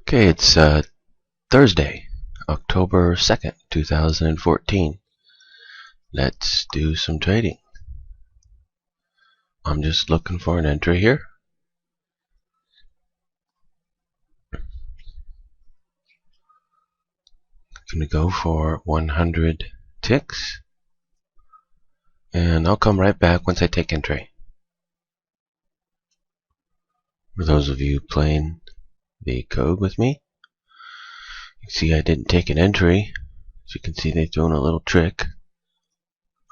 Okay, it's Thursday, October 2nd, 2014. Let's do some trading. I'm just looking for an entry here. Gonna go for 100 ticks, and I'll come right back once I take entry. For those of you playing the code with me, you see I didn't take an entry. As you can see, they've thrown a little trick.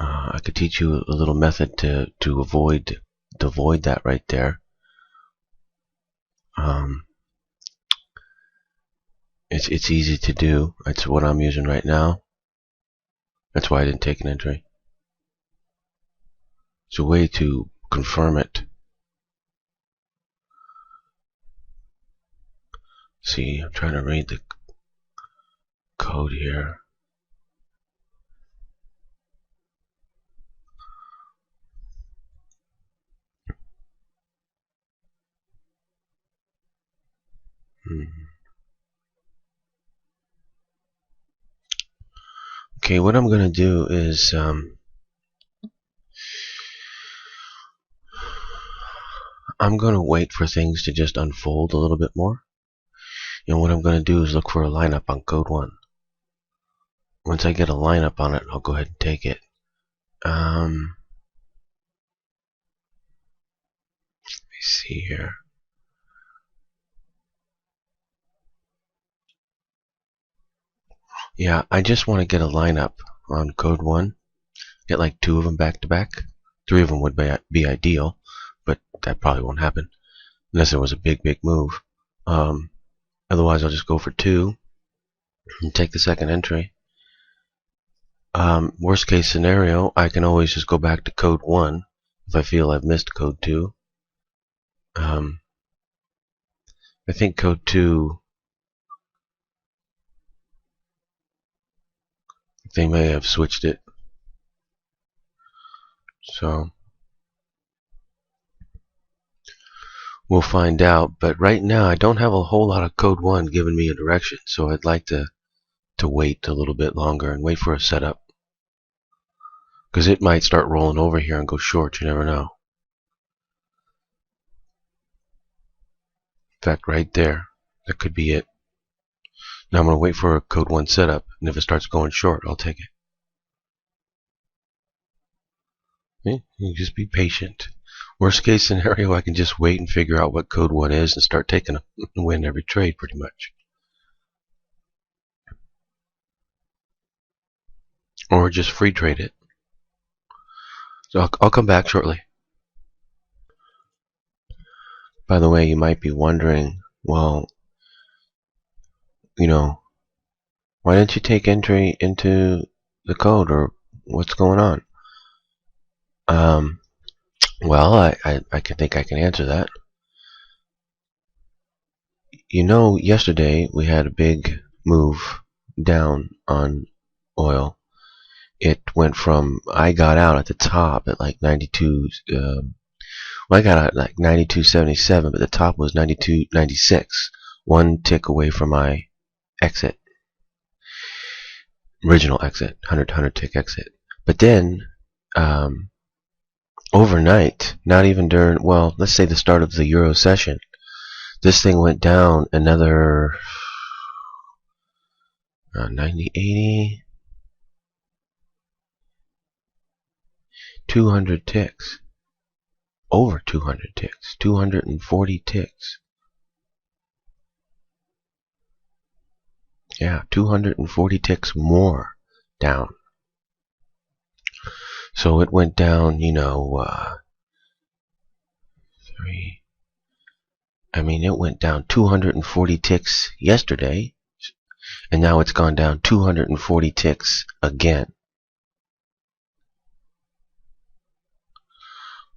I could teach you a little method to avoid that right there. It's easy to do. It's what I'm using right now. That's why I didn't take an entry. It's a way to confirm it. See, I'm trying to read the code here. Okay, what I'm going to do is I'm going to wait for things to just unfold a little bit more. And what I'm going to do is look for a lineup on code 1. Once I get a lineup on it, I'll go ahead and take it. Let me see here. Yeah, I just want to get a lineup on code 1. Get like 2 of them back to back. 3 of them would be ideal, but that probably won't happen unless there was a big move. Otherwise, I'll just go for 2 and take the second entry. Worst case scenario, I can always just go back to code 1 if I feel I've missed code 2. I think code 2, they may have switched it. So we'll find out. But right now, I don't have a whole lot of code 1 giving me a direction. So I'd like to wait a little bit longer and wait for a setup. Because it might start rolling over here and go short. You never know. In fact, right there, that could be it. Now I'm going to wait for a code 1 setup, and if it starts going short, I'll take it. You just be patient. Worst case scenario, I can just wait and figure out what code 1 is and start taking a win every trade pretty much. Or just free trade it. So I'll come back shortly. By the way, you might be wondering, well, why didn't you take entry into the code, or what's going on? Well, I think I can answer that. Yesterday we had a big move down on oil. It went from, I got out at the top at like 92, I got out at like 92.77, but the top was 92.96, 1 tick away from my exit, original exit, 100 tick exit. But then overnight, not even during, well, let's say the start of the Euro session, this thing went down another 90, 80, 200 ticks, over 200 ticks, 240 ticks. Yeah, 240 ticks more down. So it went down, 3. It went down 240 ticks yesterday, and now it's gone down 240 ticks again.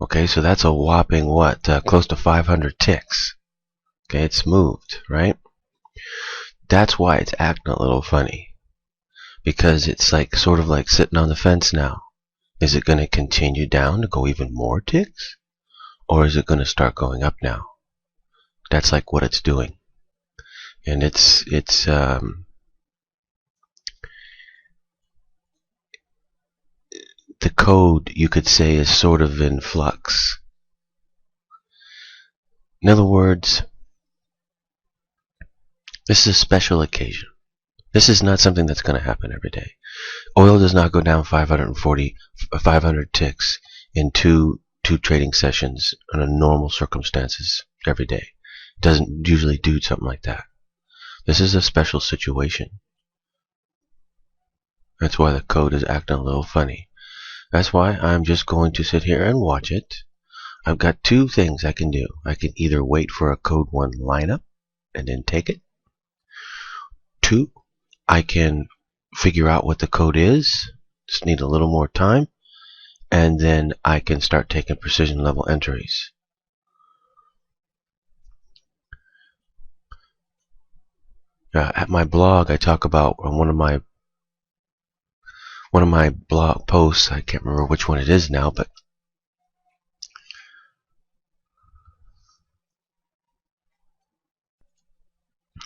Okay, so that's a whopping, close to 500 ticks. Okay, it's moved, right? That's why it's acting a little funny, because it's like sort of like sitting on the fence now. Is it going to continue down to go even more ticks, or is it going to start going up now? That's like what it's doing. and the code, you could say, is sort of in flux. In other words, this is a special occasion. This is not something that's going to happen every day. Oil does not go down 500 ticks in two trading sessions under normal circumstances every day. It doesn't usually do something like that. This is a special situation. That's why the code is acting a little funny. That's why I'm just going to sit here and watch it. I've got two things I can do. I can either wait for a code 1 lineup and then take it. 2, I can figure out what the code is. Just need a little more time. And then I can start taking precision level entries. At my blog, I talk about on one of my blog posts. I can't remember which one it is now, but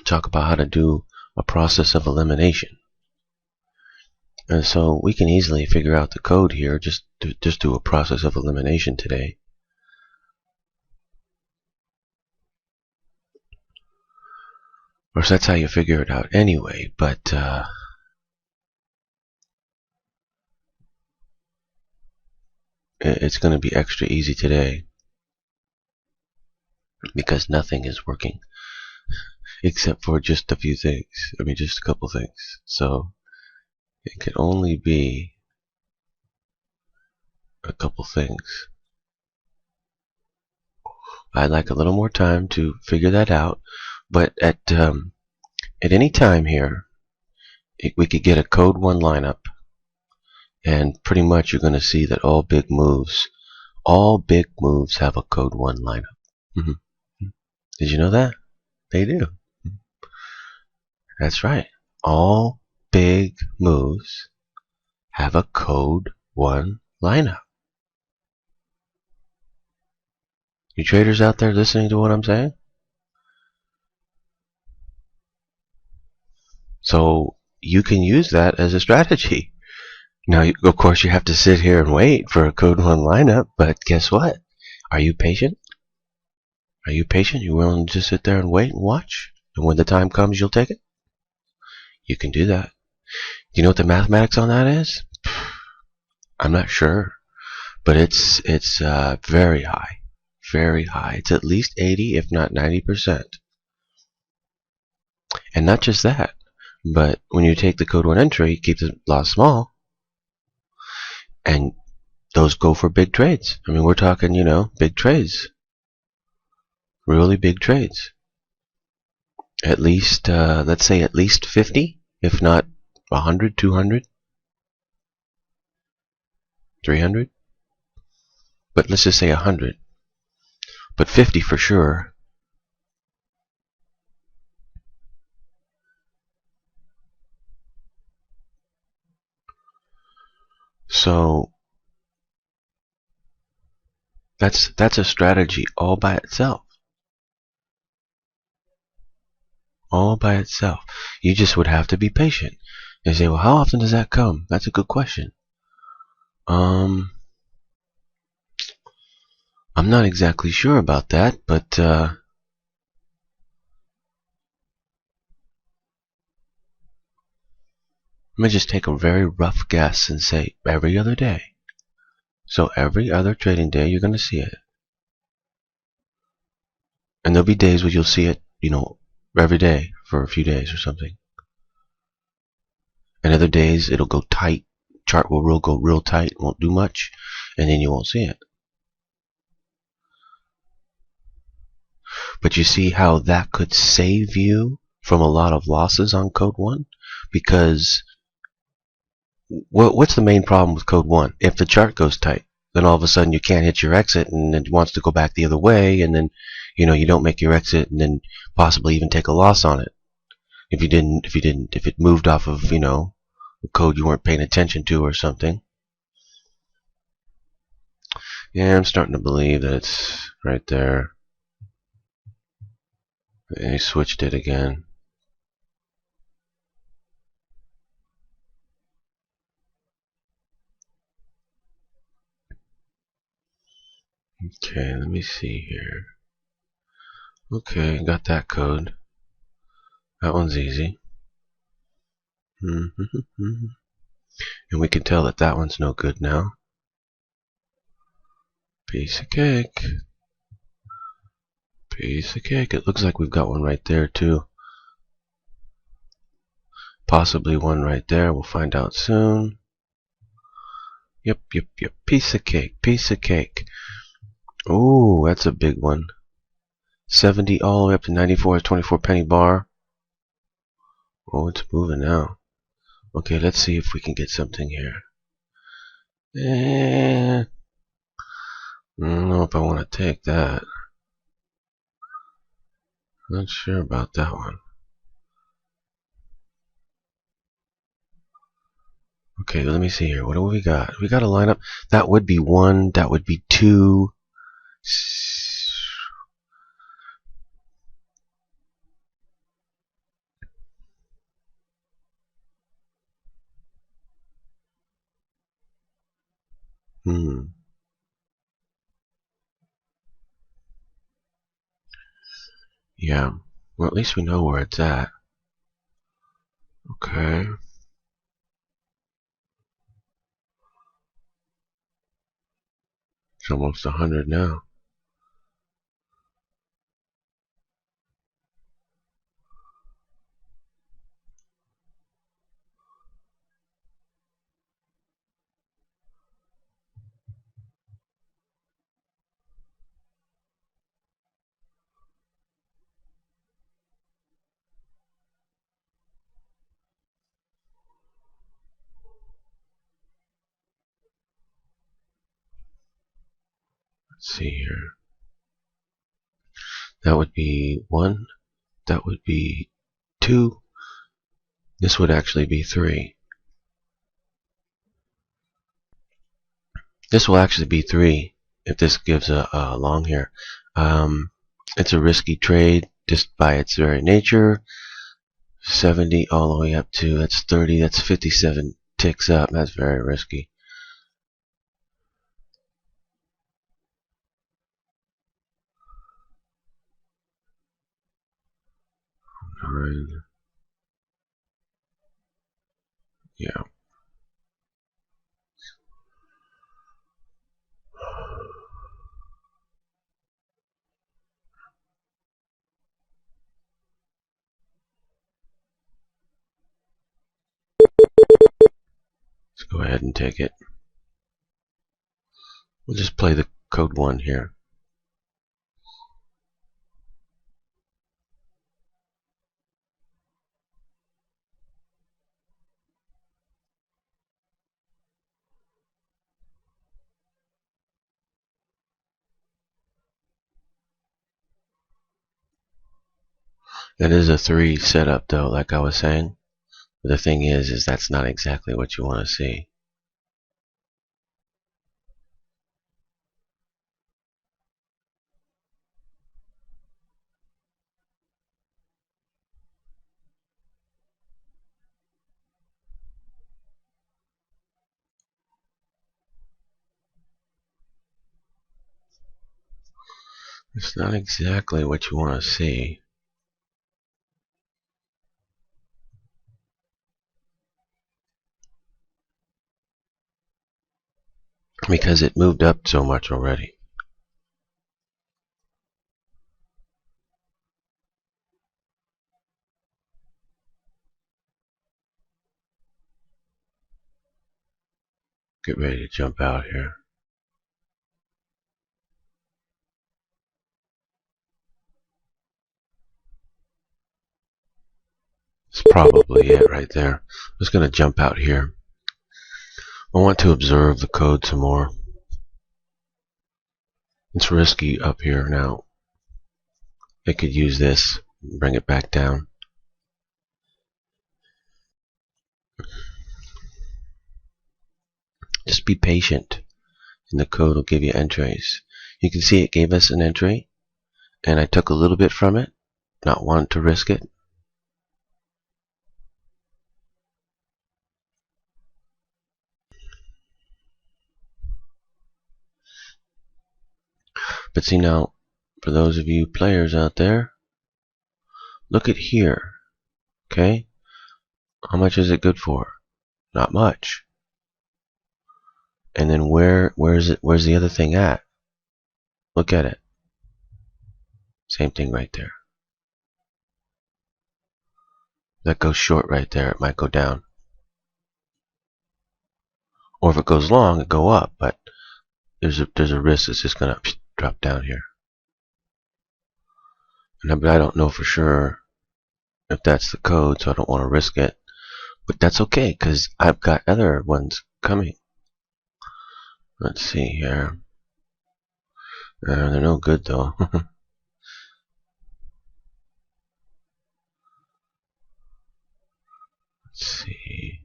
talk about how to do a process of elimination. And so we can easily figure out the code here. Just do a process of elimination today. Of course, that's how you figure it out anyway, but it's going to be extra easy today because nothing is working except for just a few things. I mean, just a couple things. So it can only be a couple things. I'd like a little more time to figure that out, but at any time here, we could get a code 1 lineup, and pretty much you're going to see that all big moves have a code 1 lineup. Did you know that? They do. That's right. All big moves have a code 1 lineup. You traders out there listening to what I'm saying? So you can use that as a strategy. Now, of course, you have to sit here and wait for a code 1 lineup, but guess what? Are you patient? Are you patient? You willing to just sit there and wait and watch? And when the time comes, you'll take it? You can do that. You know what the mathematics on that is? I'm not sure, but it's very high. Very high. It's at least 80, if not 90%. And not just that, but when you take the code 1 entry, keep the loss small, and those go for big trades. I mean, we're talking, big trades. Really big trades. At least, let's say at least 50, if not 100, 200, 300. But let's just say 100. But 50 for sure. So that's a strategy all by itself. All by itself. You just would have to be patient. You say, well, how often does that come? That's a good question. I'm not exactly sure about that, but let me just take a very rough guess and say every other day. So every other trading day, you're going to see it. And there'll be days where you'll see it, every day for a few days or something. And other days, it'll go tight. Chart will go real tight, won't do much, and then you won't see it. But you see how that could save you from a lot of losses on code 1? Because what's the main problem with code 1? If the chart goes tight, then all of a sudden you can't hit your exit, and it wants to go back the other way, and then you don't make your exit, and then possibly even take a loss on it. If it moved off of a code you weren't paying attention to or something. Yeah, I'm starting to believe that it's right there. They switched it again. Okay, let me see here. Okay, got that code. That one's easy. And we can tell that that one's no good now. Piece of cake. Piece of cake. It looks like we've got one right there too. Possibly one right there. We'll find out soon. Yep. Piece of cake. Piece of cake. Ooh, that's a big one. 70 all the way up to 94 24 penny bar. Oh, it's moving now. Okay, let's see if we can get something here. I don't know if I want to take that. Not sure about that one. Okay, let me see here. What do we got? We got a lineup. That would be one. That would be two. Yeah. Well, at least we know where it's at. Okay. It's almost 100 now. Let's see here. That would be one. That would be two. This would actually be three. This will actually be three if this gives a long here. It's a risky trade just by its very nature. 70 all the way up to, that's 30, that's 57 ticks up. That's very risky. Nine. Yeah. Let's go ahead and take it. We'll just play the code 1 here. It is a 3 setup though, like I was saying. But the thing is that's not exactly what you want to see. It's not exactly what you want to see. Because it moved up so much already. Get ready to jump out here. It's probably it right there. I'm just going to jump out here. I want to observe the code some more. It's risky up here now. It could use this, bring it back down. Just be patient, and the code will give you entries. You can see it gave us an entry, and I took a little bit from it, not wanting to risk it. But see now, for those of you players out there, look at here. Okay? How much is it good for? Not much. And then where's the other thing at? Look at it. Same thing right there. That goes short right there. It might go down. Or if it goes long, it go up, but there's a risk it's just gonna drop down here. But I don't know for sure if that's the code, so I don't want to risk it. But that's okay, because I've got other ones coming. Let's see here. They're no good though. Let's see.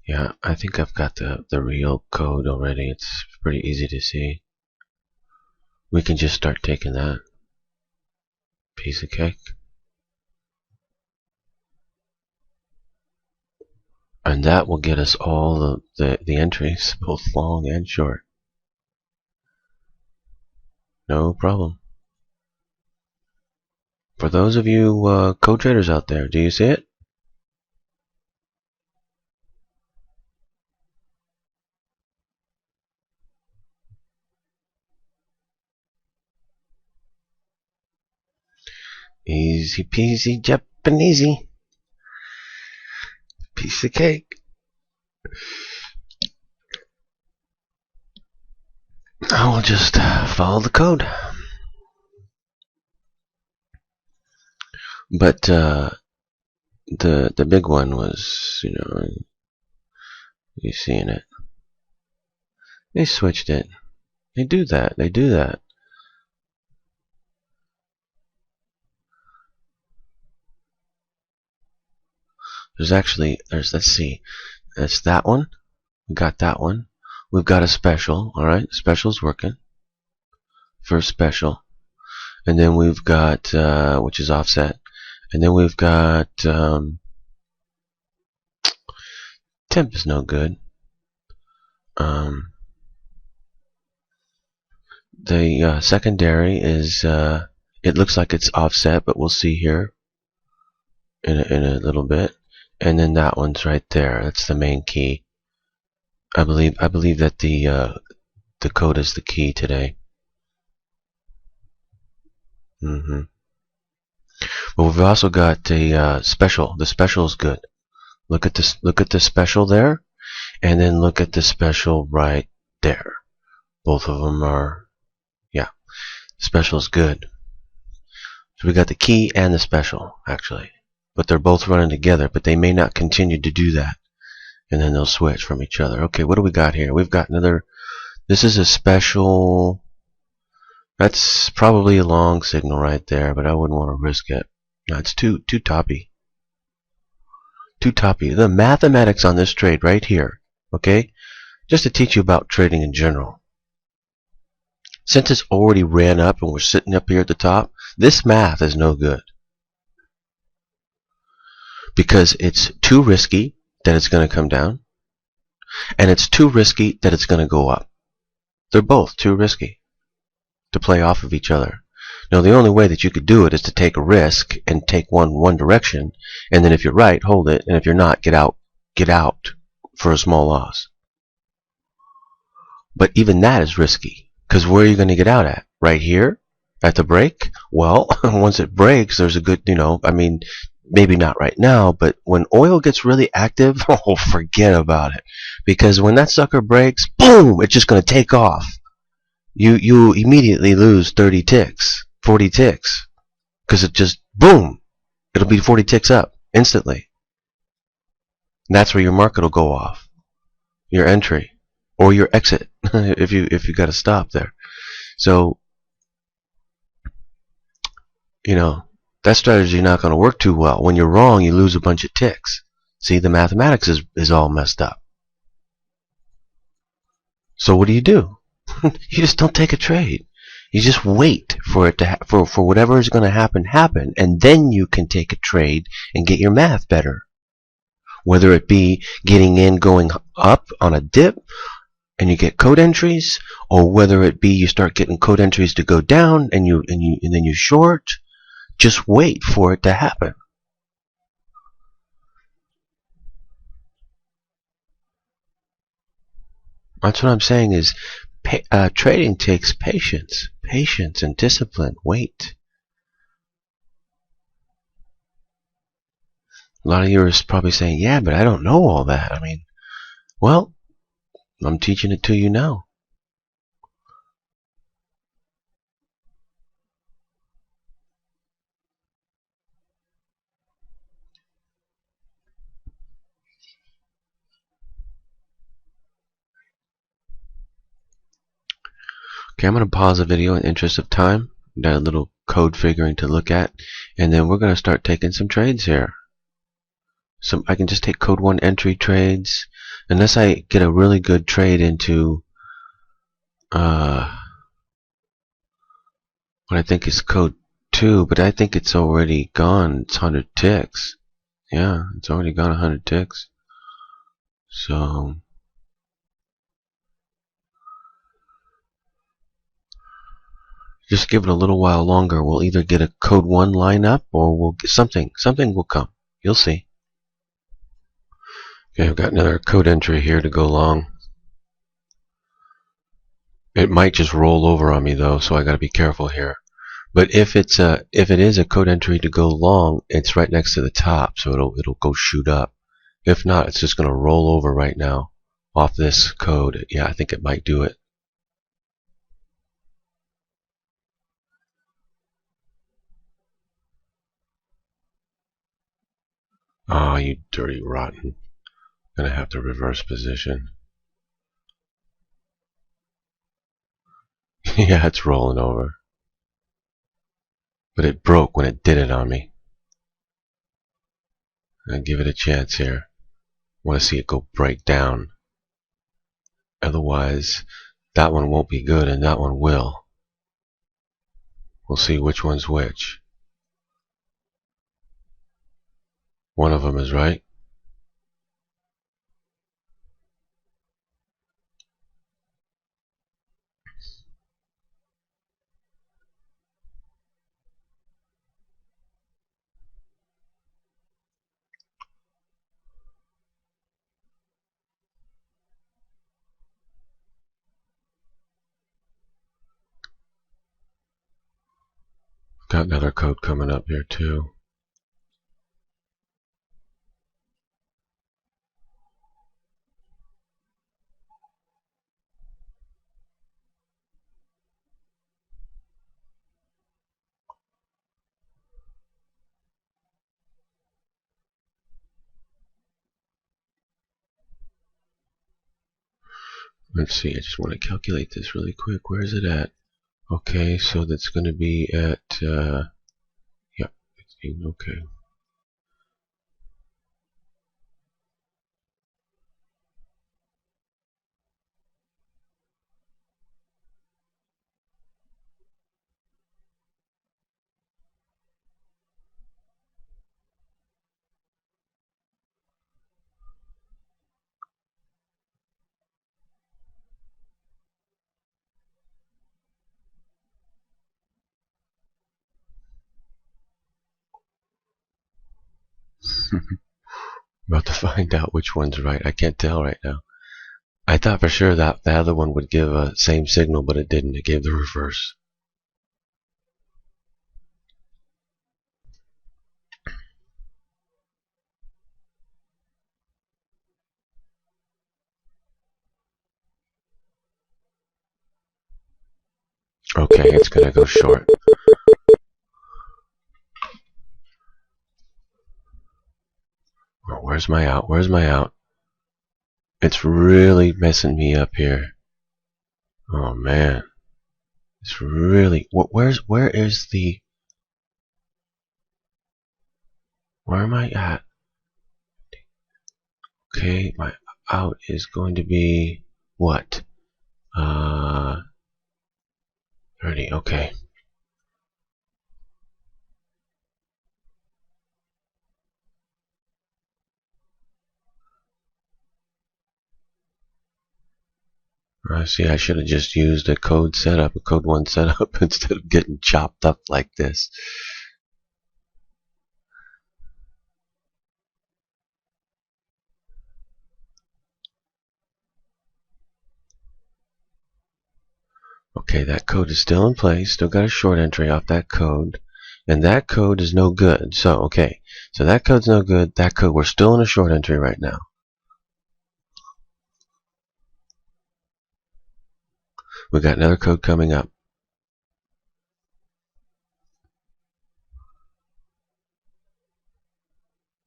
Yeah, I think I've got the real code already. It's pretty easy to see. We can just start taking that. Piece of cake. And that will get us all the entries, both long and short. No problem. For those of you code traders out there, do you see it? Easy peasy Japanesey. Piece of cake. I will just follow the code. But the big one was, you seeing it. They switched it. They do that. They do that. Let's see. That's that one. We got that one. We've got a special. Alright, special's working. First special. And then we've got, which is offset. And then we've got, temp is no good. The secondary is, it looks like it's offset, but we'll see here in a little bit. And then that one's right there. That's the main key. I believe that the code is the key today. But we've also got a special. The special is good. Look at this. Look at the special there, and then look at the special right there. Both of them are, yeah. Special is good. So we got the key and the special actually, but they're both running together. But they may not continue to do that, and then they'll switch from each other. Okay, what do we got here? We've got another. This is a special. That's probably a long signal right there, but I wouldn't want to risk it. No, it's too toppy. Too toppy. The mathematics on this trade right here, okay? Just to teach you about trading in general. Since it's already ran up and we're sitting up here at the top, this math is no good. Because it's too risky that it's going to come down, and it's too risky that it's going to go up. They're both too risky to play off of each other. Now the only way that you could do it is to take a risk and take one direction, and then if you're right, hold it, and if you're not, get out for a small loss. But even that is risky, because where are you going to get out at? Right here at the break? Well, once it breaks, there's a good, I mean, maybe not right now, but when oil gets really active, oh, forget about it, because when that sucker breaks, boom, it's just going to take off. You immediately lose 30 ticks, 40 ticks, because it just, boom, it'll be 40 ticks up instantly. And that's where your market will go off, your entry or your exit if you got to stop there. So that strategy is not going to work too well. When you're wrong, you lose a bunch of ticks. See, the mathematics is all messed up. So what do? You just don't take a trade. You just wait for it to for whatever is going to happen, and then you can take a trade and get your math better. Whether it be getting in, going up on a dip, and you get code entries, or whether it be you start getting code entries to go down, and then you short. Just wait for it to happen. That's what I'm saying is, trading takes patience and discipline. Wait. A lot of you are probably saying, yeah, but I don't know all that. I mean, well, I'm teaching it to you now. Okay, I'm going to pause the video in the interest of time. Got a little code figuring to look at, and then we're going to start taking some trades here. So I can just take code 1 entry trades, unless I get a really good trade into what I think is code 2, but I think it's already gone. It's 100 ticks. Yeah, it's already gone 100 ticks. So just give it a little while longer. We'll either get a code 1 lineup, or we'll get something will come. You'll see. Okay, I've got another code entry here to go long. It might just roll over on me though, so I got to be careful here. But if it is a code entry to go long, it's right next to the top, so it'll go shoot up. If not, it's just going to roll over right now off this code. Yeah, I think it might do it. Oh, you dirty rotten. Gonna have to reverse position. Yeah, it's rolling over. But it broke when it did it on me. I'll give it a chance here. Want to see it go break down. Otherwise, that one won't be good and that one will. We'll see which one's which. One of them is right. Got another code coming up here too. Let's see, I just want to calculate this really quick. Where is it at? Okay, so that's going to be at, yeah, 15, okay. About to find out which one's right. I can't tell right now. I thought for sure that the other one would give a same signal, but it didn't. It gave the reverse. Okay, it's gonna go short. Oh, where's my out? Where's my out? It's really messing me up here. Oh man, it's really. Where is the? Where am I at? Okay, my out is going to be what? 30, okay. See, I should have just used a code setup, a code 1 setup, instead of getting chopped up like this. Okay, that code is still in place, still got a short entry off that code, and that code is no good. So, okay, so that code's no good, that code, we're still in a short entry right now. We got another code coming up.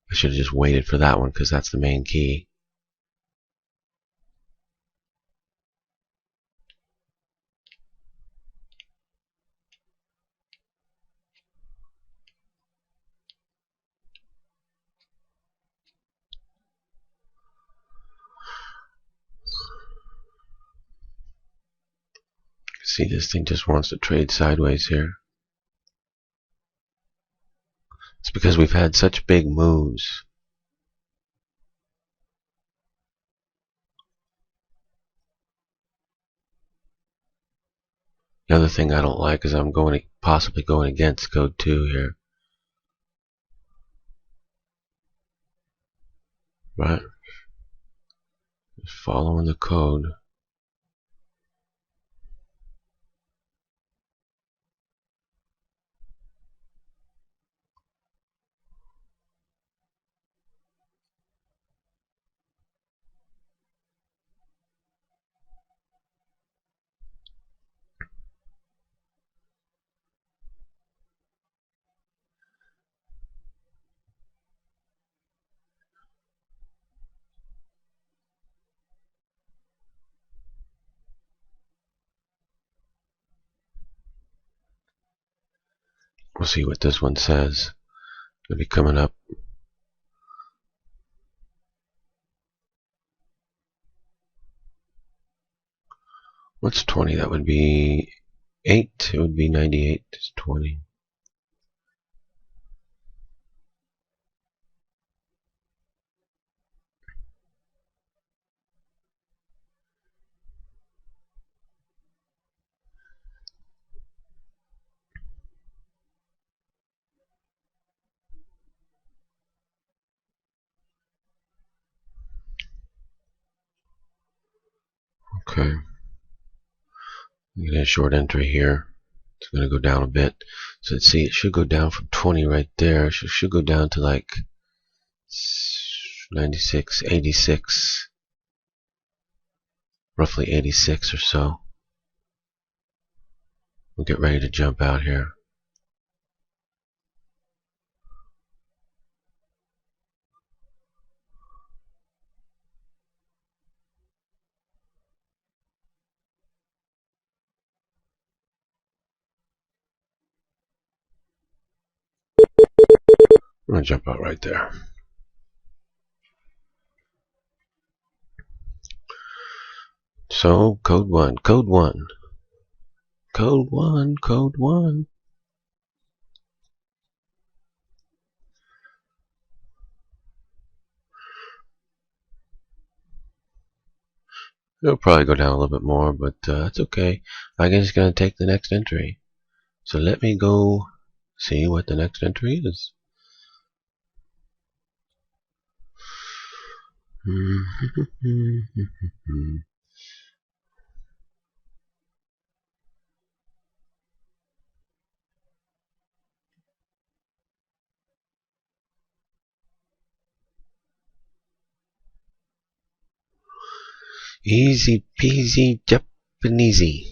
I should have just waited for that one because that's the main key. See, this thing just wants to trade sideways here. It's because we've had such big moves. The other thing I don't like is I'm possibly going against code 2 here. Right? Just following the code. We'll see what this one says. It'll be coming up. What's 20? That would be 8. It would be 98. It's 20. Okay. Get a short entry here. It's going to go down a bit. So let's see, it should go down from 20 right there. It should go down to like 96, 86. Roughly 86 or so. We'll get ready to jump out here. I'm going to jump out right there. So, code 1, code 1. Code 1, code 1. It'll probably go down a little bit more, but it's okay. I'm just going to take the next entry. So let me go see what the next entry is. Easy peasy Japanesey.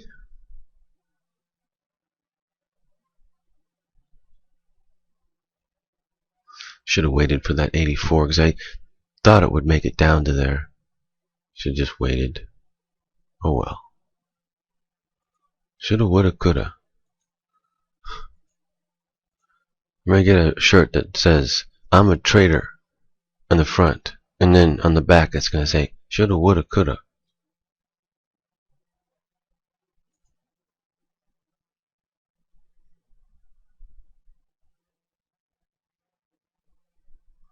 Should have waited for that 84 because I thought it would make it down to there. Should have just waited. Oh well. Shoulda, woulda, coulda. I'm gonna get a shirt that says "I'm a trader" on the front, And then on the back it's going to say shoulda, woulda, coulda.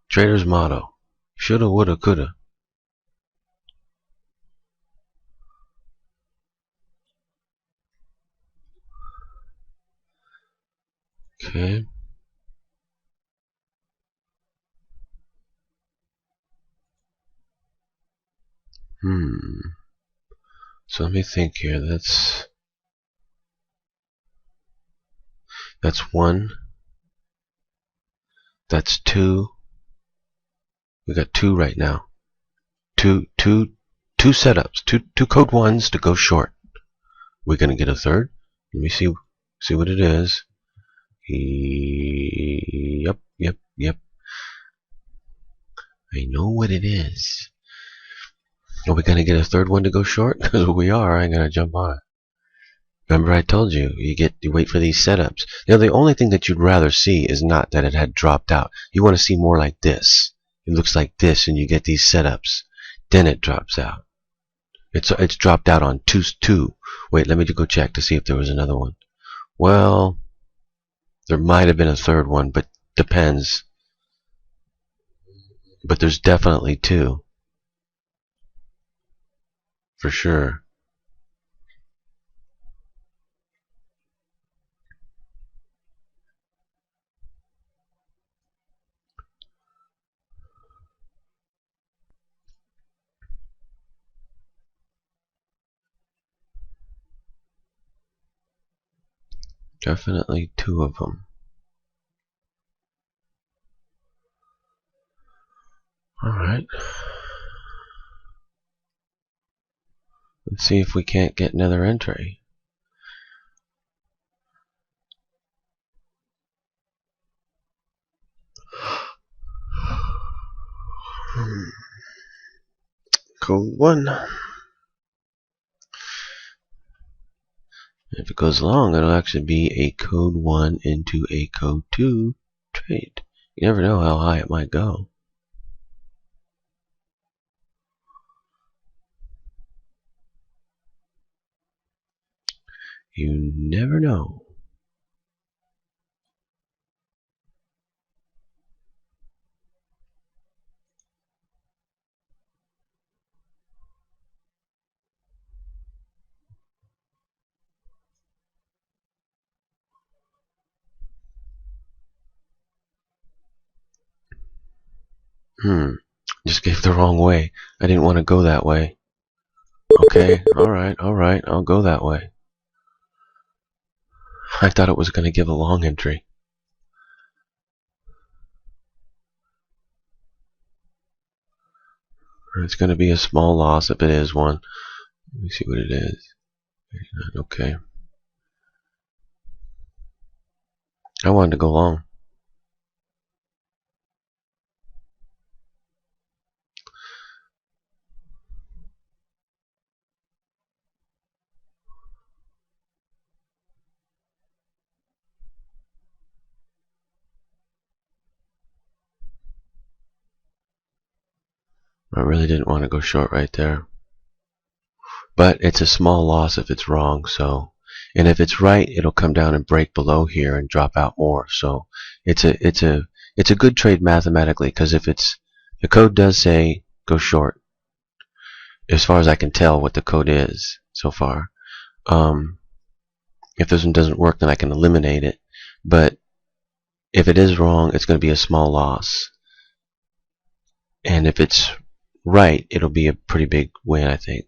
Trader's motto: shoulda, woulda, coulda. Okay. So let me think here. That's one. That's two. We got two right now. Two setups. Two code ones to go short. We're gonna get a third. Let me see what it is. Yep. I know what it is. Are we gonna get a third one to go short? Because we are. I'm gonna jump on it. Remember I told you, you wait for these setups. The only thing that you'd rather see is not that it had dropped out. You want to see more like this. It looks like this and you get these setups. Then it drops out. It's dropped out on two. Wait, let me go check to see if there was another one. Well, there might have been a third one, but depends. But there's definitely two. For sure. Definitely two of them. Alright. Let's see if we can't get another entry. Code 1. If it goes long, it'll actually be a code 1 into a code 2 trade. You never know how high it might go. You never know. Just gave the wrong way. I didn't want to go that way. Okay, alright, I'll go that way. I thought it was going to give a long entry. It's going to be a small loss if it is one. Let me see what it is. Okay. I wanted to go long. I really didn't want to go short right there. But it's a small loss if it's wrong, so, and if it's right, it'll come down and break below here and drop out more. So it's a good trade mathematically, because if the code does say go short, as far as I can tell what the code is so far. If this one doesn't work, then I can eliminate it. But if it is wrong, it's going to be a small loss. And if it's right, it'll be a pretty big win, I think.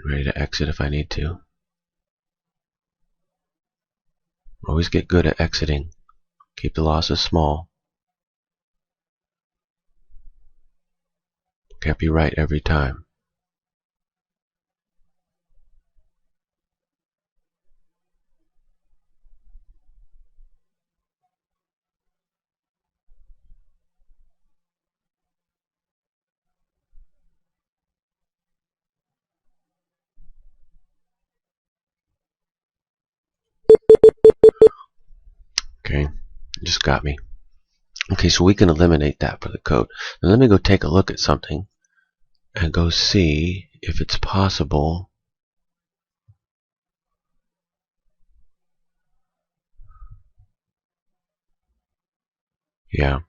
Ready to exit if I need to. Always get good at exiting. Keep the losses small. Can't be right every time. Okay, just got me. Okay, so we can eliminate that for the code. Now let me go take a look at something and go see if it's possible. Yeah.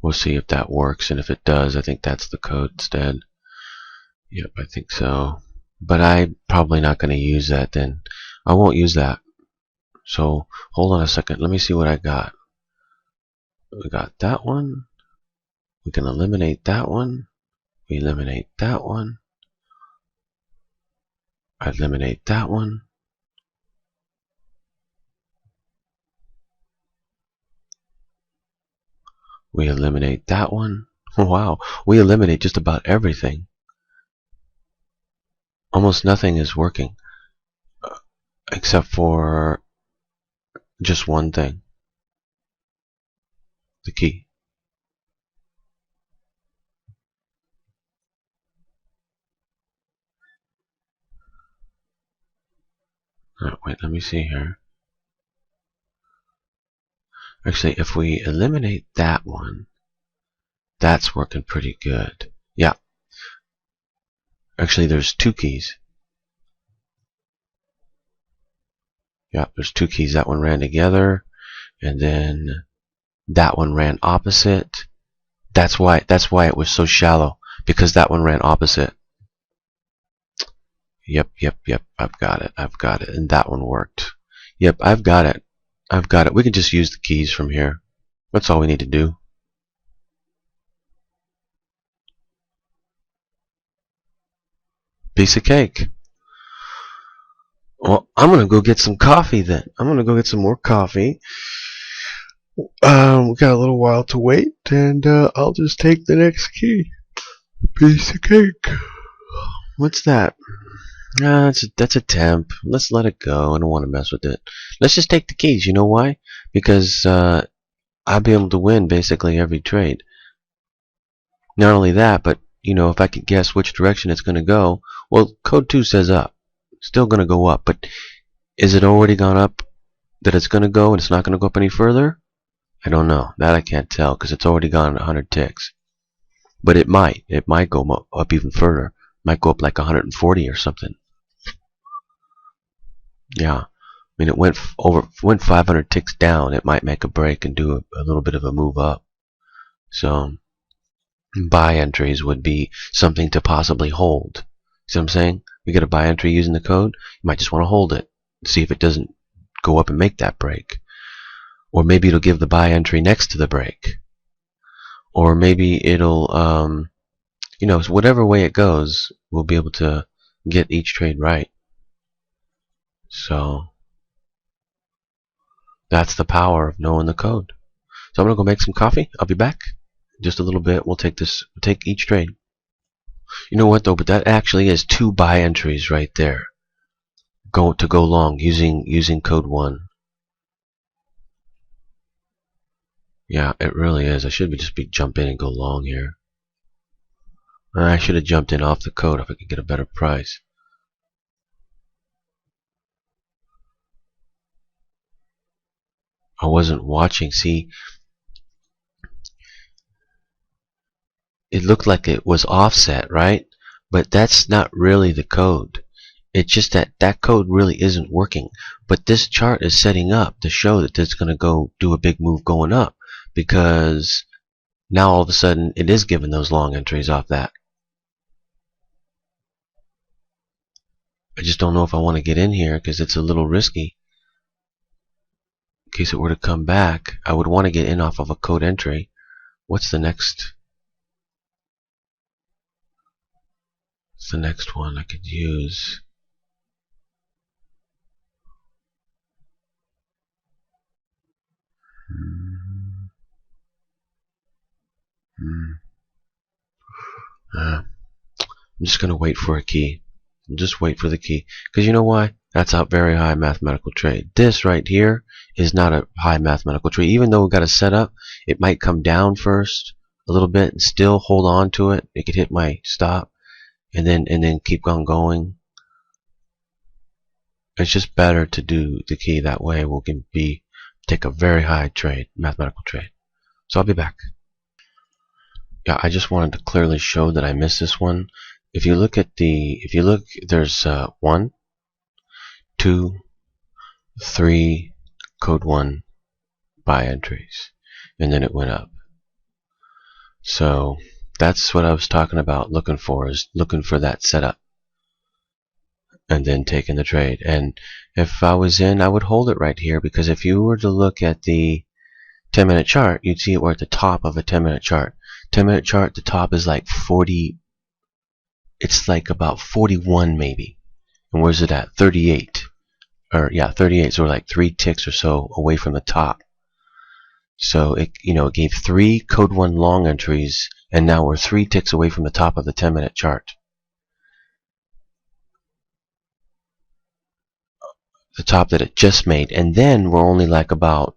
We'll see if that works, and if it does, I think that's the code instead. Yep, I think so. But I'm probably not going to use that then. I won't use that. So, hold on a second. Let me see what I got. We got that one. We can eliminate that one. We eliminate that one. I eliminate that one. We eliminate that one. Wow, we eliminate just about everything. Almost nothing is working except for just one thing. The key. Alright, wait, let me see here. Actually, if we eliminate that one, that's working pretty good. Yeah. Actually, there's two keys. Yeah, there's two keys. That one ran together, and then that one ran opposite. That's why it was so shallow, because that one ran opposite. Yep. I've got it. And that one worked. Yep, I've got it. We can just use the keys from here. That's all we need to do. Piece of cake. Well, I'm gonna go get some coffee then. I'm gonna go get some more coffee. We got a little while to wait, and I'll just take the next key. Piece of cake. What's that? That's a temp. Let's let it go. I don't want to mess with it. Let's just take the keys. You know why? Because I'll be able to win basically every trade. Not only that, but you know, if I could guess which direction it's going to go, well, code 2 says up. Still going to go up, but is it already gone up that it's going to go and it's not going to go up any further? I don't know. That I can't tell because it's already gone 100 ticks. But it might. It might go up even further. It might go up like 140 or something. Yeah. I mean, it went 500 ticks down. It might make a break and do a little bit of a move up. So, buy entries would be something to possibly hold. See what I'm saying? We get a buy entry using the code. You might just want to hold it. See if it doesn't go up and make that break. Or maybe it'll give the buy entry next to the break. Or maybe it'll, you know, whatever way it goes, we'll be able to get each trade right. So, that's the power of knowing the code. So I'm going to go make some coffee. I'll be back. Just a little bit. We'll take each trade. You know what though? But that actually is 2 buy entries right there. Go long using code 1. Yeah, it really is. I should just jump in and go long here. I should have jumped in off the code if I could get a better price. I wasn't watching. See, it looked like it was offset, right? But that's not really the code. It's just that code really isn't working. But this chart is setting up to show that it's going to go do a big move going up, because now all of a sudden it is giving those long entries off that. I just don't know if I want to get in here because it's a little risky. In case it were to come back, I would want to get in off of a code entry. What's the next? What's the next one I could use? I'm just going to wait for a key. Just wait for the key. Because you know why? That's a very high mathematical trade. This right here is not a high mathematical trade. Even though we've got a setup, it might come down first a little bit and still hold on to it. It could hit my stop and then keep on going. It's just better to do the key that way. We'll take a very high trade, mathematical trade. So I'll be back. Yeah, I just wanted to clearly show that I missed this one. If you look, there's 1, 2, 3 code 1 buy entries, and then it went up. So that's what I was talking about, looking for that setup and then taking the trade. And if I was in, I would hold it right here, because if you were to look at the 10-minute chart, you'd see it we're at the top of a 10-minute chart. 10-minute chart, the top is like 40, it's like about 41 maybe. And where's it at? 38. Or yeah, 38, so we're like 3 ticks or so away from the top. So it gave 3 code 1 long entries, and now we're 3 ticks away from the top of the 10-minute chart. The top that it just made. And then we're only like about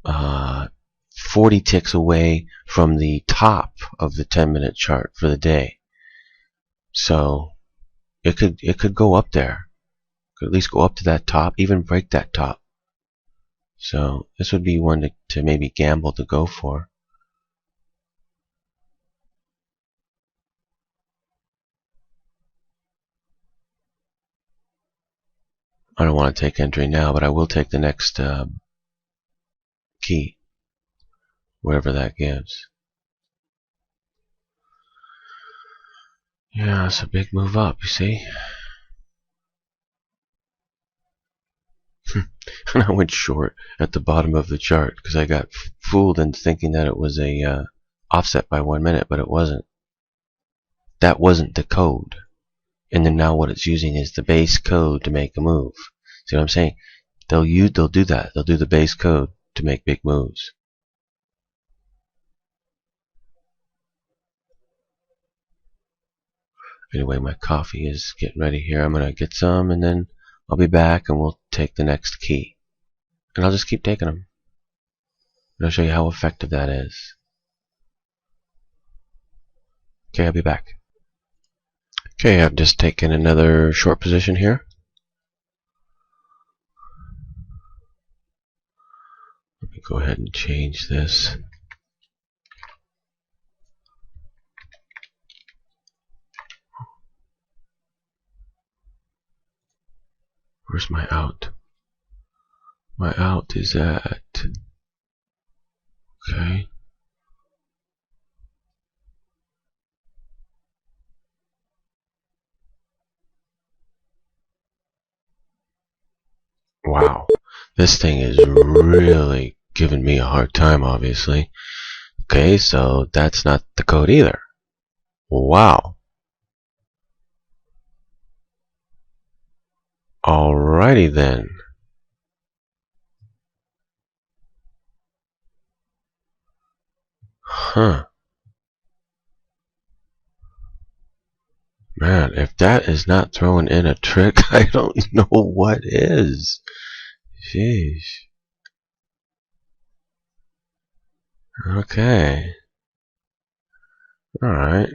40 ticks away from the top of the 10-minute chart for the day. So it could go up there. Could at least go up to that top, even break that top. So this would be one to maybe gamble to go for. I don't want to take entry now, but I will take the next key, whatever that gives. Yeah, it's a big move up, you see. And I went short at the bottom of the chart because I got fooled into thinking that it was a offset by 1 minute, but it wasn't. That wasn't the code. And then now what it's using is the base code to make a move. See what I'm saying? They'll do that. They'll do the base code to make big moves. Anyway, my coffee is getting ready here. I'm going to get some, and then I'll be back, and we'll take the next key. And I'll just keep taking them. And I'll show you how effective that is. Okay, I'll be back. Okay, I've just taken another short position here. Let me go ahead and change this. Where's my out? My out is at... Okay. Wow. This thing is really giving me a hard time, obviously. Okay, so that's not the code either. Wow. Alrighty then. Huh. Man, if that is not throwing in a trick, I don't know what is. Sheesh. Okay. Alright.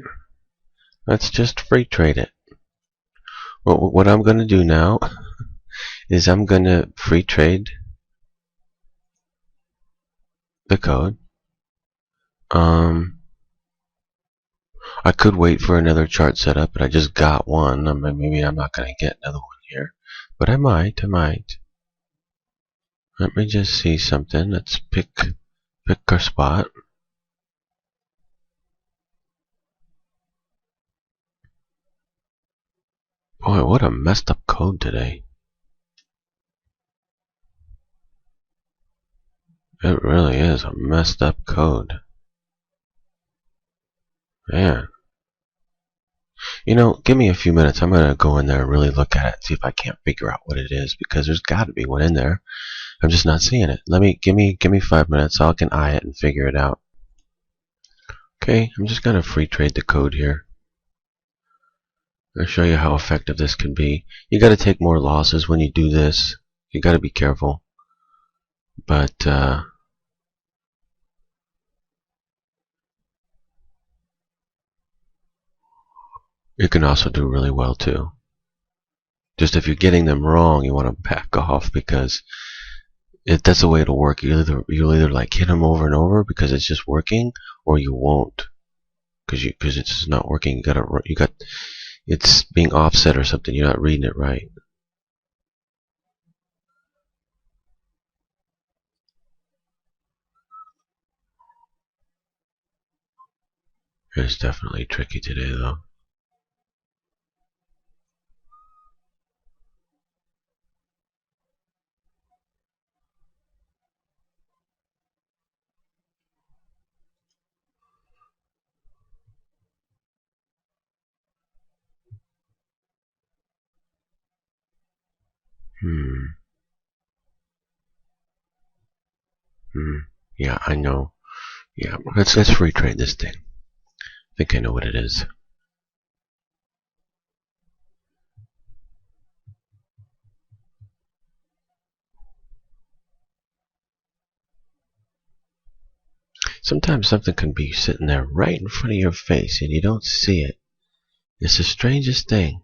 Let's just free trade it. Well, what I'm going to do now is I'm going to free trade the code. I could wait for another chart setup, but I just got one. Maybe I'm not going to get another one here, but I might. Let me just see something. Let's pick our spot. Boy, what a messed up code today. It really is a messed up code. Man. Give me a few minutes. I'm going to go in there and really look at it, see if I can't figure out what it is, because there's got to be one in there. I'm just not seeing it. Give me 5 minutes. I can eye it and figure it out. Okay, I'm just going to free trade the code here. I'll show you how effective this can be. You got to take more losses when you do this. You got to be careful. But it can also do really well too. Just if you're getting them wrong, you want to back off, because that's the way it'll work. You'll either like hit them over and over because it's just working, or you won't because it's just not working. It's being offset or something. You're not reading it right. It's definitely tricky today, though. Yeah, I know. Yeah, let's free trade this thing. I think I know what it is. Sometimes something can be sitting there right in front of your face and you don't see it. It's the strangest thing.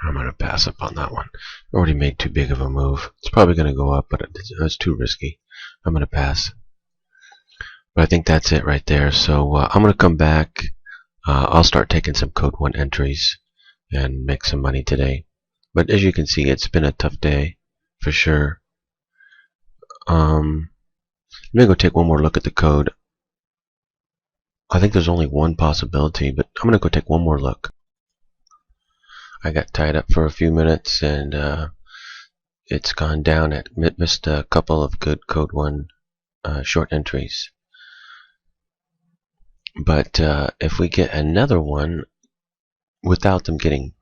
I'm going to pass up on that one. I already made too big of a move. It's probably going to go up, but it's too risky. I'm going to pass. But I think that's it right there. So I'm going to come back. I'll start taking some code 1 entries and make some money today. But as you can see, it's been a tough day for sure. Let me go take one more look at the code. I think there's only one possibility, but I'm going to go take one more look. I got tied up for a few minutes and it's gone down. It missed a couple of good code 1 short entries. But if we get another one without them getting,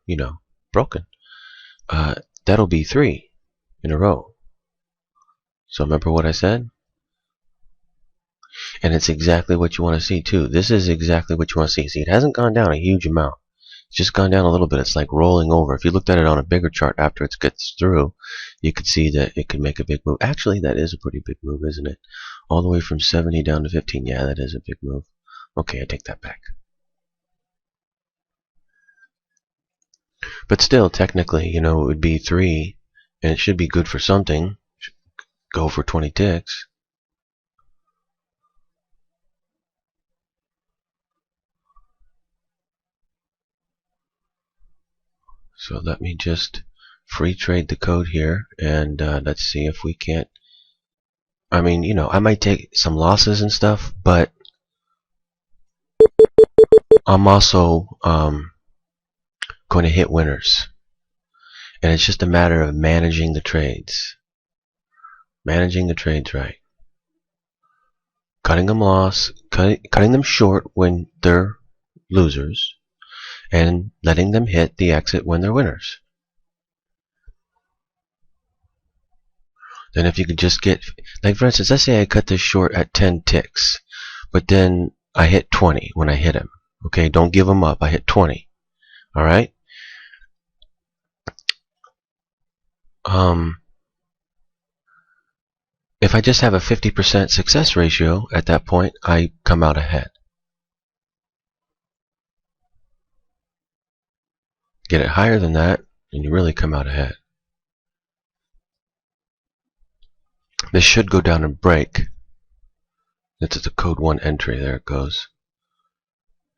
broken, that'll be 3 in a row. So remember what I said? And it's exactly what you want to see too. This is exactly what you want to see. See, it hasn't gone down a huge amount. It's just gone down a little bit. It's like rolling over. If you looked at it on a bigger chart after it gets through, you could see that it could make a big move. Actually, that is a pretty big move, isn't it? All the way from 70 down to 15. Yeah, that is a big move. Okay, I take that back. But still, technically, it would be 3, and it should be good for something. Should go for 20 ticks. So let me just free trade the code here, and let's see if we can't. I mean, I might take some losses and stuff, but I'm also going to hit winners. And it's just a matter of managing the trades. Managing the trades right. Cutting them cutting them short when they're losers, and letting them hit the exit when they're winners. Then if you could just get, like for instance, let's say I cut this short at 10 ticks, but then I hit 20 when I hit him. Okay, don't give them up. I hit 20. All right. If I just have a 50% success ratio at that point, I come out ahead. Get it higher than that, and you really come out ahead. This should go down and break. This is the code 1 entry. There it goes.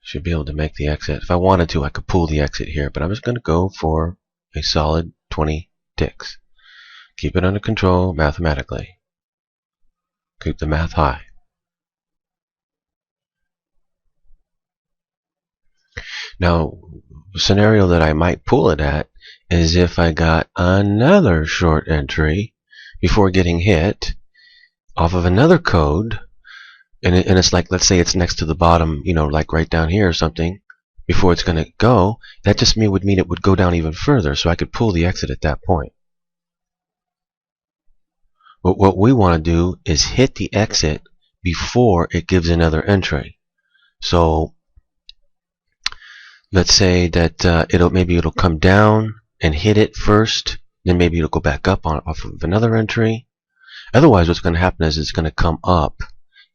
Should be able to make the exit. If I wanted to, I could pull the exit here, but I'm just going to go for a solid 20 ticks. Keep it under control mathematically. Keep the math high. Now, the scenario that I might pull it at is if I got another short entry before getting hit off of another code, and it's like, let's say it's next to the bottom, like right down here or something, before it's going to go, that just would mean it would go down even further, so I could pull the exit at that point. But what we want to do is hit the exit before it gives another entry. So let's say that maybe it'll come down and hit it first, then maybe it'll go back up off of another entry. Otherwise, what's going to happen is it's going to come up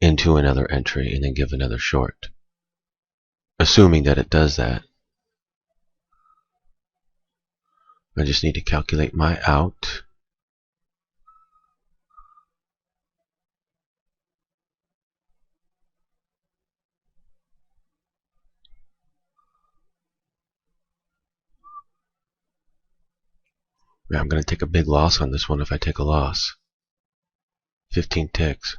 into another entry and then give another short, assuming that it does that. I just need to calculate my out. I'm going to take a big loss on this one if I take a loss. 15 ticks.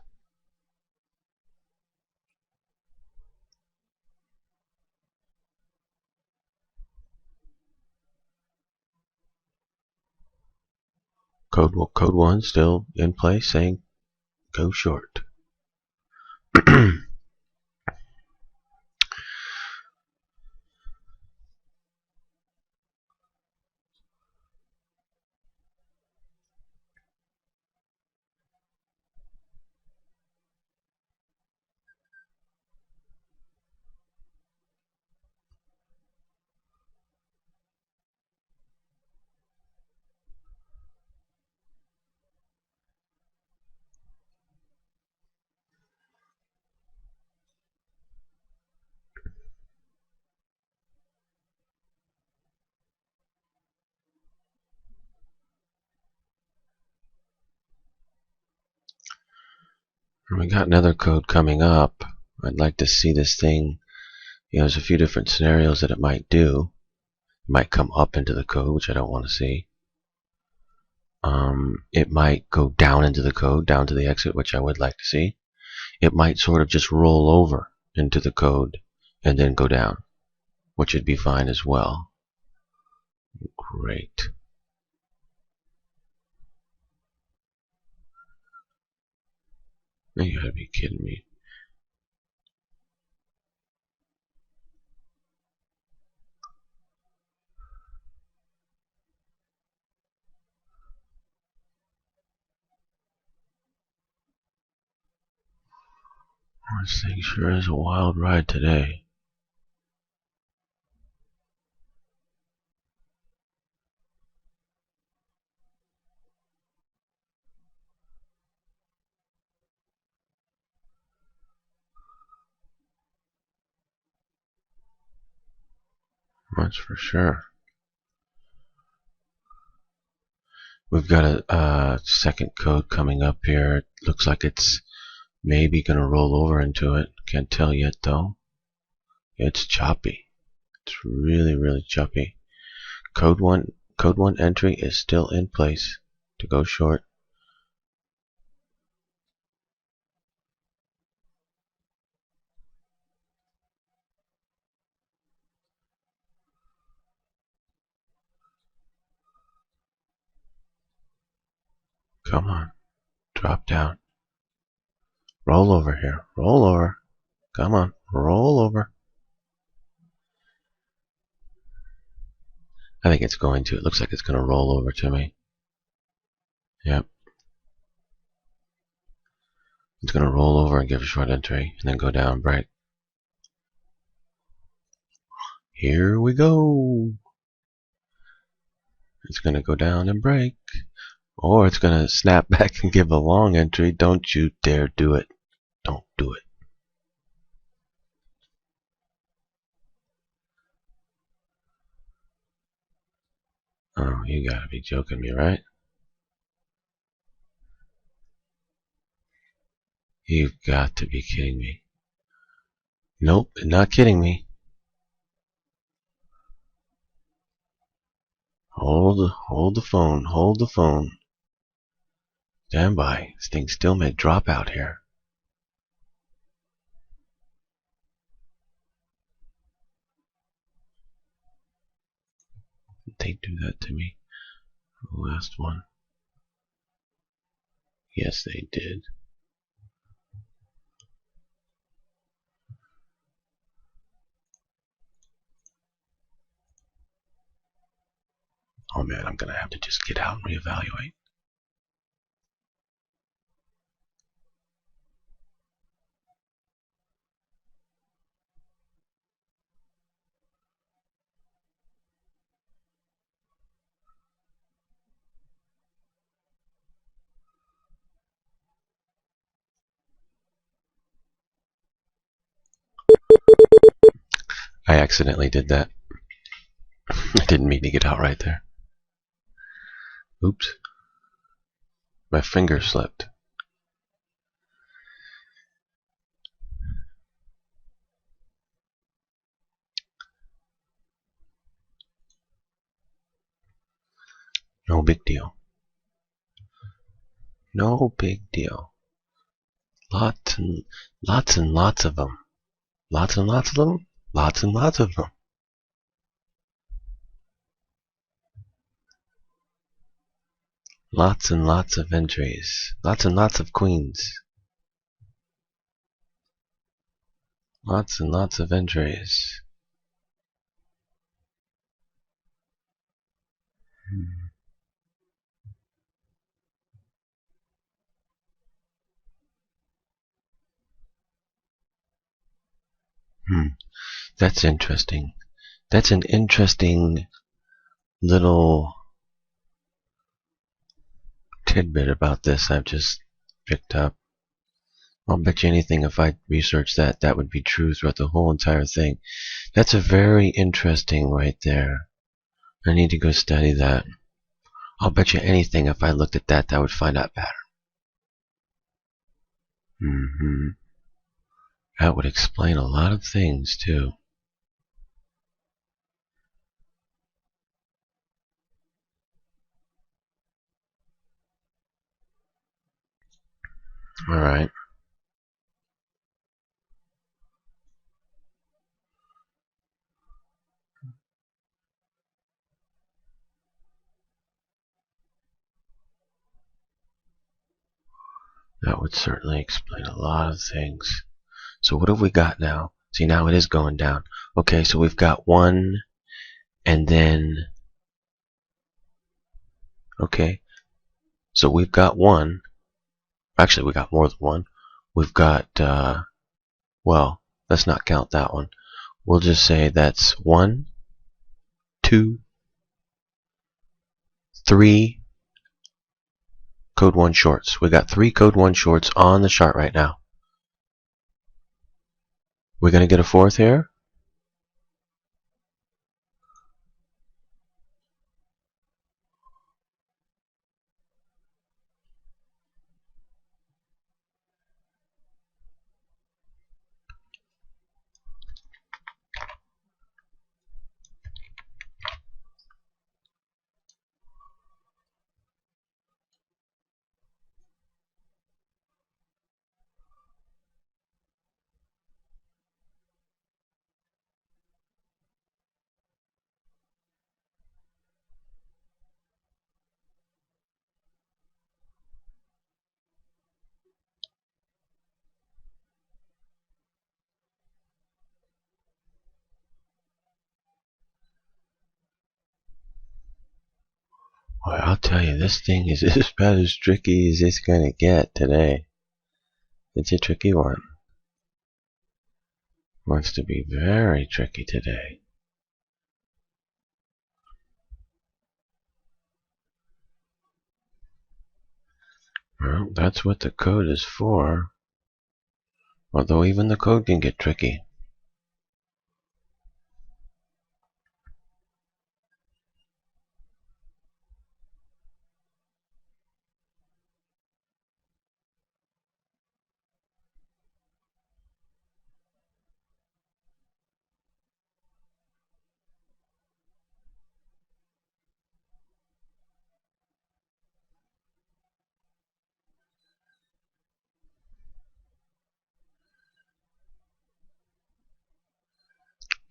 Code 1 still in place, saying go short. We got another code coming up. I'd like to see this thing. There's a few different scenarios that it might do. It might come up into the code, which I don't want to see. It might go down into the code, down to the exit, which I would like to see. It might sort of just roll over into the code and then go down, which would be fine as well. Great. You gotta be kidding me. This thing sure is a wild ride today. That's for sure. We've got a second code coming up here. It looks like it's maybe going to roll over into it. Can't tell yet though. It's choppy. It's really, really choppy. Code 1 entry is still in place to go short. Come on. Drop down. Roll over here. Roll over. Come on. Roll over. I think it's going to. It looks like it's going to roll over to me. Yep. It's going to roll over and give a short entry and then go down, break. Here we go. It's going to go down and break. Or it's going to snap back and give a long entry. Don't you dare do it. Don't do it. Oh, you gotta be joking me, right? You've got to be kidding me. Nope, not kidding me. Hold the phone. Hold the phone. Stand by. This thing still may drop out here. Did they do that to me? The last one. Yes, they did. Oh man, I'm gonna have to just get out and reevaluate. I accidentally did that. I didn't mean to get out right there. Oops. My finger slipped. No big deal. No big deal. Lots and lots and lots of them. Lots and lots of them. Lots and lots of them. Lots and lots of entries. Lots and lots of queens. Lots and lots of entries. That's interesting. That's an interesting little tidbit about this I've just picked up. I'll bet you anything if I researched that, that would be true throughout the whole entire thing. That's a very interesting right there. I need to go study that. I'll bet you anything if I looked at that, that would find that pattern. That would explain a lot of things, too. Alright. That would certainly explain a lot of things. So what have we got now? See, now it is going down. Okay, so we've got 1, and then... Okay, so we've got 1. Actually, we got more than 1. We've got, well, let's not count that one. We'll just say that's 1, 2, 3 code 1 shorts. We got 3 code 1 shorts on the chart right now. We're going to get a 4th here. Well, I'll tell you, this thing is about as tricky as it's going to get today. It's a tricky one. Wants to be very tricky today. Well, that's what the code is for. Although even the code can get tricky.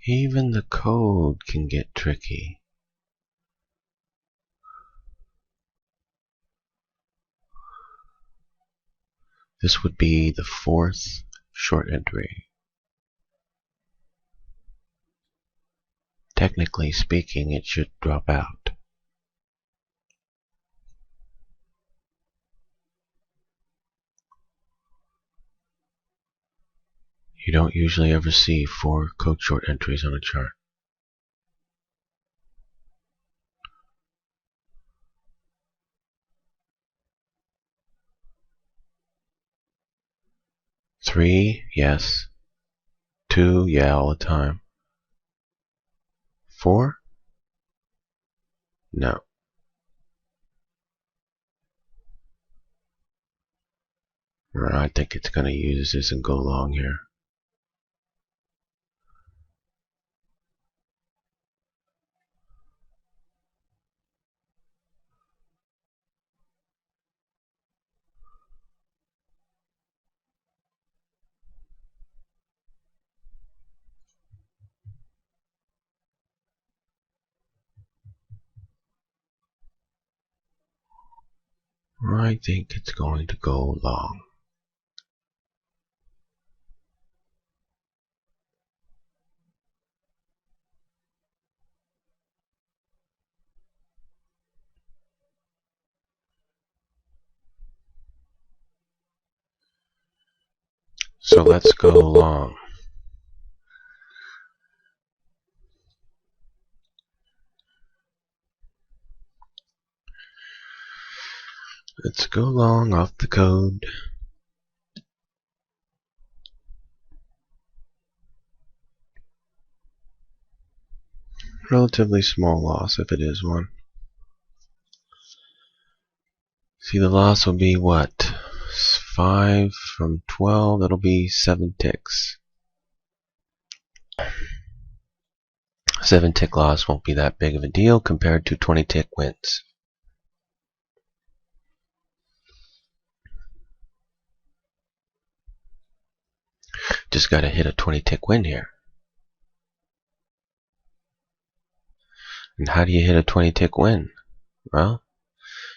Even the code can get tricky. This would be the 4th short entry. Technically speaking, it should drop out. don't usually ever see 4 code short entries on a chart. Three, yes. 2, yeah, all the time. 4? No. I think it's going to use this and go long here. I think it's going to go long. So let's go long. Let's go long off the code. Relatively small loss if it is one. See, the loss will be what? 5 from 12, that'll be 7 ticks. 7 tick loss won't be that big of a deal compared to 20 tick wins. Just gotta hit a 20 tick win here. And how do you hit a 20 tick win? Well,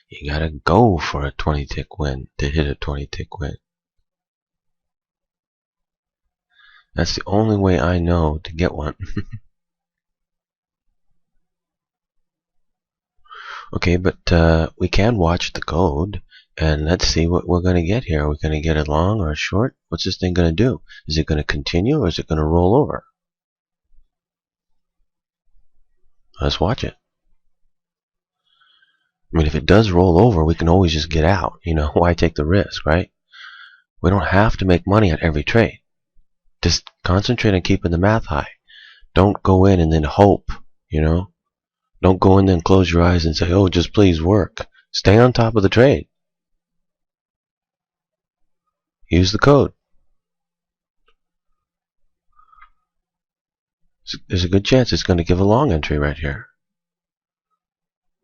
you gotta go for a 20 tick win to hit a 20 tick win. That's the only way I know to get one. Okay, but we can watch the code and let's see what we're going to get here. Are we going to get it long or short? What's this thing going to do? Is it going to continue or is it going to roll over? Let's watch it. I mean, if it does roll over, we can always just get out. You know, why take the risk, right? We don't have to make money at every trade. Just concentrate on keeping the math high. Don't go in and then hope, you know. Don't go in and close your eyes and say, oh, just please work. Stay on top of the trade. Use the code. There's a good chance it's going to give a long entry right here.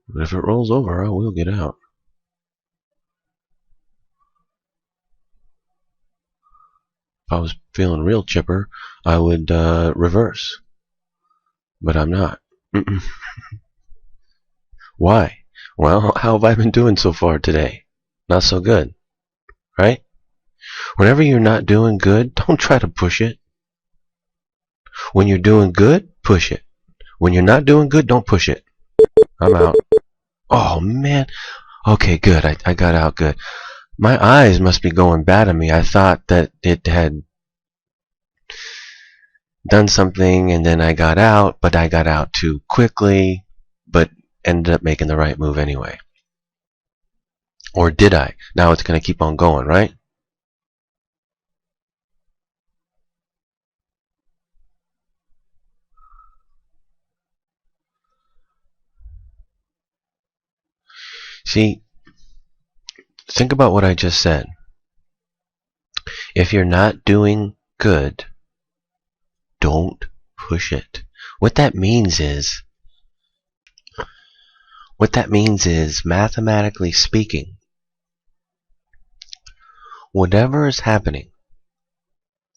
But if it rolls over, I will get out. If I was feeling real chipper, I would reverse. But I'm not. Why? Well, how have I been doing so far today? Not so good. Right? Whenever you're not doing good, don't try to push it. When you're doing good, push it. When you're not doing good, don't push it. I'm out. Oh, man. Okay, good. I got out good. My eyes must be going bad on me. I thought that it had done something and then I got out, but I got out too quickly, but ended up making the right move anyway. Or did I? Now it's going to keep on going, right? See, think about what I just said. If you're not doing good, don't push it. What that means is, mathematically speaking, whatever is happening,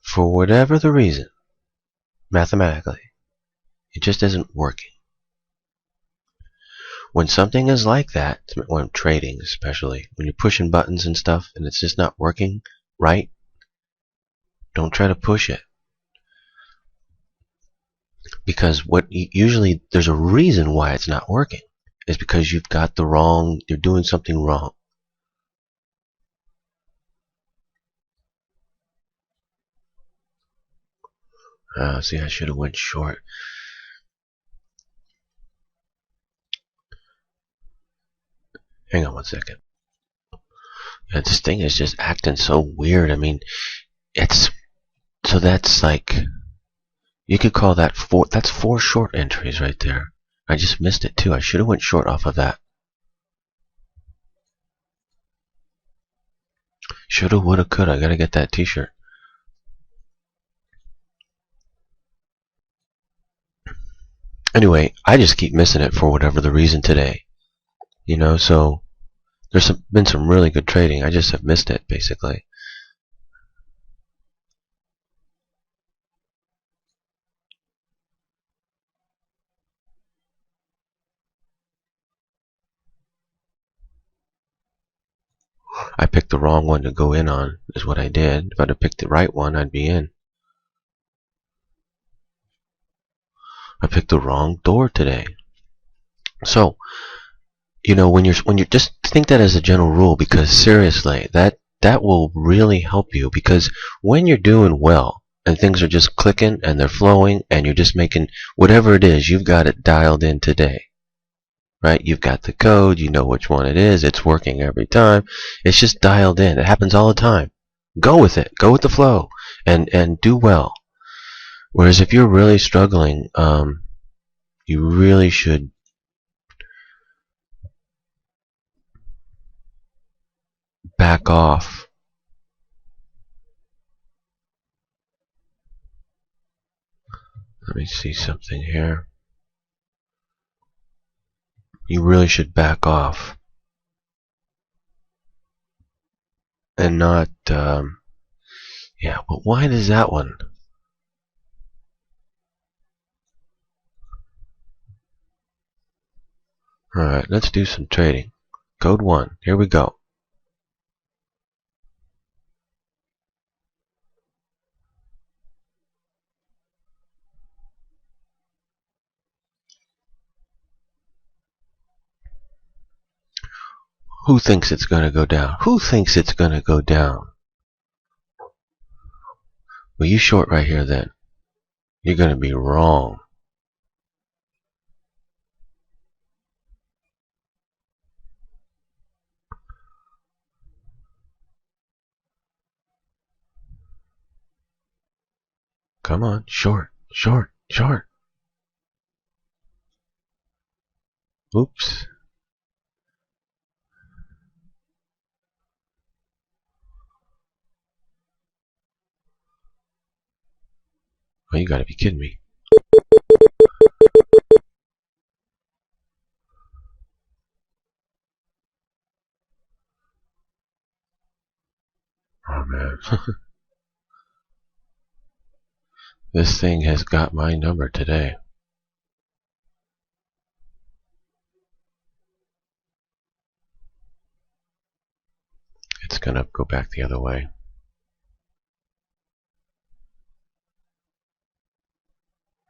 for whatever the reason, mathematically, it just isn't working. When something is like that, when trading especially, when you're pushing buttons and stuff and it's just not working right, don't try to push it. Because usually there's a reason why it's not working. It's because you're doing something wrong. See, I should have went short. Hang on one second. Yeah, this thing is just acting so weird. I mean, it's so that's like you could call that four. That's 4 short entries right there. I just missed it too. I should have went short off of that. Shoulda, woulda, coulda. I gotta get that T-shirt. Anyway, I just keep missing it for whatever the reason today. You know, so there's been some really good trading. I just have missed it basically. I picked the wrong one to go in on, is what I did. If I'd have picked the right one, I'd be in. I picked the wrong door today. So, you know, when you're just think that as a general rule, because seriously, that will really help you, because when you're doing well and things are just clicking and they're flowing and you're just making whatever it is, you've got it dialed in today. Right? You've got the code, you know which one it is, it's working every time. It's just dialed in. It happens all the time. Go with it. Go with the flow and do well. Whereas if you're really struggling, you really should back off. Let me see something here. You really should back off and not, yeah, but why does that one? Alright, let's do some trading. Code 1, here we go. Who thinks it's going to go down? Who thinks it's going to go down? Well, you short right here then. You're going to be wrong. Come on, short, short, short. Oops. Oh, you gotta be kidding me. Oh man. This thing has got my number today. It's gonna go back the other way.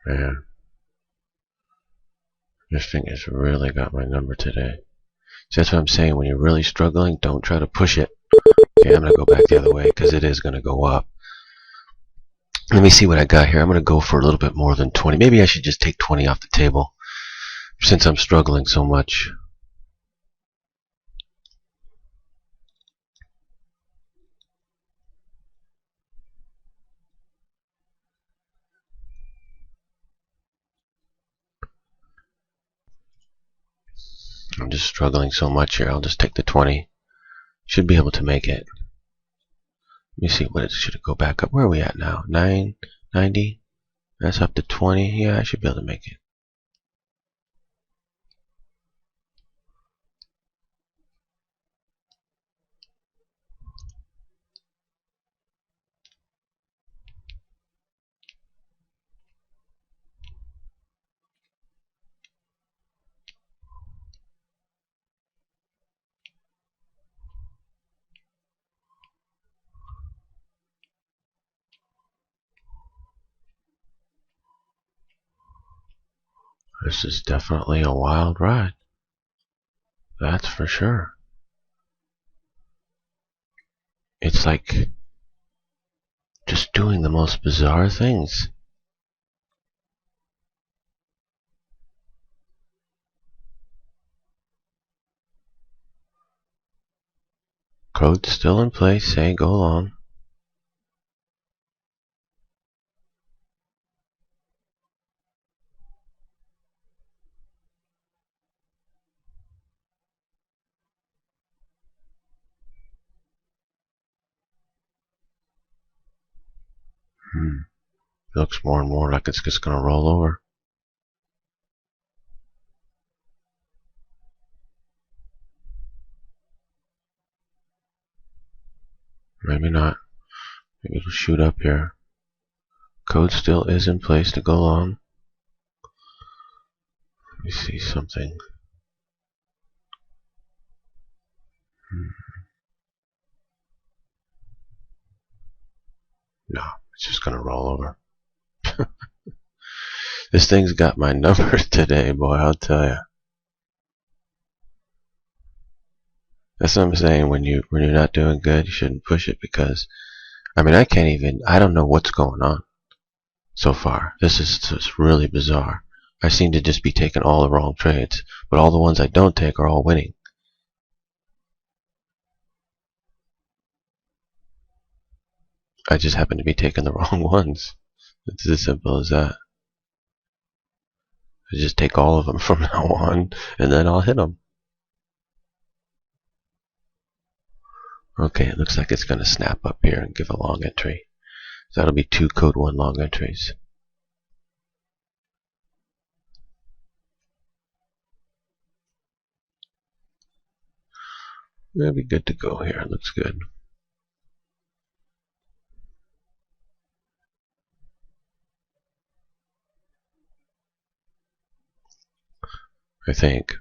Man. This thing has really got my number today. So that's what I'm saying. When you're really struggling, don't try to push it. Okay, I'm gonna go back the other way because it is gonna go up. Let me see what I got here. I'm gonna go for a little bit more than 20. Maybe I should just take 20 off the table since I'm struggling so much. I'm just struggling so much here. I'll just take the 20. Should be able to make it. Let me see what it should go back up. Where are we at now? 990. That's up to 20. Yeah, I should be able to make it. This is definitely a wild ride. That's for sure. It's like just doing the most bizarre things. Code's still in place. Say go long. Looks more and more like it's just gonna roll over. Maybe not. Maybe it'll shoot up here. Code still is in place to go long. Let me see something. No, it's just gonna roll over. This thing's got my number today, boy, I'll tell you. That's what I'm saying. When you're not doing good, you shouldn't push it, because I mean, I don't know what's going on so far. This is just really bizarre. I seem to just be taking all the wrong trades, but all the ones I don't take are all winning. I just happen to be taking the wrong ones. It's as simple as that. I just take all of them from now on, and then I'll hit them. Okay, it looks like it's going to snap up here and give a long entry. So that'll be 2 code 1 long entries. That'll be good to go here. It looks good. I think.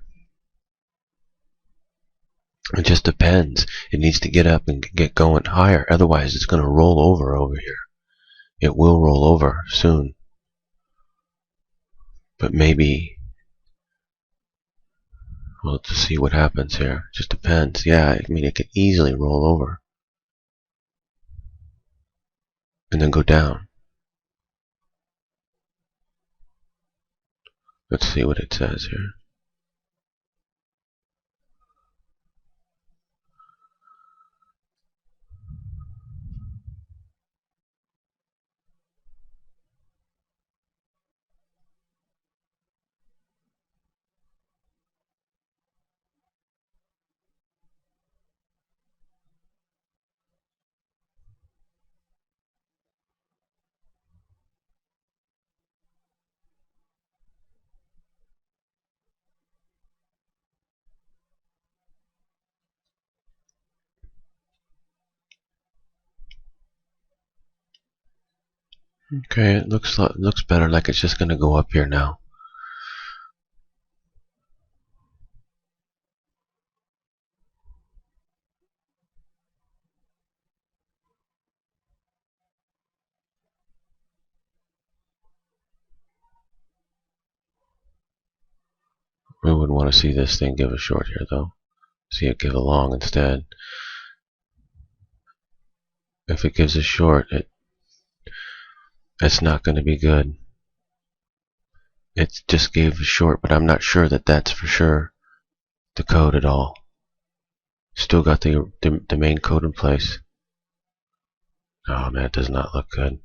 It just depends. It needs to get up and get going higher. Otherwise, it's going to roll over here. It will roll over soon. But maybe we'll have to see what happens here. It just depends. Yeah, I mean, it could easily roll over and then go down. Let's see what it says here. Okay, it looks better, like it's just going to go up here now. We wouldn't want to see this thing give a short here, though. See it give a long instead. If it gives a short, it's not going to be good. It just gave a short, but I'm not sure that that's for sure the code at all. Still got the main code in place. Oh man, it does not look good.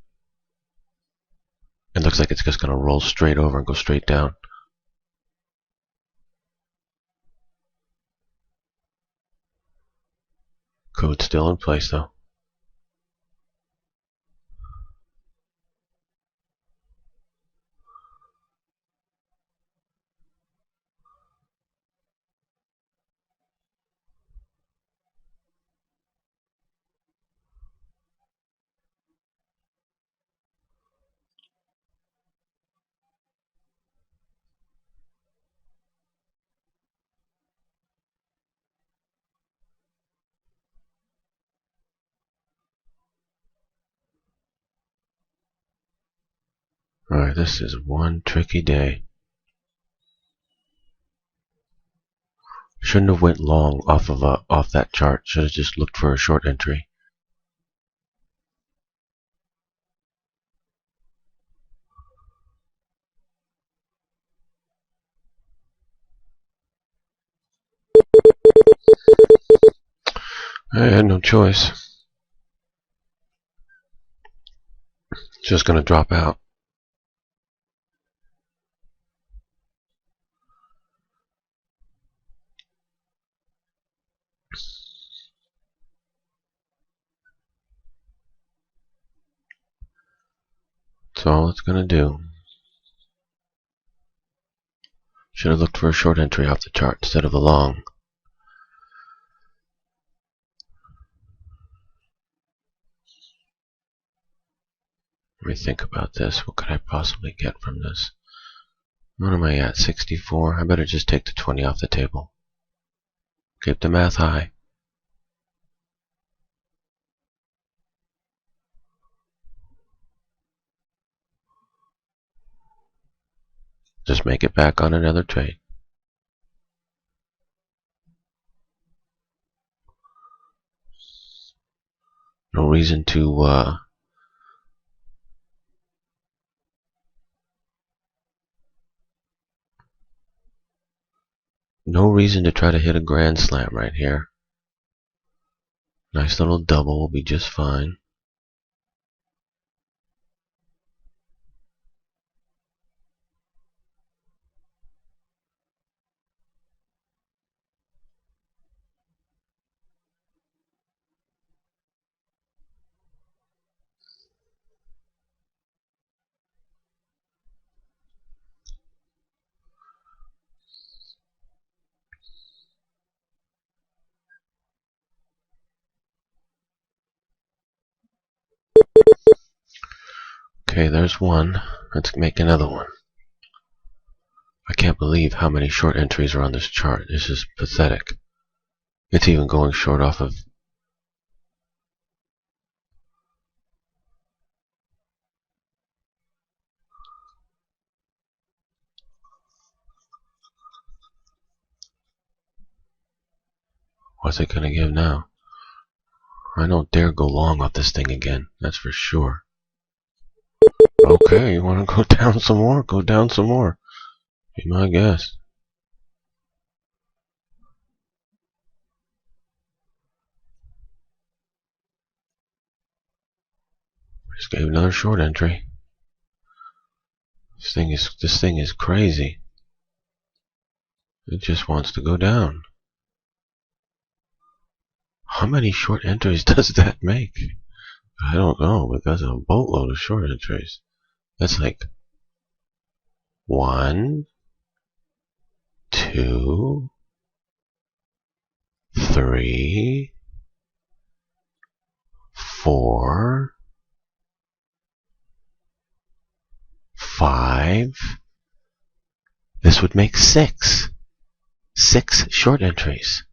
It looks like it's just going to roll straight over and go straight down. Code's still in place though. Alright, this is one tricky day. Shouldn't have went long off that chart. Should have just looked for a short entry. I had no choice. It's just gonna drop out. That's all it's gonna do. Should have looked for a short entry off the chart instead of a long. Let me think about this. What could I possibly get from this? What am I at? 64? I better just take the 20 off the table. Keep the math high. Just make it back on another trade. No reason to try to hit a grand slam right here. Nice little double will be just fine. Okay, there's one. Let's make another one. I can't believe how many short entries are on this chart. This is pathetic. It's even going short off of... What's it gonna give now? I don't dare go long off this thing again. That's for sure. Okay, you wanna go down some more? Go down some more. Be my guess. Just gave another short entry. This thing is crazy. It just wants to go down. How many short entries does that make? I don't know, but that's a boatload of short entries. That's like 1, 2, 3, 4, 5. This would make 6. 6 short entries.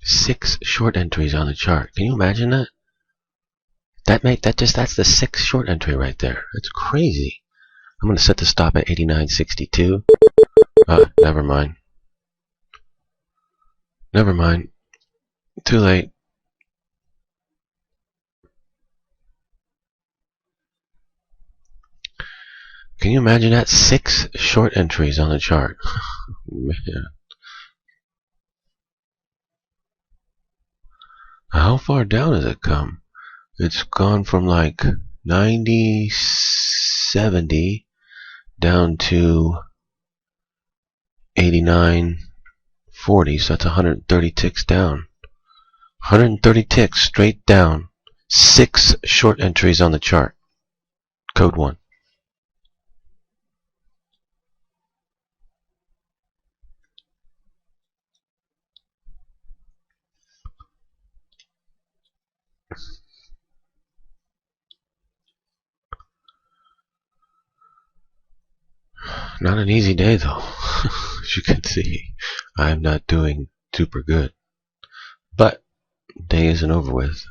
Six short entries on the chart. Can you imagine that? That's the 6th short entry right there. That's crazy. I'm gonna set the stop at 89.62. Never mind. Never mind. Too late. Can you imagine that? 6 short entries on the chart. Man. How far down has it come? It's gone from like 90, 70 down to 89, 40. So that's 130 ticks down. 130 ticks straight down. 6 short entries on the chart. Code 1. Not an easy day though. As you can see, I'm not doing super good. But day isn't over with.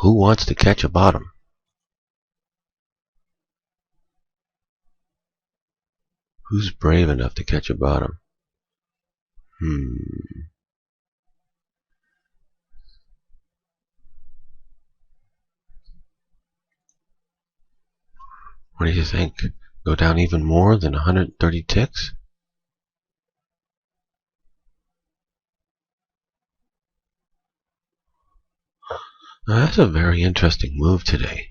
Who wants to catch a bottom? Who's brave enough to catch a bottom? What do you think? Go down even more than 130 ticks? Now, that's a very interesting move today.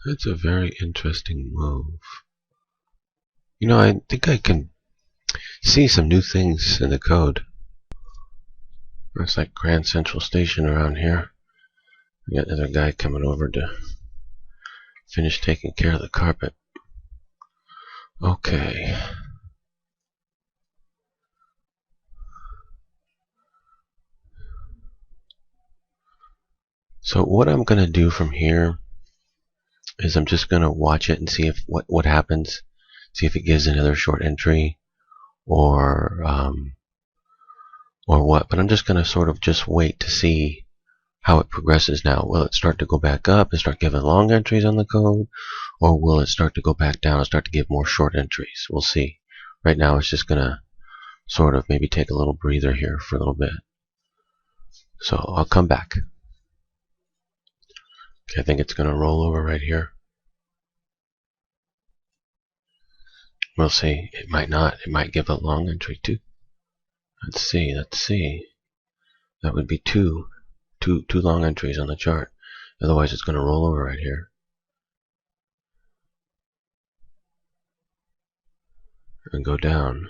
That's a very interesting move. You know, I think I can see some new things in the code. Looks like Grand Central Station around here. We got another guy coming over to finish taking care of the carpet. Okay. So what I'm going to do from here is I'm just going to watch it and see if what happens. See if it gives another short entry or what. But I'm just going to sort of just wait to see how it progresses now. Will it start to go back up and start giving long entries on the code? Or will it start to go back down and start to give more short entries? We'll see. Right now it's just going to sort of maybe take a little breather here for a little bit. So I'll come back. Okay, I think it's going to roll over right here. We'll see. It might not. It might give a long entry too. Let's see. Let's see. That would be two long entries on the chart. Otherwise it's going to roll over right here. And go down.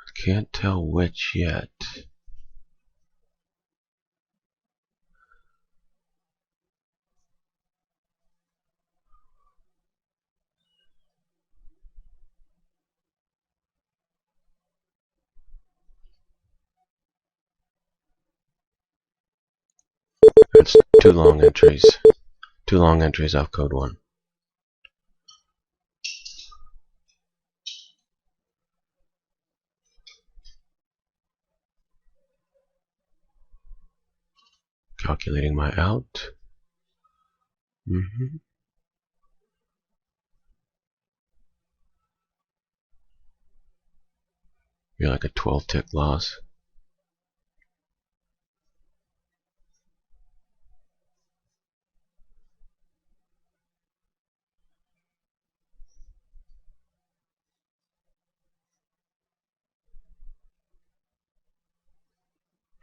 I can't tell which yet. That's two long entries. Two long entries off code 1. Calculating my out. You're like a 12 tick loss.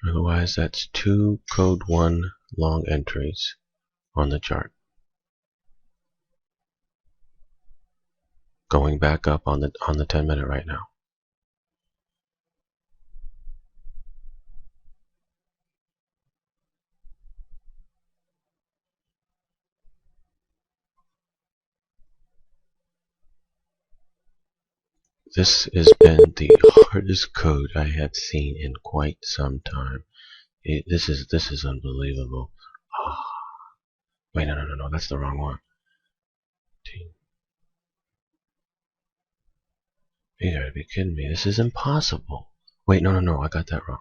Otherwise, that's two code 1 long entries on the chart. Going back up on the 10-minute right now. This has been the hardest code I have seen in quite some time. This is unbelievable. Oh. Wait, no, that's the wrong one. You gotta be kidding me. This is impossible. Wait, no, I got that wrong.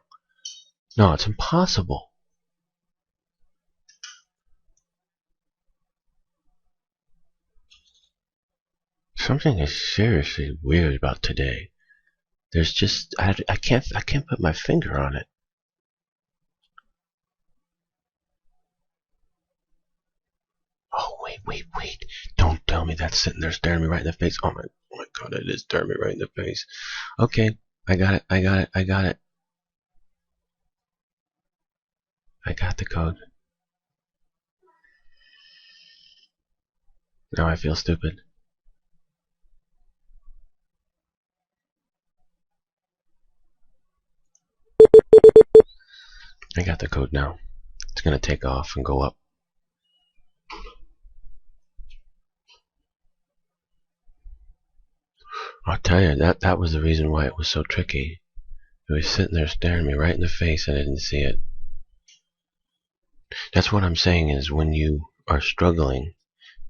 No, it's impossible. Something is seriously weird about today. There's just I can't put my finger on it. Oh wait! Don't tell me that's sitting there staring me right in the face. Oh my God! It is staring me right in the face. Okay, I got it. I got the code. Now I feel stupid. I got the code now. It's gonna take off and go up. I'll tell you, that was the reason why it was so tricky. It was sitting there staring me right in the face and I didn't see it. That's what I'm saying is when you are struggling,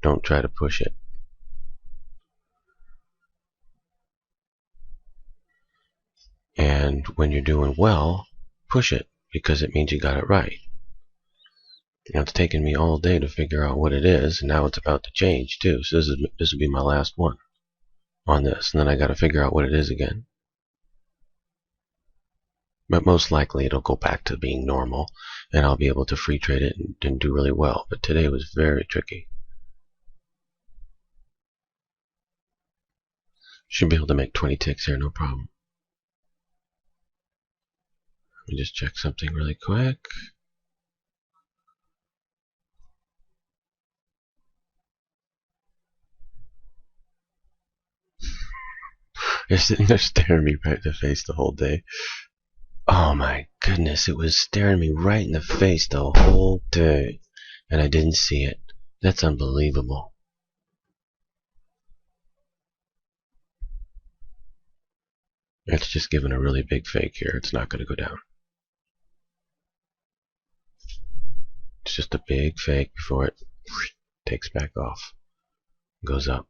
don't try to push it. And And when you're doing well, push it, because it means you got it right. Now, it's taken me all day to figure out what it is, and now it's about to change too. So this will be my last one on this, and then I got to figure out what it is again. But most likely it'll go back to being normal, and I'll be able to free trade it and do really well. But today was very tricky. Should be able to make 20 ticks here, no problem. Let me just check something really quick. They're sitting there staring me right in the face the whole day. Oh my goodness, it was staring me right in the face the whole day, and I didn't see it. That's unbelievable. It's just giving a really big fake here. It's not going to go down. It's just a big fake before it takes back off, goes up.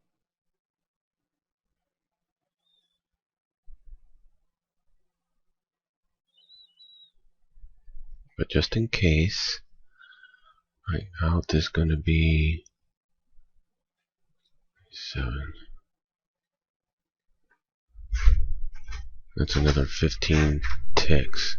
But just in case, my out is going to be 7. That's another 15 ticks.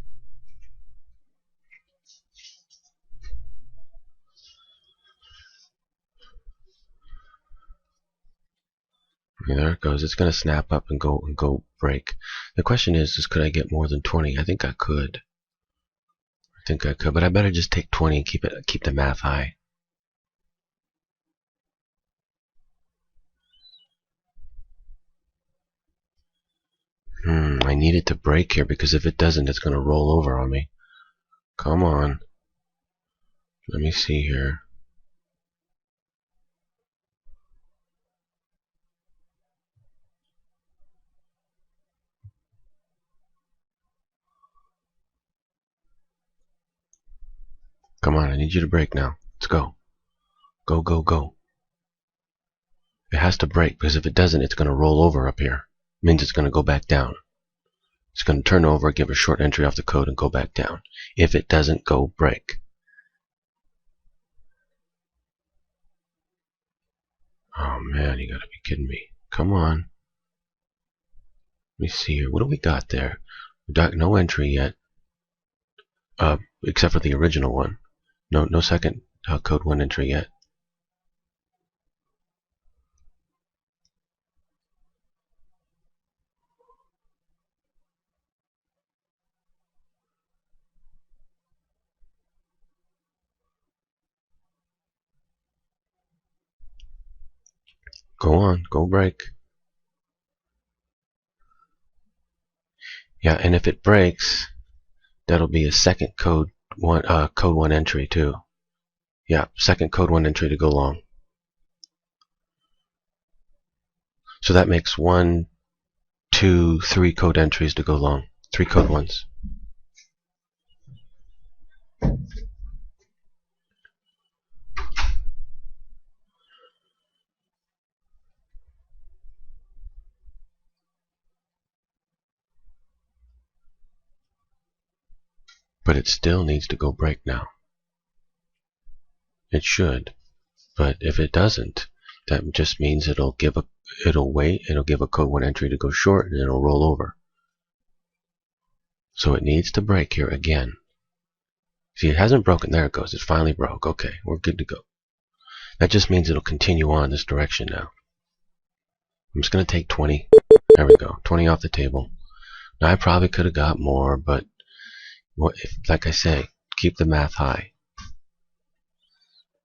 Okay, there it goes. It's going to snap up and go break. The question is could I get more than 20? I think I could. But I better just take 20 and keep the math high. I need it to break here, because if it doesn't, it's going to roll over on me. Come on. Let me see here. Come on, I need you to break now. Let's go. Go, go, go. It has to break, because if it doesn't, it's going to roll over up here. It means it's going to go back down. It's going to turn over, give a short entry off the code, and go back down. If it doesn't go break. Oh man, you gotta be kidding me. Come on. Let me see here. What do we got there? We got no entry yet. Except for the original one. No second code 1 entry yet. Go on, go break. Yeah, and if it breaks, that'll be a second code 1 entry too. Yeah, second code 1 entry to go long. So that makes 1, 2, 3 code entries to go long. 3 code 1s. But it still needs to go break now. It should. But if it doesn't, that just means it'll give a code 1 entry to go short, and it'll roll over. So it needs to break here again. See, it hasn't broken. There it goes. It finally broke. Okay, we're good to go. That just means it'll continue on this direction now. I'm just going to take 20. There we go. 20 off the table. Now, I probably could have got more, but like I say, keep the math high.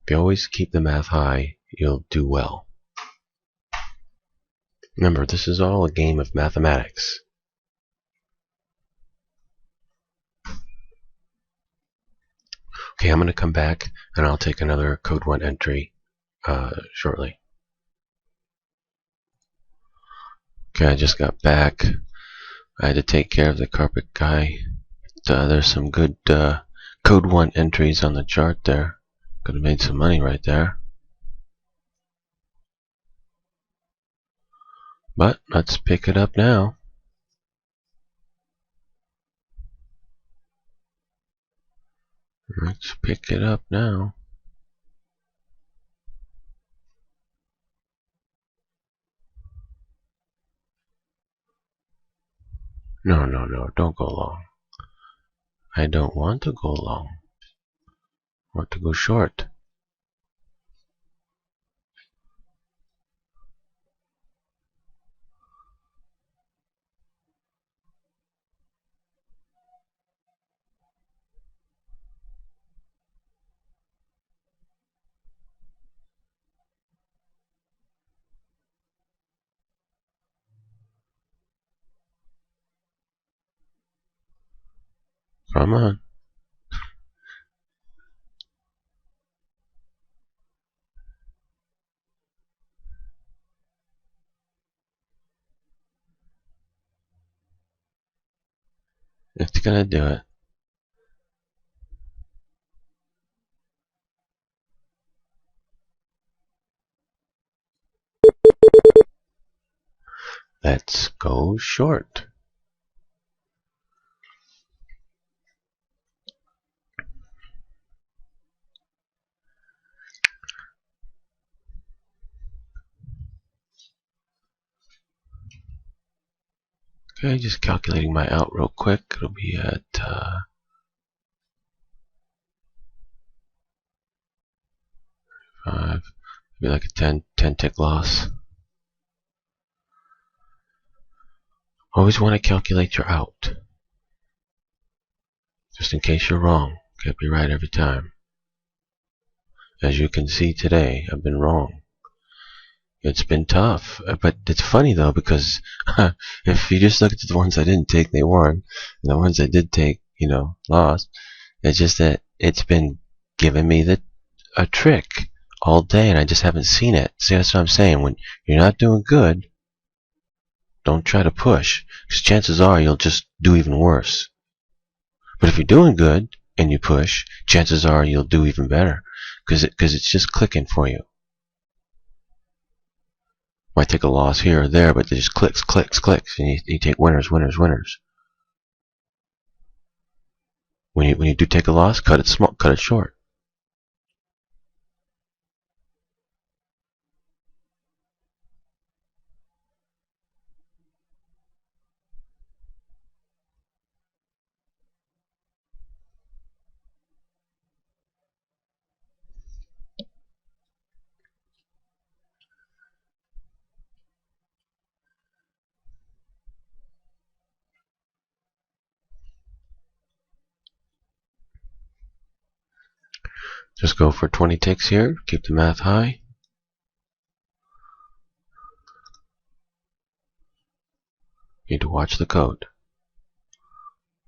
If you always keep the math high, you'll do well. Remember, this is all a game of mathematics. Okay, I'm going to come back, and I'll take another code 1 entry shortly. Okay, I just got back. I had to take care of the carpet guy. There's some good code 1 entries on the chart there. Could have made some money right there. But let's pick it up now. Let's pick it up now. No, don't go long. I don't want to go long. I want to go short. Come on. It's gonna do it. Let's go short. Okay, just calculating my out real quick. It'll be at 5. Be like a 10 tick loss. Always want to calculate your out, just in case you're wrong. Can't be right every time. As you can see today, I've been wrong. It's been tough, but it's funny though, because if you just look at the ones I didn't take, they won, and the ones I did take, lost. It's just that it's been giving me a trick all day, and I just haven't seen it. See, that's what I'm saying. When you're not doing good, don't try to push, because chances are you'll just do even worse. But if you're doing good and you push, chances are you'll do even better, because it's just clicking for you. Might take a loss here or there, but it just clicks, and you take winners. When you do take a loss, cut it small, cut it short. Just go for 20 ticks here. Keep the math high. Need to watch the code.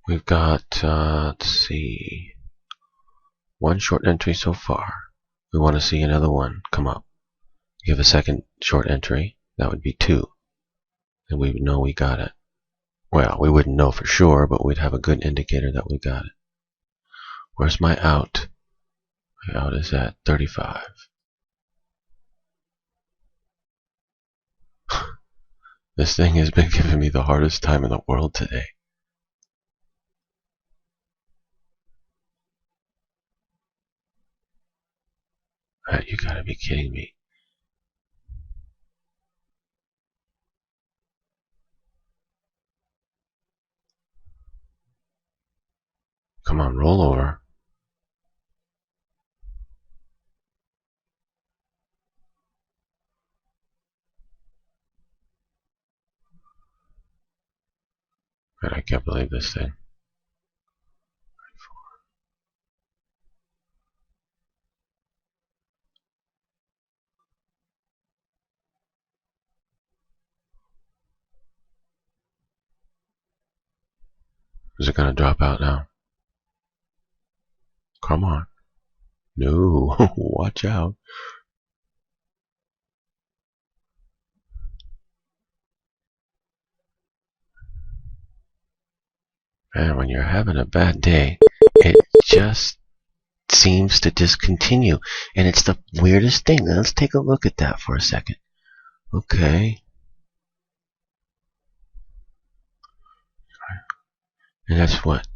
We've got, let's see, one short entry so far. We want to see another one come up. Give a second short entry. That would be 2. And we would know we got it. Well, we wouldn't know for sure, but we'd have a good indicator that we got it. Where's my out? My out is at 35. This thing has been giving me the hardest time in the world today. You gotta be kidding me. Come on, roll over. Man, I can't believe this thing. Is it gonna drop out now? Come on. No, watch out. Man, when you're having a bad day, it just seems to discontinue. And it's the weirdest thing. Let's take a look at that for a second. Okay. And that's what?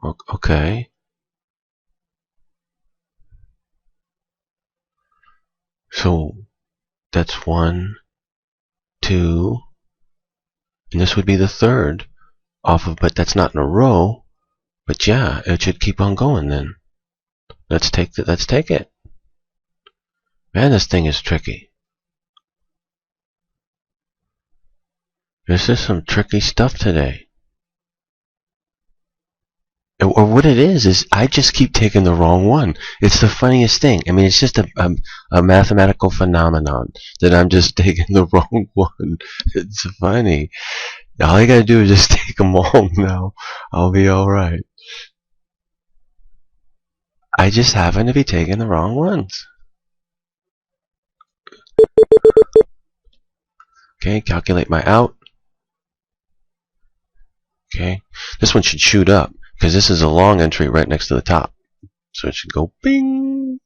Okay. So that's 1, 2, and this would be the third off of, but that's not in a row. But yeah, it should keep on going then. Let's take it. Man, this thing is tricky. This is some tricky stuff today. Or what it is I just keep taking the wrong one. It's the funniest thing. I mean, it's just a mathematical phenomenon that I'm just taking the wrong one. It's funny. All I gotta do is just take them all now. I'll be alright. I just happen to be taking the wrong ones. Okay, calculate my out. Okay, this one should shoot up because this is a long entry right next to the top. So it should go bing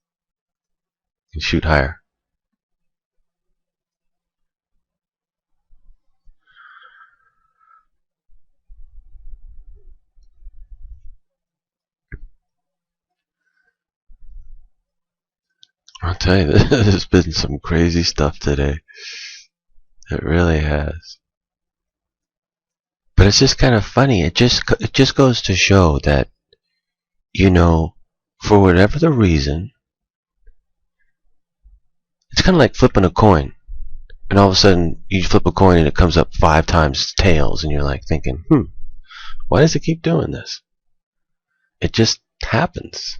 and shoot higher. I'll tell you, there's been some crazy stuff today. It really has. But it's just kind of funny. It just goes to show that, you know, for whatever the reason, it's kind of like flipping a coin. And all of a sudden, you flip a coin and it comes up 5 times tails, and you're like thinking, why does it keep doing this? It just happens.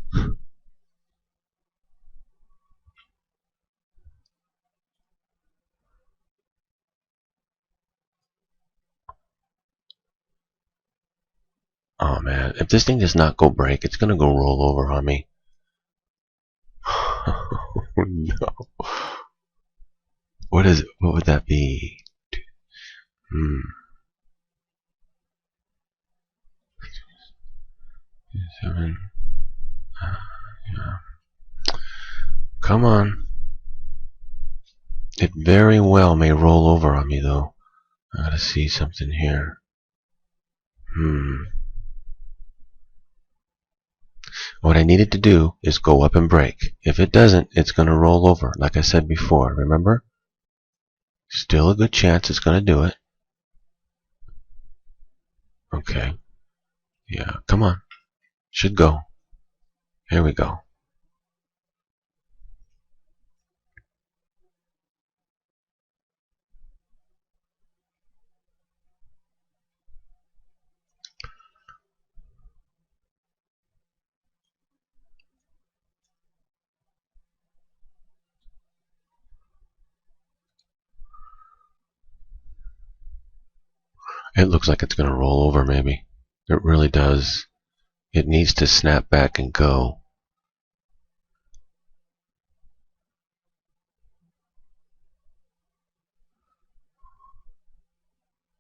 Oh man, if this thing does not go break, it's gonna go roll over on me. Oh no. What is it? What would that be? 7. Yeah. Come on. It very well may roll over on me though. I gotta see something here. What I needed to do is go up and break. If it doesn't, it's gonna roll over, like I said before, remember? Still a good chance it's gonna do it. Okay. Yeah, come on. Should go. Here we go. It looks like it's gonna roll over maybe. It really does. It needs to snap back and go.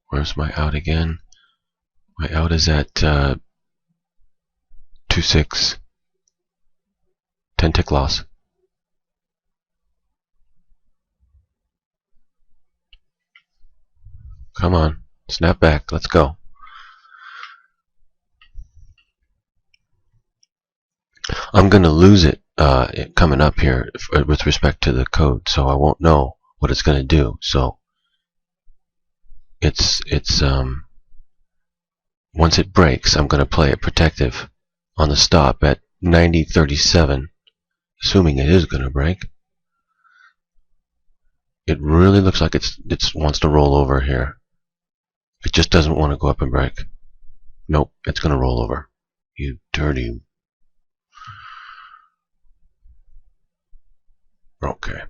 Where's my out again? My out is at 2-6. 10 tick loss. Come on. Snap back. Let's go. I'm going to lose it coming up here with respect to the code, so I won't know what it's going to do. So it's once it breaks, I'm going to play it protective on the stop at 90.37, assuming it is going to break. It really looks like it wants to roll over here. It just doesn't want to go up and break. Nope, it's going to roll over. You dirty. Okay.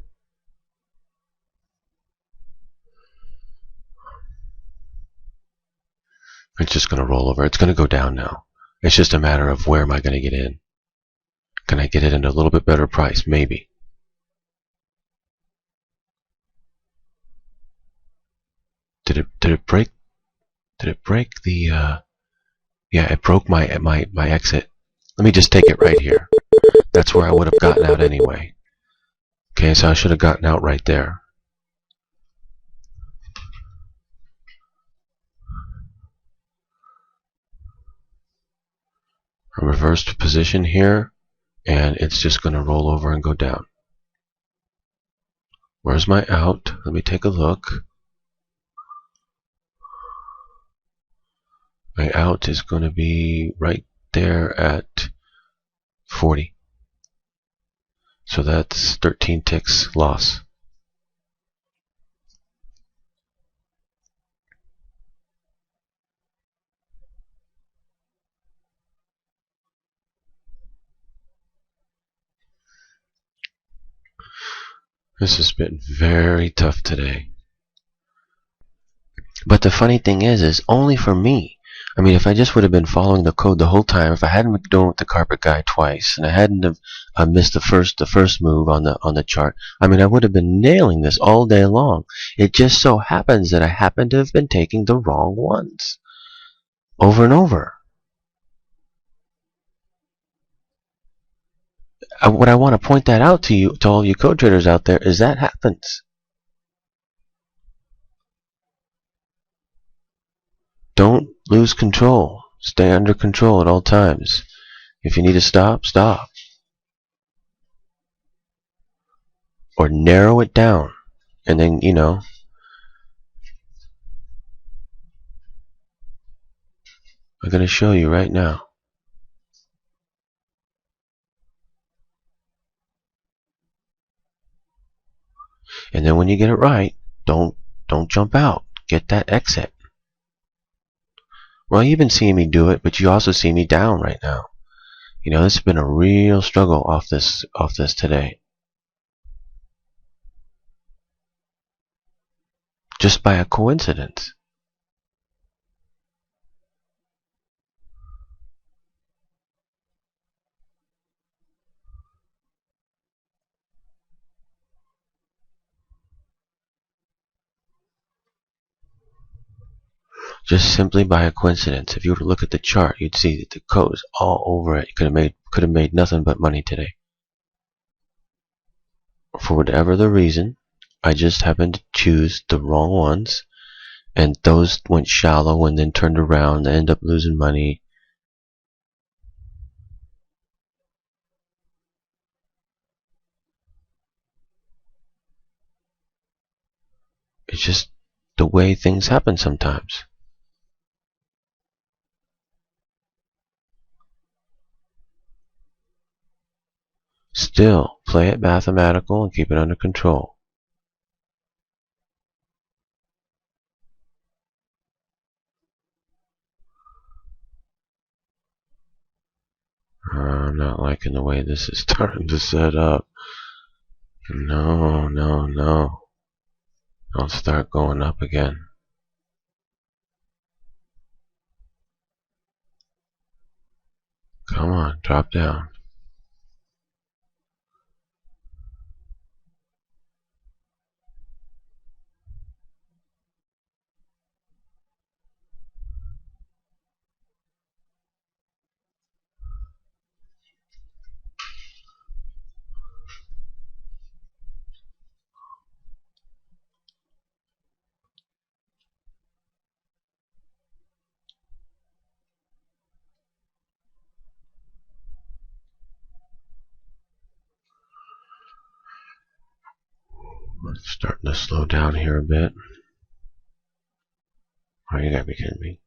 It's just going to roll over. It's going to go down now. It's just a matter of where am I going to get in. Can I get it at a little bit better price? Maybe. Did it break? Did it break the? Yeah, it broke my exit. Let me just take it right here. That's where I would have gotten out anyway. Okay, so I should have gotten out right there. a reversed position here, and it's just going to roll over and go down. Where's my out? Let me take a look. My out is going to be right there at 40. So that's 13 ticks loss. This has been very tough today. But the funny thing is only for me. I mean, if I just would have been following the code the whole time, if I hadn't been doing with the carpet guy twice, and I hadn't have missed the first move on the chart, I mean, I would have been nailing this all day long. It just so happens that I happen to have been taking the wrong ones over and over. What I want to point that out to you, to all you code traders out there, is that happens. Don't lose control. Stay under control at all times. If you need to stop, stop. Or narrow it down. And then, you know, I'm going to show you right now. And then when you get it right, don't jump out. Get that exit. Well, you've been seeing me do it, but you also see me down right now. You know, this has been a real struggle off this today. Just by a coincidence. Just simply by a coincidence. If you were to look at the chart, you'd see that the code is all over it. You could have made nothing but money today. For whatever the reason, I just happened to choose the wrong ones, and those went shallow and then turned around and end up losing money. It's just the way things happen sometimes. Still, play it mathematical and keep it under control. I'm not liking the way this is starting to set up. No. Don't start going up again. Come on, drop down. Starting to slow down here a bit. Oh, you gotta be kidding me.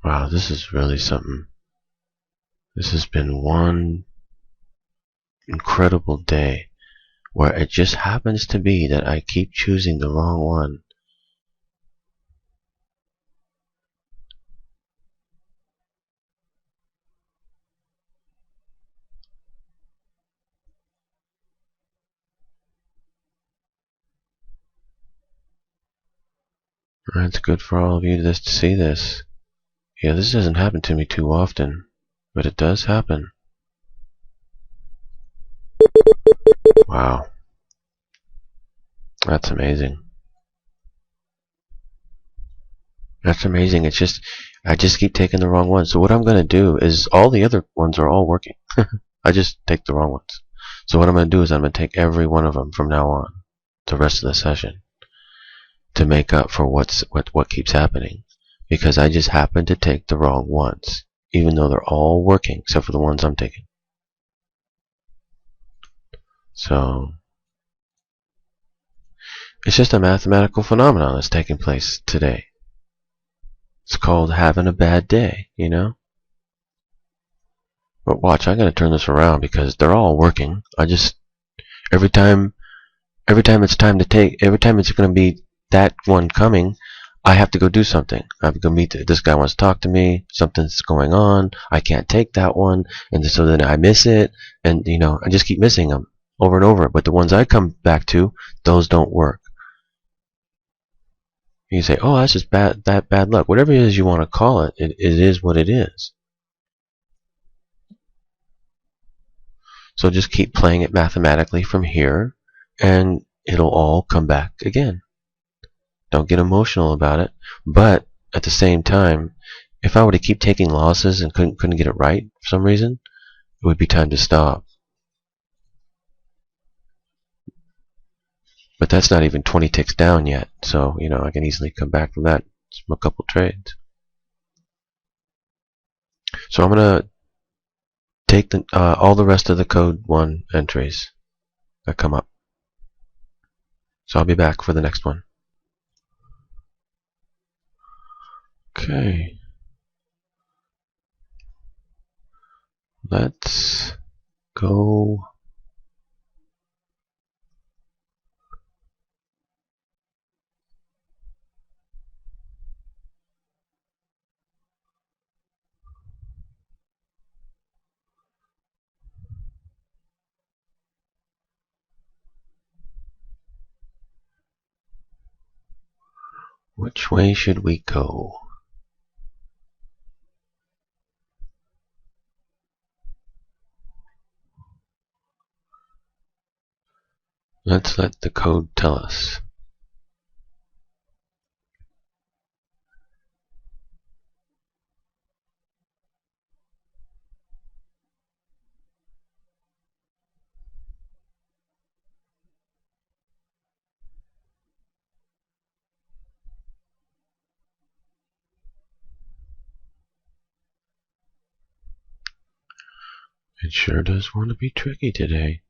Wow, this is really something. This has been one incredible day where it just happens to be that I keep choosing the wrong one. It's good for all of you to see this. Yeah, this doesn't happen to me too often, but it does happen. Wow. That's amazing. That's amazing. It's just, I just keep taking the wrong ones. So what I'm going to do is, all the other ones are all working. I just take the wrong ones. So what I'm going to do is I'm going to take every one of them from now on, the rest of the session, to make up for what keeps happening. because I just happened to take the wrong ones, even though they're all working except for the ones I'm taking. So it's just a mathematical phenomenon that's taking place today. It's called having a bad day, you know? But watch, I'm going to turn this around because they're all working. I just, every time it's time to take, every time it's going to be that one coming, I have to go do something. I have to go meet this guy wants to talk to me, something's going on, I can't take that one, and so then I miss it, and you know, I just keep missing them over and over. But the ones I come back to, those don't work. You say, oh, that's just bad luck. Whatever it is you want to call it, it is what it is. So just keep playing it mathematically from here, and it'll all come back again. Don't get emotional about it. But at the same time, if I were to keep taking losses and couldn't get it right for some reason, it would be time to stop. But that's not even 20 ticks down yet, so you know I can easily come back from that from a couple trades. So I'm gonna take all the rest of the code 1 entries that come up. So I'll be back for the next one. Okay. Let's go. Which way should we go? Let's let the code tell us. It sure does want to be tricky today.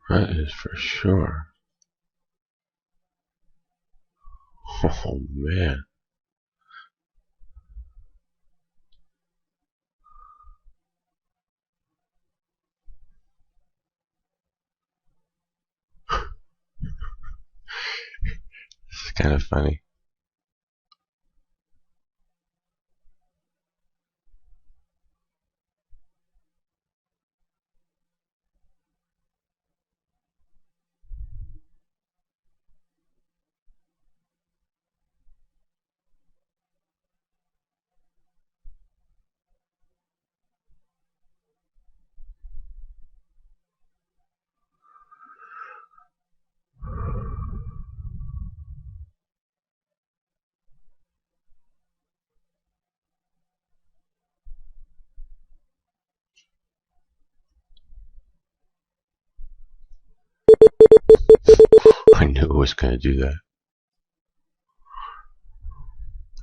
That is for sure. Oh man. This is kind of funny. I knew it was going to do that.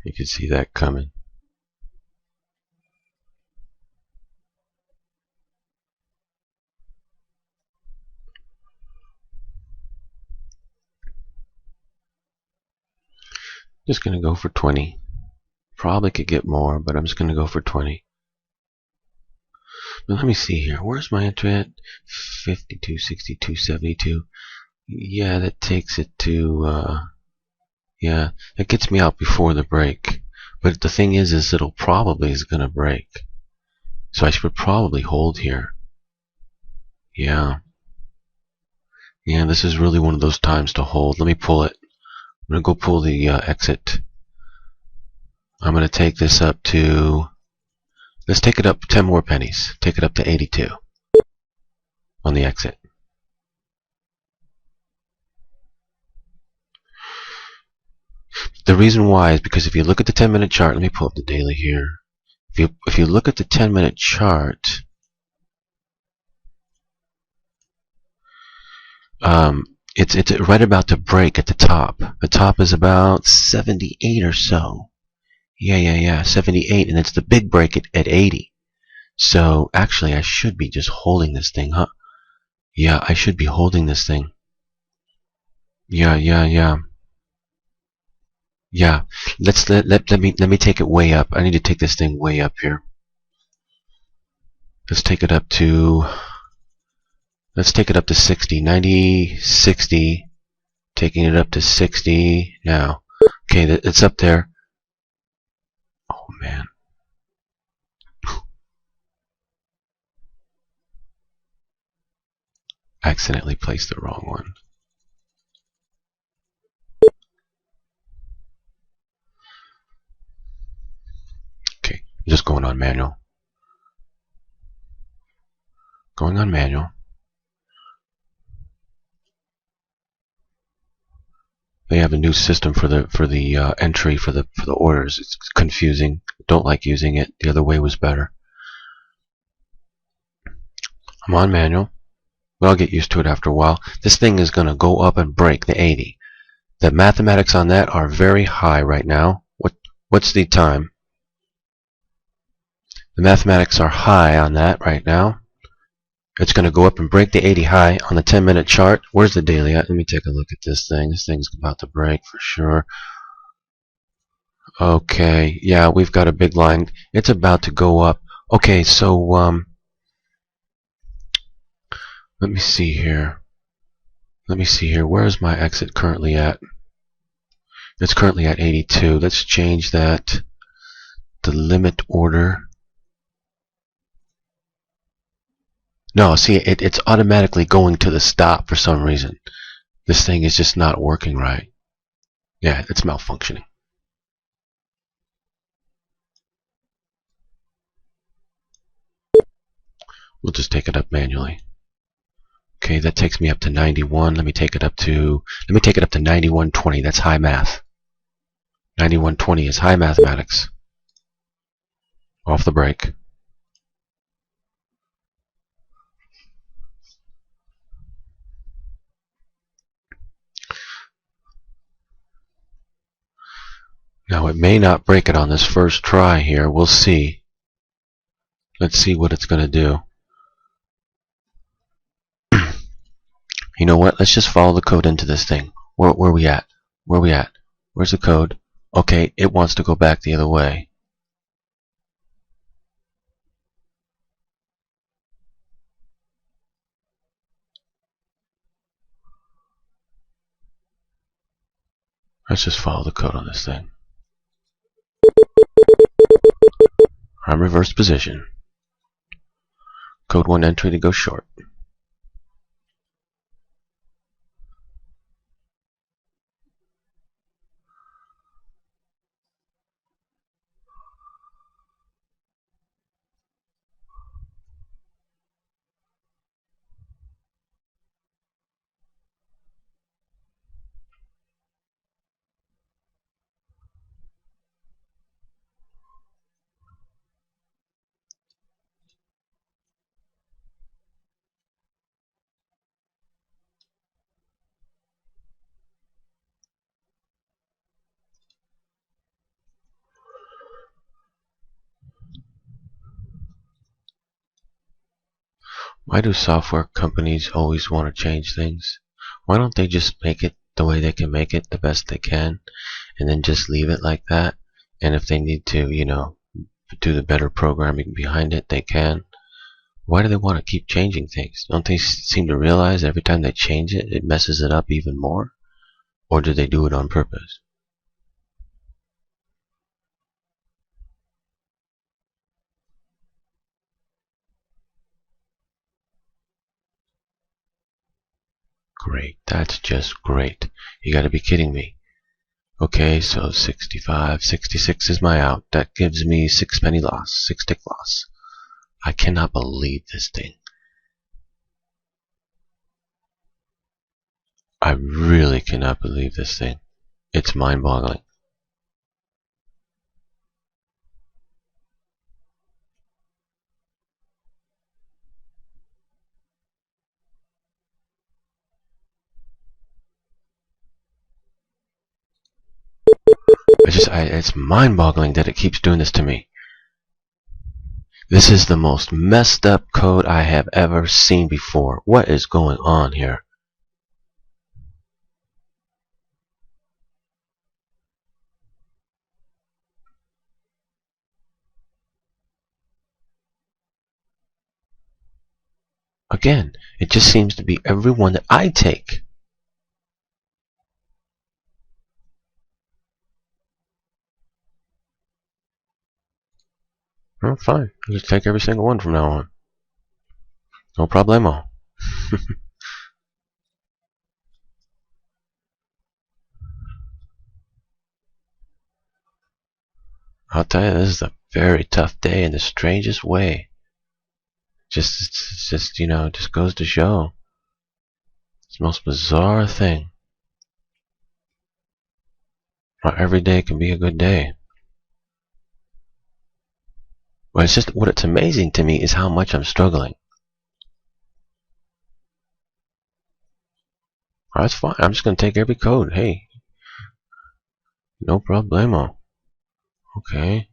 You could see that coming. Just going to go for 20. Probably could get more, but I'm just going to go for 20. But let me see here. Where's my entry at? 52, 62, 72. Yeah, that takes it to, yeah, that gets me out before the break. But the thing is it'll probably is going to break. So I should probably hold here. Yeah. Yeah, this is really one of those times to hold. Let me pull it. I'm going to go pull the exit. I'm going to take this up to, let's take it up 10 more pennies. Take it up to 82 on the exit. The reason why is because if you look at the 10-minute chart, let me pull up the daily here. If you look at the 10-minute chart, it's right about to break at the top. The top is about 78 or so. Yeah, 78, and it's the big break at 80. So actually, I should be just holding this thing, huh? Yeah, I should be holding this thing. Yeah. Let me take it way up. I need to take this thing way up here. Let's take it up to 60, 90, 60. Taking it up to 60 now. Okay, it's up there. Oh man. Accidentally placed the wrong one. Okay, just going on manual. Going on manual. They have a new system for the entry for the orders. It's confusing. Don't like using it. The other way was better. I'm on manual. But I'll get used to it after a while. This thing is going to go up and break the 80. The mathematics on that are very high right now. What's the time? The mathematics are high on that right now. It's going to go up and break the 80 high on the 10-minute chart. Where's the daily at? Let me take a look at this thing. This thing's about to break for sure. Okay, yeah, we've got a big line. It's about to go up. Okay, so let me see here. Where is my exit currently at? It's currently at 82. Let's change that. The limit order. No, see, it's automatically going to the stop for some reason. This thing is just not working right. Yeah, it's malfunctioning. We'll just take it up manually. Okay, that takes me up to 91. Let me take it up to 9120. That's high math. 9120 is high mathematics. Off the break. Now it may not break it on this first try here. We'll see. Let's see what it's going to do. You know what? Let's just follow the code into this thing. Where we at? Where we at? Where's the code? Okay, it wants to go back the other way. Let's just follow the code on this thing. I'm reverse position. Code 1 entry to go short. Why do software companies always want to change things? Why don't they just make it the way they can make it, the best they can, and then just leave it like that? And if they need to, do the better programming behind it, they can. Why do they want to keep changing things? Don't they seem to realize every time they change it, it messes it up even more? Or do they do it on purpose? Great, that's just great. You gotta be kidding me. Okay, so 65, 66 is my out. That gives me 6 penny loss, 6 tick loss. I cannot believe this thing. I really cannot believe this thing. It's mind-boggling. It's mind-boggling that it keeps doing this to me. This is the most messed up code I have ever seen before. What is going on here? Again, it just seems to be every one that I take. Oh, fine. I'll just take every single one from now on. No problemo. I'll tell you, this is a very tough day in the strangest way. It's just, it just goes to show. It's the most bizarre thing. Not every day can be a good day. But it's just, what's amazing to me is how much I'm struggling. That's fine. I'm just going to take every code. Hey, no problemo. Okay.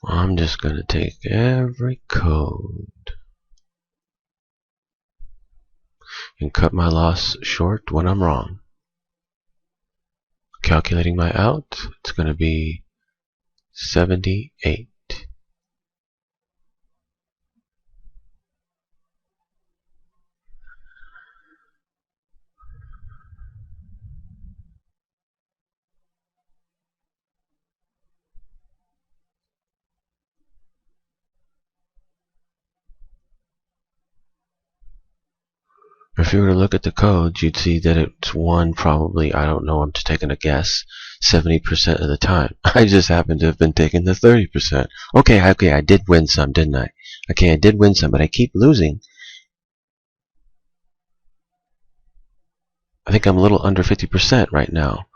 I'm just going to take every code and cut my loss short when I'm wrong. Calculating my out, it's going to be 78. If you were to look at the codes, you'd see that it's won probably, I don't know, I'm just taking a guess, 70% of the time. I just happen to have been taking the 30%. Okay, I did win some, didn't I? Okay, I did win some, but I keep losing. I think I'm a little under 50% right now.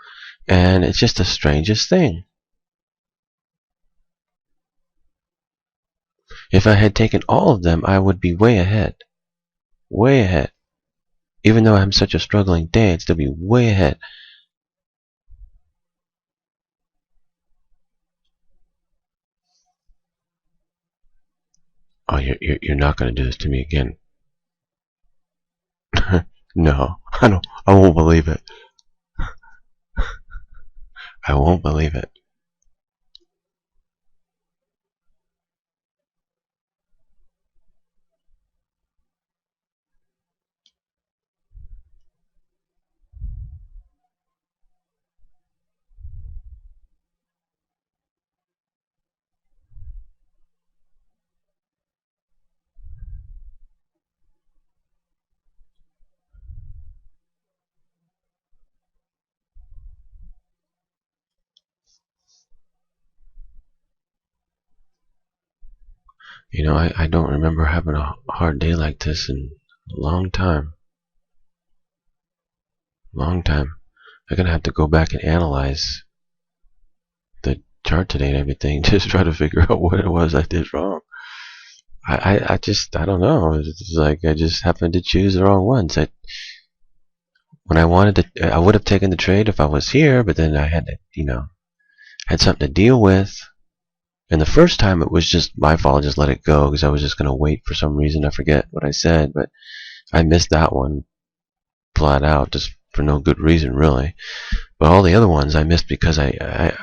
And it's just the strangest thing. If I had taken all of them, I would be way ahead. Way ahead. Even though I'm such a struggling day, I'd still be way ahead. Oh, you're not going to do this to me again. No, I won't believe it. I won't believe it. I don't remember having a hard day like this in a long time. Long time. I'm going to have to go back and analyze the chart today and everything, just try to figure out what it was I did wrong. I don't know. It's like I just happened to choose the wrong ones. When I wanted to, I would have taken the trade if I was here, but then I had to, had something to deal with. And the first time it was just my fault. I just let it go because I was just going to wait for some reason. I forget what I said, but I missed that one flat out, just for no good reason, really. But all the other ones I missed because I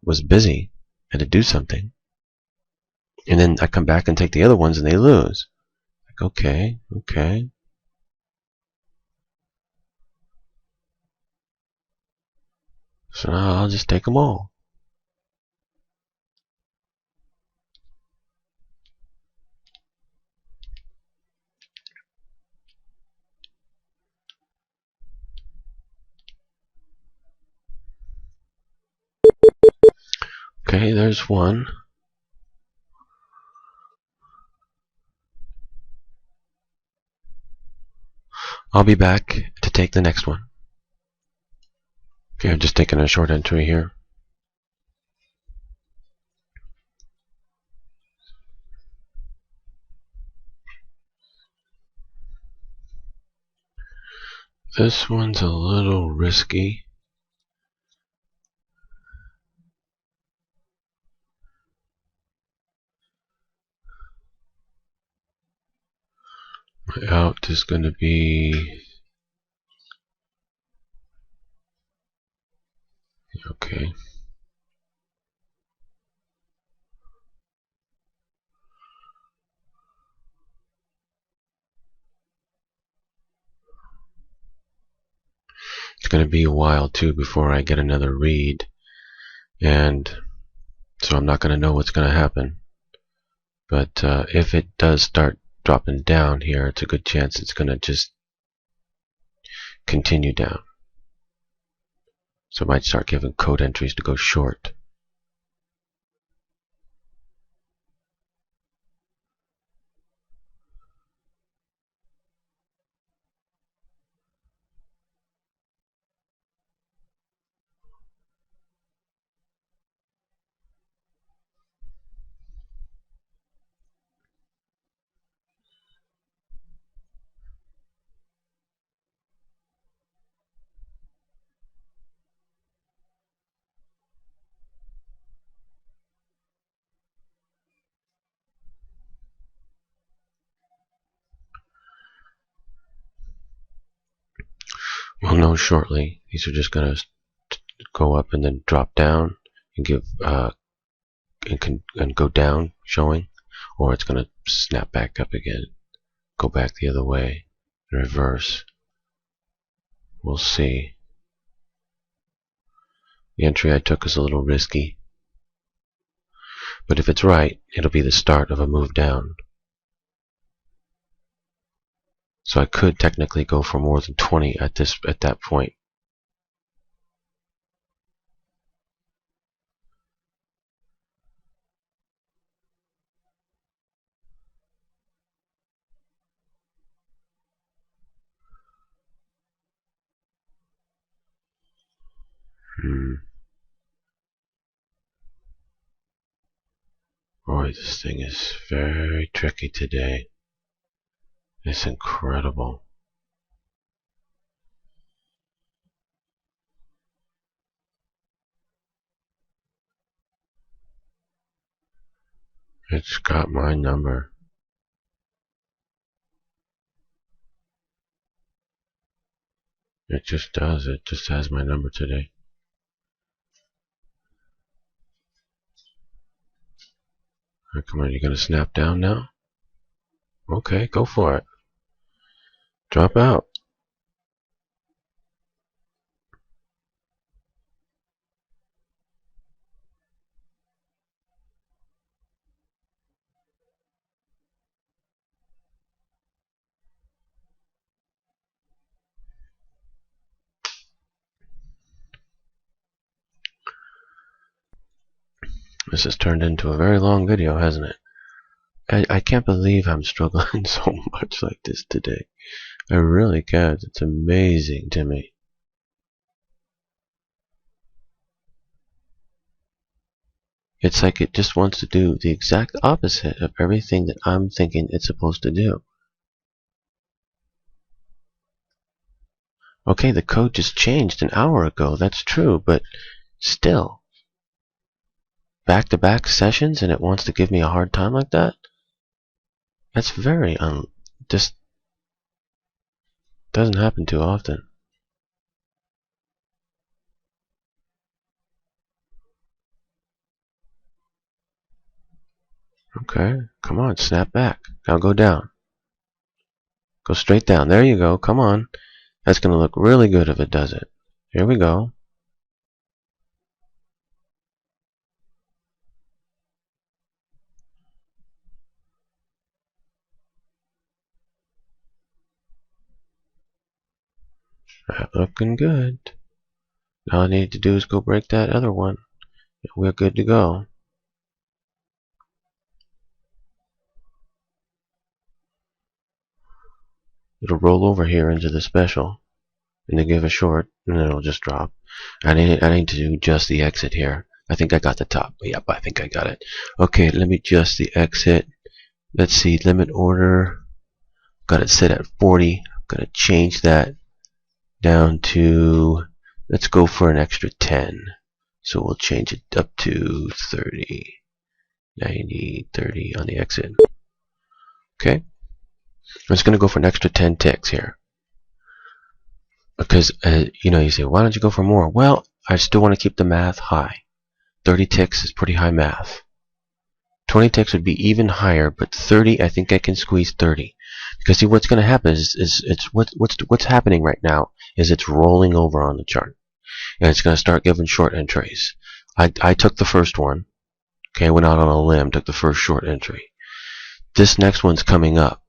was busy, had to do something. And then I come back and take the other ones and they lose. Like, okay. So now I'll just take them all. Okay, there's one. I'll be back to take the next one. Okay, I'm just taking a short entry here. This one's a little risky. My out is going to be... Okay. It's going to be a while too before I get another read, and so I'm not going to know what's going to happen. But if it does start dropping down here, it's a good chance it's going to just continue down. So I might start giving code entries to go short. We'll know shortly. These are just going to go up and then drop down and give and go down, showing, or it's going to snap back up again, go back the other way, reverse. We'll see. The entry I took is a little risky, but if it's right, it'll be the start of a move down. So I could technically go for more than 20 at that point. Boy, this thing is very tricky today. It's incredible. It's got my number. It just does. It just has my number today. Right, come on, you gonna snap down now? Okay, go for it. Drop out. This has turned into a very long video, hasn't it? I can't believe I'm struggling so much like this today. I really can't. It's amazing to me. It's like it just wants to do the exact opposite of everything that I'm thinking it's supposed to do. Okay, the code just changed an hour ago, that's true, but still. Back-to-back sessions and it wants to give me a hard time like that? That's very just doesn't happen too often. Okay, come on, snap back. Now go down. Go straight down. There you go, come on. That's going to look really good if it does it. Here we go. That looking good. All I need to do is go break that other one. we're good to go. It'll roll over here into the special, and then give a short, and then it'll just drop. I need to do just the exit here. I think I got the top. Yep, I think I got it. Okay, let me just the exit. Let's see, limit order. Got it set at 40. I'm gonna change that down to, let's go for an extra 10. So we'll change it up to 30, 90, 30 on the exit. Okay, I'm just gonna go for an extra 10 ticks here. Because, you say, why don't you go for more? Well, I still want to keep the math high. 30 ticks is pretty high math. 20 ticks would be even higher, but 30, I think I can squeeze 30. Because see, what's going to happen is what's happening right now is it's rolling over on the chart, and it's going to start giving short entries. I took the first one. Okay, I went out on a limb, took the first short entry. This next one's coming up,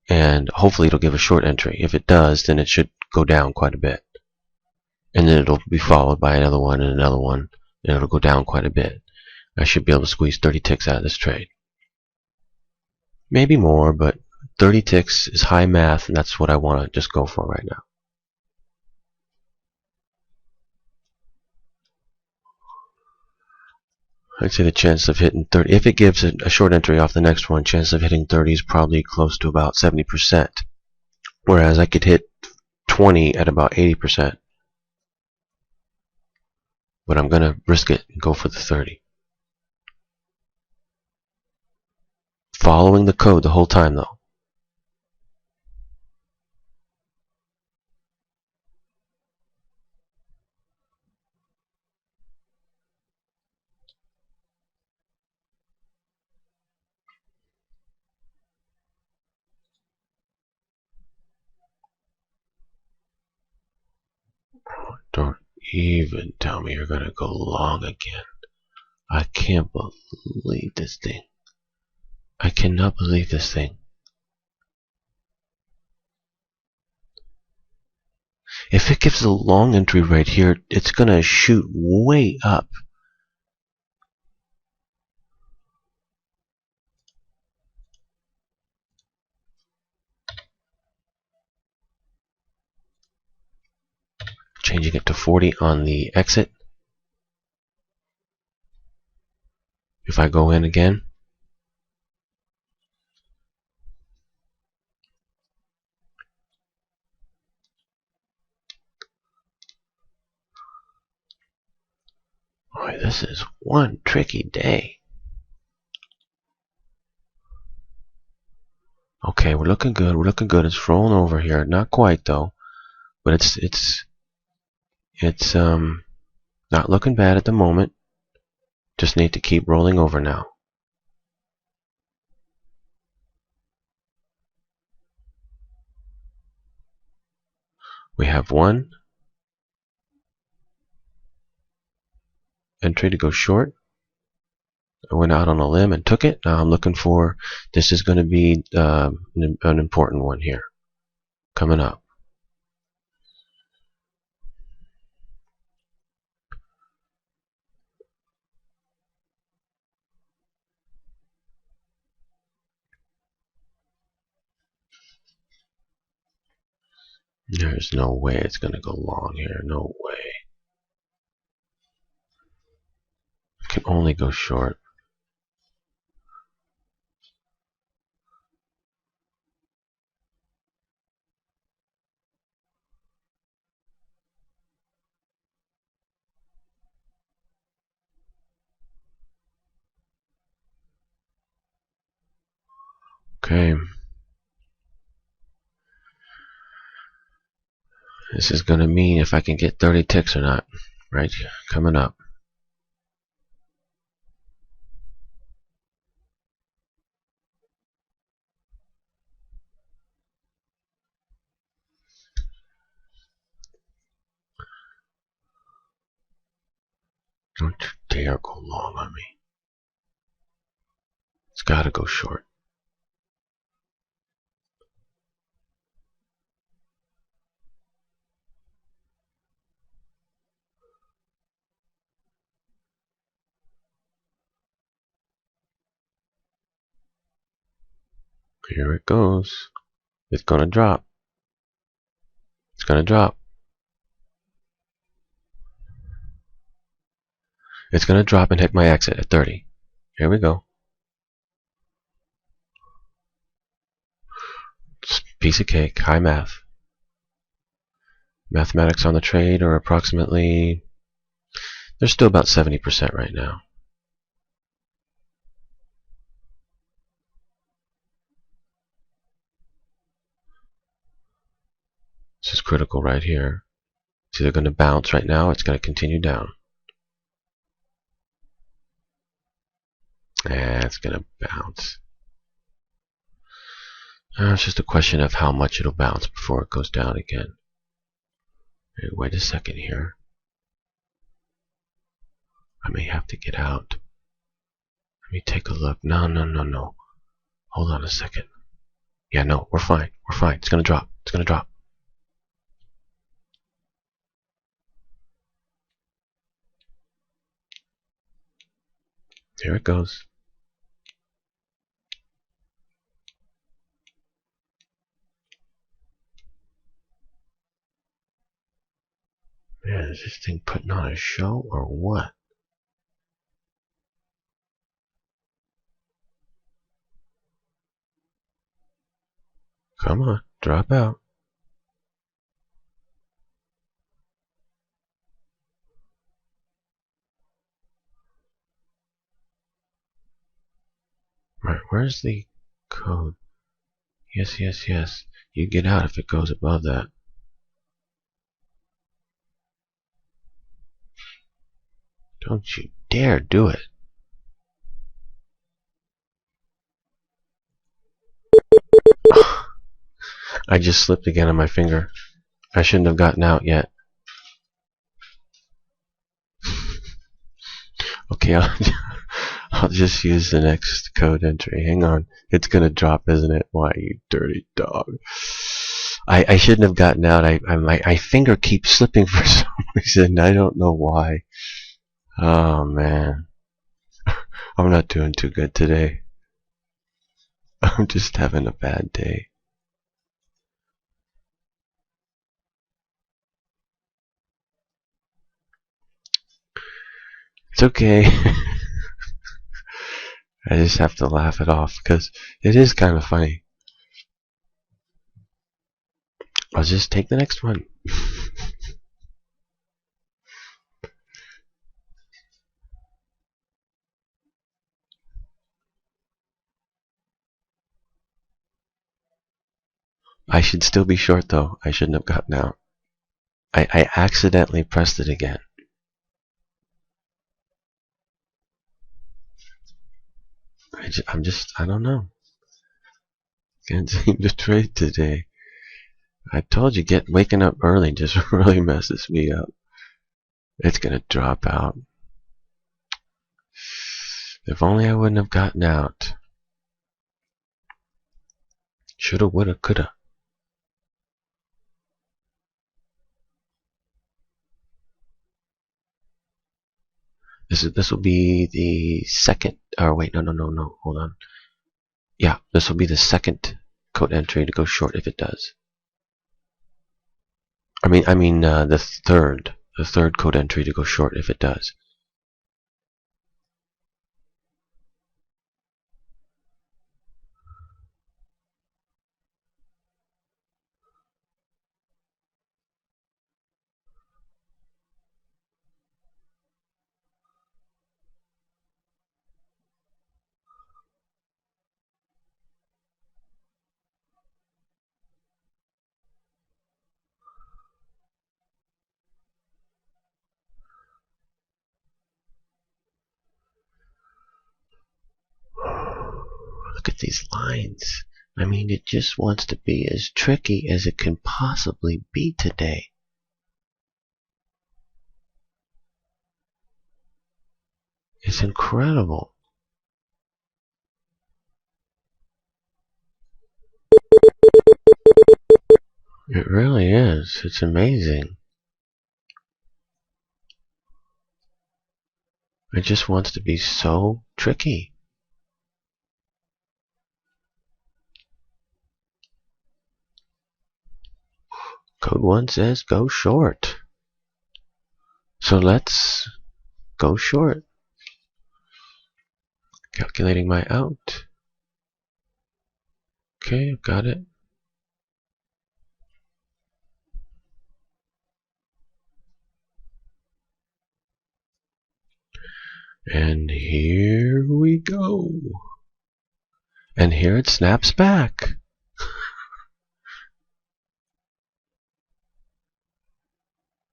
and hopefully it'll give a short entry. If it does, then it should go down quite a bit. And then it'll be followed by another one and another one, and it'll go down quite a bit. I should be able to squeeze 30 ticks out of this trade. Maybe more, but 30 ticks is high math, and that's what I want to just go for right now. I'd say the chance of hitting 30, if it gives a short entry off the next one, chance of hitting 30 is probably close to about 70%. Whereas I could hit 20 at about 80%. But I'm going to risk it and go for the 30. Following the code the whole time, though. Don't even tell me you're going to go long again. I can't believe this thing. I cannot believe this thing. If it gives a long entry right here, it's going to shoot way up. Changing it to 40 on the exit. If I go in again, boy, this is one tricky day. Okay, we're looking good. We're looking good. It's rolling over here. Not quite though, but it's not looking bad at the moment. Just need to keep rolling over now. We have one entry to go short. I went out on a limb and took it. Now I'm looking for, this is going to be an important one here coming up. There's no way it's going to go long here. No way. It can only go short. Okay. This is going to mean if I can get 30 ticks or not. Right? Coming up. Don't you dare go long on me. It's got to go short. Here it goes. It's gonna drop. It's gonna drop. It's gonna drop and hit my exit at 30. Here we go. Piece of cake. High math. Mathematics on the trade are approximately, they're still about 70% right now. This is critical right here. It's either going to bounce right now, it's going to continue down. It's going to bounce. It's just a question of how much it'll bounce before it goes down again. Hey, wait a second here. I may have to get out. Let me take a look. No. Hold on a second. Yeah, no, we're fine. We're fine. It's going to drop. It's going to drop. Here it goes. Man, is this thing putting on a show or what? Come on, drop out. Right, where's the code? Yes. You get out if it goes above that. Don't you dare do it. I just slipped again on my finger. I shouldn't have gotten out yet. Okay, I'll just use the next code entry. Hang on. It's gonna drop, isn't it? Why, you dirty dog. I shouldn't have gotten out. My finger keeps slipping for some reason. I don't know why. Oh, man. I'm not doing too good today. I'm just having a bad day. It's okay. I just have to laugh it off because it is kind of funny. I'll just take the next one. I should still be short though. I shouldn't have gotten out. I accidentally pressed it again. I don't know. Can't seem to trade today. I told you, waking up early just really messes me up. It's gonna drop out. If only I wouldn't have gotten out. Shoulda, woulda, coulda. This will be the second. Or wait, no. Hold on. Yeah, this will be the second code entry to go short if it does. I mean the third code entry to go short if it does. Look at these lines. I mean, it just wants to be as tricky as it can possibly be today. It's incredible. It really is. It's amazing. It just wants to be so tricky. Code 1 says go short. So let's go short. Calculating my out. Okay, I've got it. And here we go. And here it snaps back.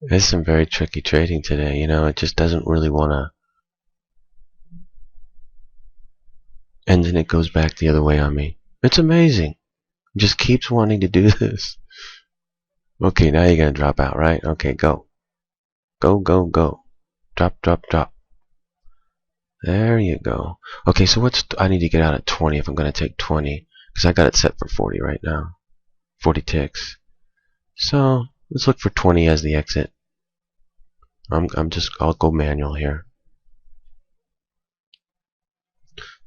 There's some very tricky trading today. You know, it just doesn't really want to. And then it goes back the other way on me. It's amazing. It just keeps wanting to do this. Okay, now you're going to drop out, right? Okay, go. Go, go, go. Drop, drop, drop. There you go. Okay, so I need to get out at 20 if I'm going to take 20. Because I got it set for 40 right now. 40 ticks. So, let's look for 20 as the exit. I'll go manual here.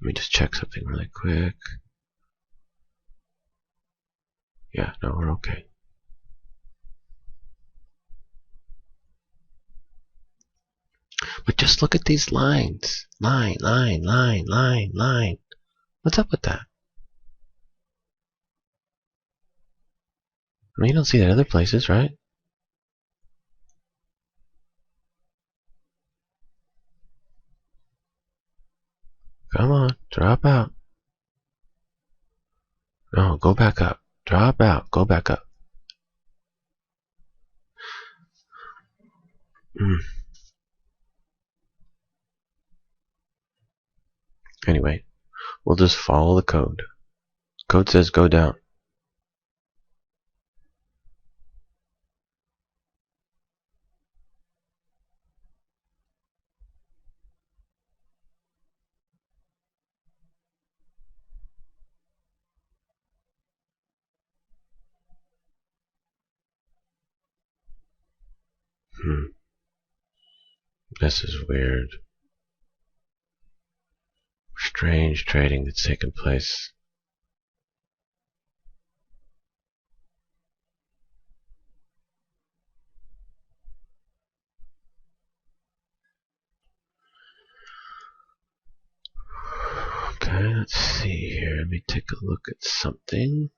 Let me just check something really quick. Yeah, no, we're okay. But just look at these lines. Line, line, line, line, line. What's up with that? I mean, you don't see that other places, right? Come on, drop out. No, go back up. Drop out, go back up. Anyway, we'll just follow the code. Code says go down. This is weird. Strange trading that's taken place. Okay, let's see here. Let me take a look at something.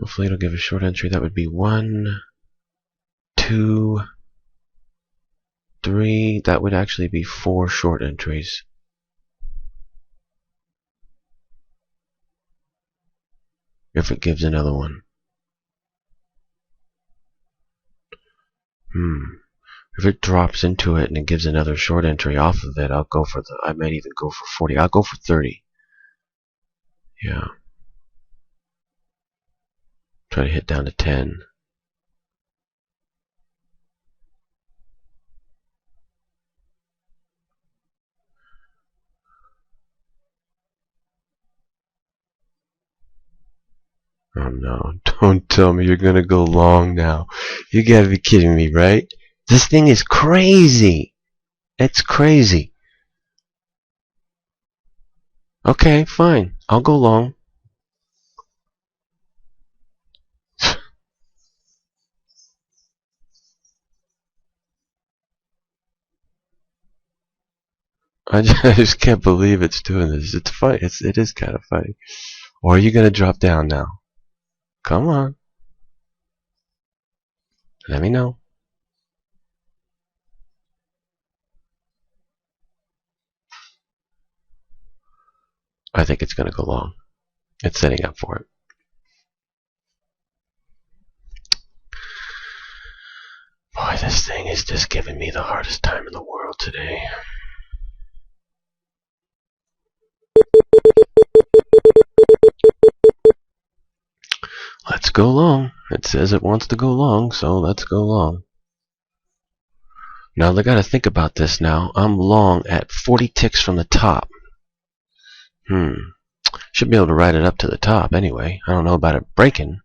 Hopefully it'll give a short entry. That would be 1, 2, 3. That would actually be 4 short entries. If it gives another one. If it drops into it and it gives another short entry off of it, I might even go for 40. I'll go for 30. Yeah. Try to hit down to 10. Oh no, don't tell me you're gonna go long now. You gotta be kidding me, right? This thing is crazy. It's crazy. Okay, fine. I'll go long. I just can't believe it's doing this. It's funny. It is kind of funny. Or are you gonna drop down now? Come on. Let me know. I think it's gonna go long. It's setting up for it. Boy, this thing is just giving me the hardest time in the world today. Let's go long. It says it wants to go long, so let's go long. Now, I gotta think about this now. I'm long at 40 ticks from the top. Should be able to ride it up to the top anyway. I don't know about it breaking,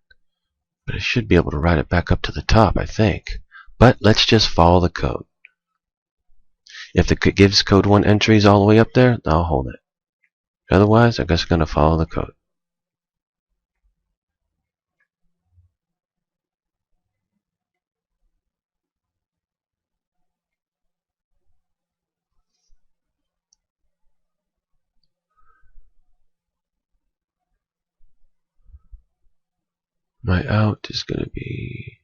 but I should be able to ride it back up to the top, I think. But let's just follow the code. If it gives code 1 entries all the way up there, I'll hold it. Otherwise, I guess I'm going to follow the code. My out is going to be...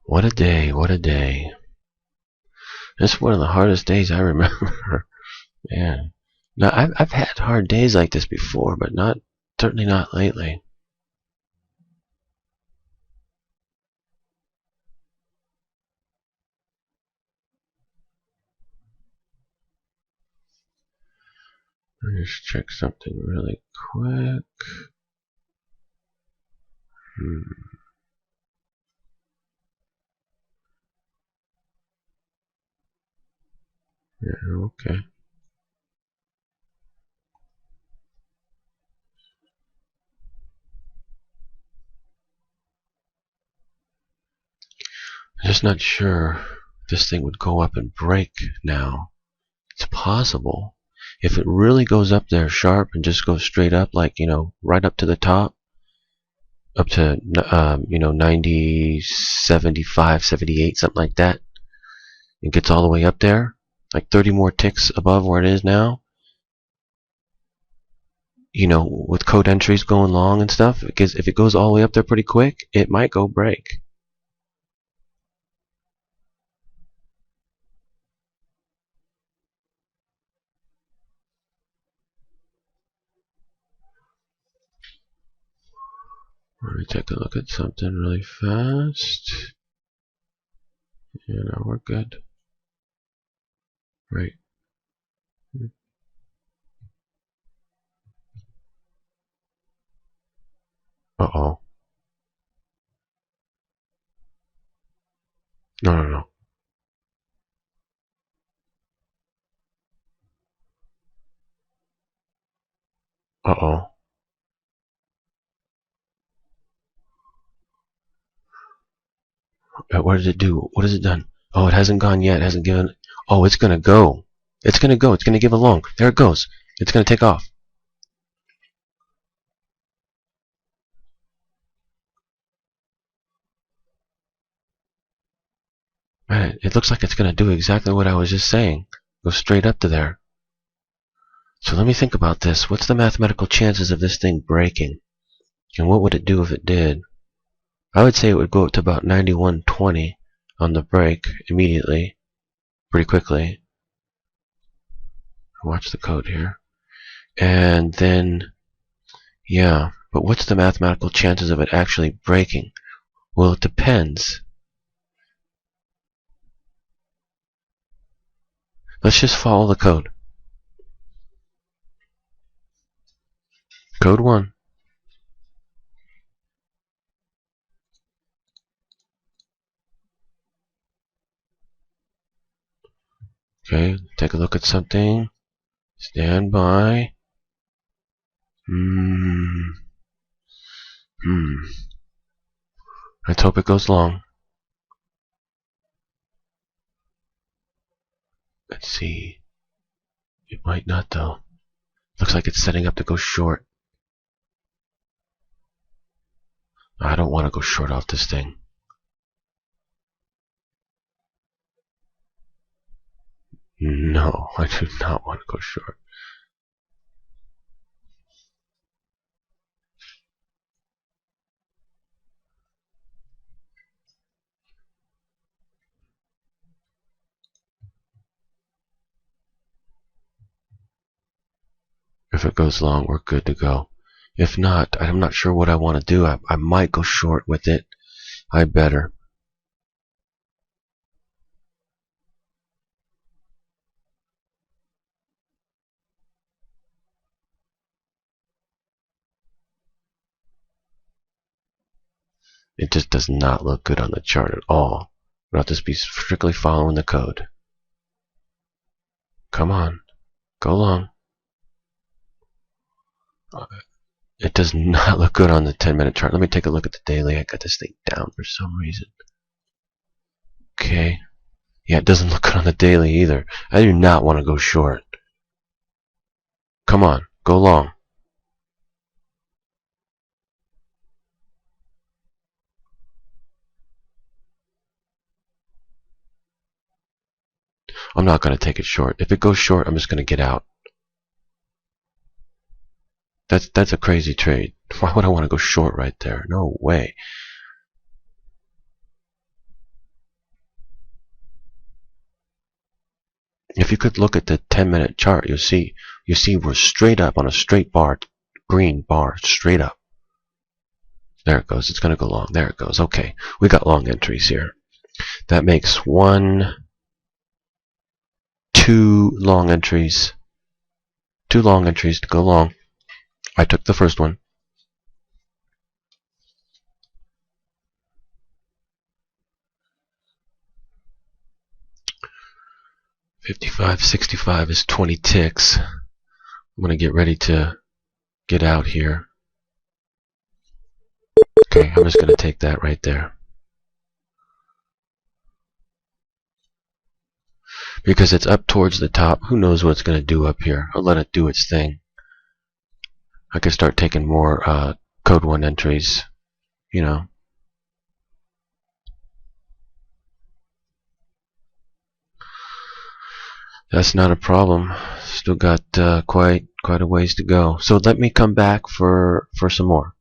What a day, what a day. This is one of the hardest days I remember. Man. Now, I've had hard days like this before, but certainly not lately. Let me just check something really quick. Yeah, okay. I'm just not sure if this thing would go up and break now. It's possible. If it really goes up there sharp and just goes straight up, like, right up to the top, up to, 90, 75, 78, something like that, and gets all the way up there, like 30 more ticks above where it is now, with code entries going long and stuff, because if it goes all the way up there pretty quick, it might go break. Let me take a look at something really fast. We're good. Right. Uh-oh. No. Uh-oh. What did it do? What has it done? Oh, it hasn't gone yet. It hasn't given... Oh, it's gonna go. It's gonna go. It's gonna give a long. There it goes. It's gonna take off. Man, it looks like it's gonna do exactly what I was just saying. Go straight up to there. So let me think about this. What's the mathematical chances of this thing breaking? And what would it do if it did? I would say it would go up to about 9120 on the break immediately. Pretty quickly. Watch the code here. And then, yeah, but what's the mathematical chances of it actually breaking? Well, it depends. Let's just follow the code. Code 1. Okay, take a look at something. Stand by. Let's hope it goes long. Let's see. It might not, though. Looks like it's setting up to go short. I don't want to go short off this thing. No, I do not want to go short. If it goes long, we're good to go. If not, I'm not sure what I want to do. I might go short with it. I better. It just does not look good on the chart at all. We'll have to be strictly following the code. Come on, go along. It does not look good on the 10-minute chart. Let me take a look at the daily. I got this thing down for some reason. Okay. Yeah, it doesn't look good on the daily either. I do not want to go short. Come on, go long. I'm not going to take it short. If it goes short, I'm just going to get out. That's a crazy trade. Why would I want to go short right there? No way. If you could look at the 10-minute chart, you see we're straight up on a straight bar, green bar, straight up. There it goes. It's going to go long. There it goes. Okay, we got long entries here. That makes 2 long entries. 2 long entries to go long. I took the first one. $55.65 is 20 ticks. I'm going to get ready to get out here. Okay, I'm just going to take that right there. Because it's up towards the top, who knows what it's going to do up here. I'll let it do its thing. I can start taking more code 1 entries, you know. That's not a problem. Still got quite a ways to go. So let me come back for some more.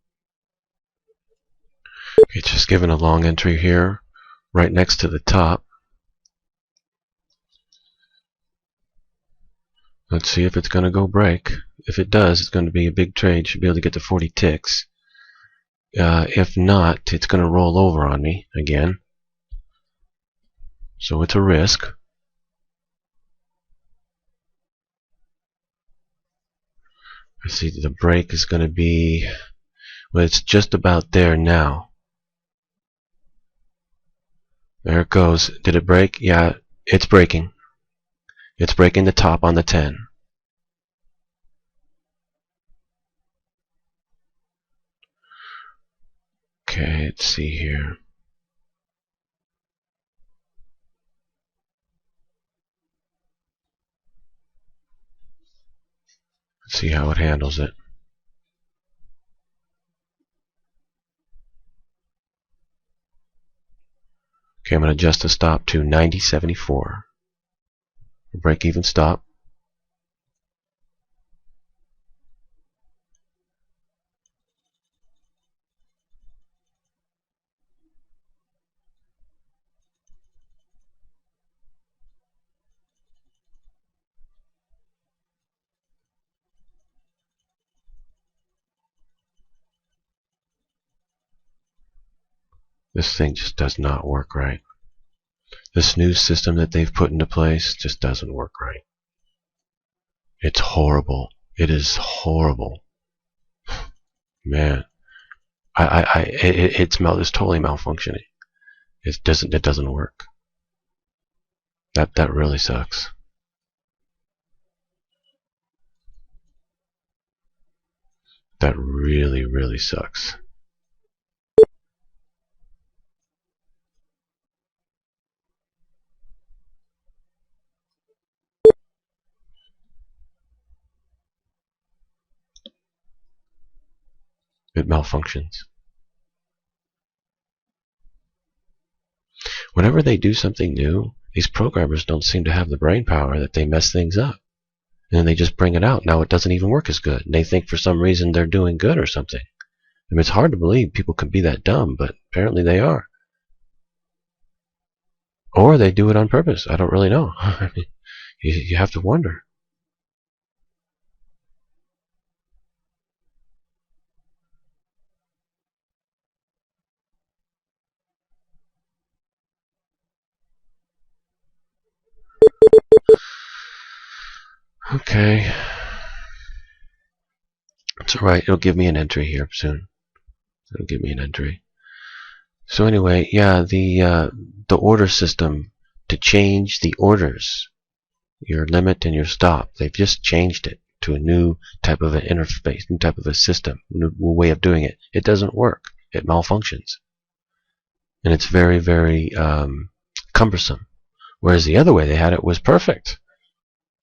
Okay, just giving a long entry here, right next to the top. Let's see if it's going to go break. If it does, it's going to be a big trade. Should be able to get to 40 ticks. If not, it's going to roll over on me again. So it's a risk. I see the break is going to be, well, it's just about there now. There it goes. Did it break? Yeah, it's breaking. It's breaking the top on the 10. Okay, let's see here. Let's see how it handles it. Okay, I'm going to adjust the stop to 90.74. Break even stop. This thing just does not work right. The snooze system that they've put into place just doesn't work right. It's horrible. It is horrible. Man, it's totally malfunctioning. It doesn't work. That really sucks. That really sucks. It malfunctions. Whenever they do something new, these programmers don't seem to have the brain power that they mess things up. And then they just bring it out. Now it doesn't even work as good. And they think for some reason they're doing good or something. I mean, it's hard to believe people can be that dumb, but apparently they are. Or they do it on purpose. I don't really know. You have to wonder. Okay. It's alright. It'll give me an entry here soon. It'll give me an entry. So anyway, yeah, the order system to change the orders, your limit and your stop, they've just changed it to a new type of an interface, new type of a system, new way of doing it. It doesn't work. It malfunctions, and it's very, very cumbersome. Whereas the other way they had it was perfect.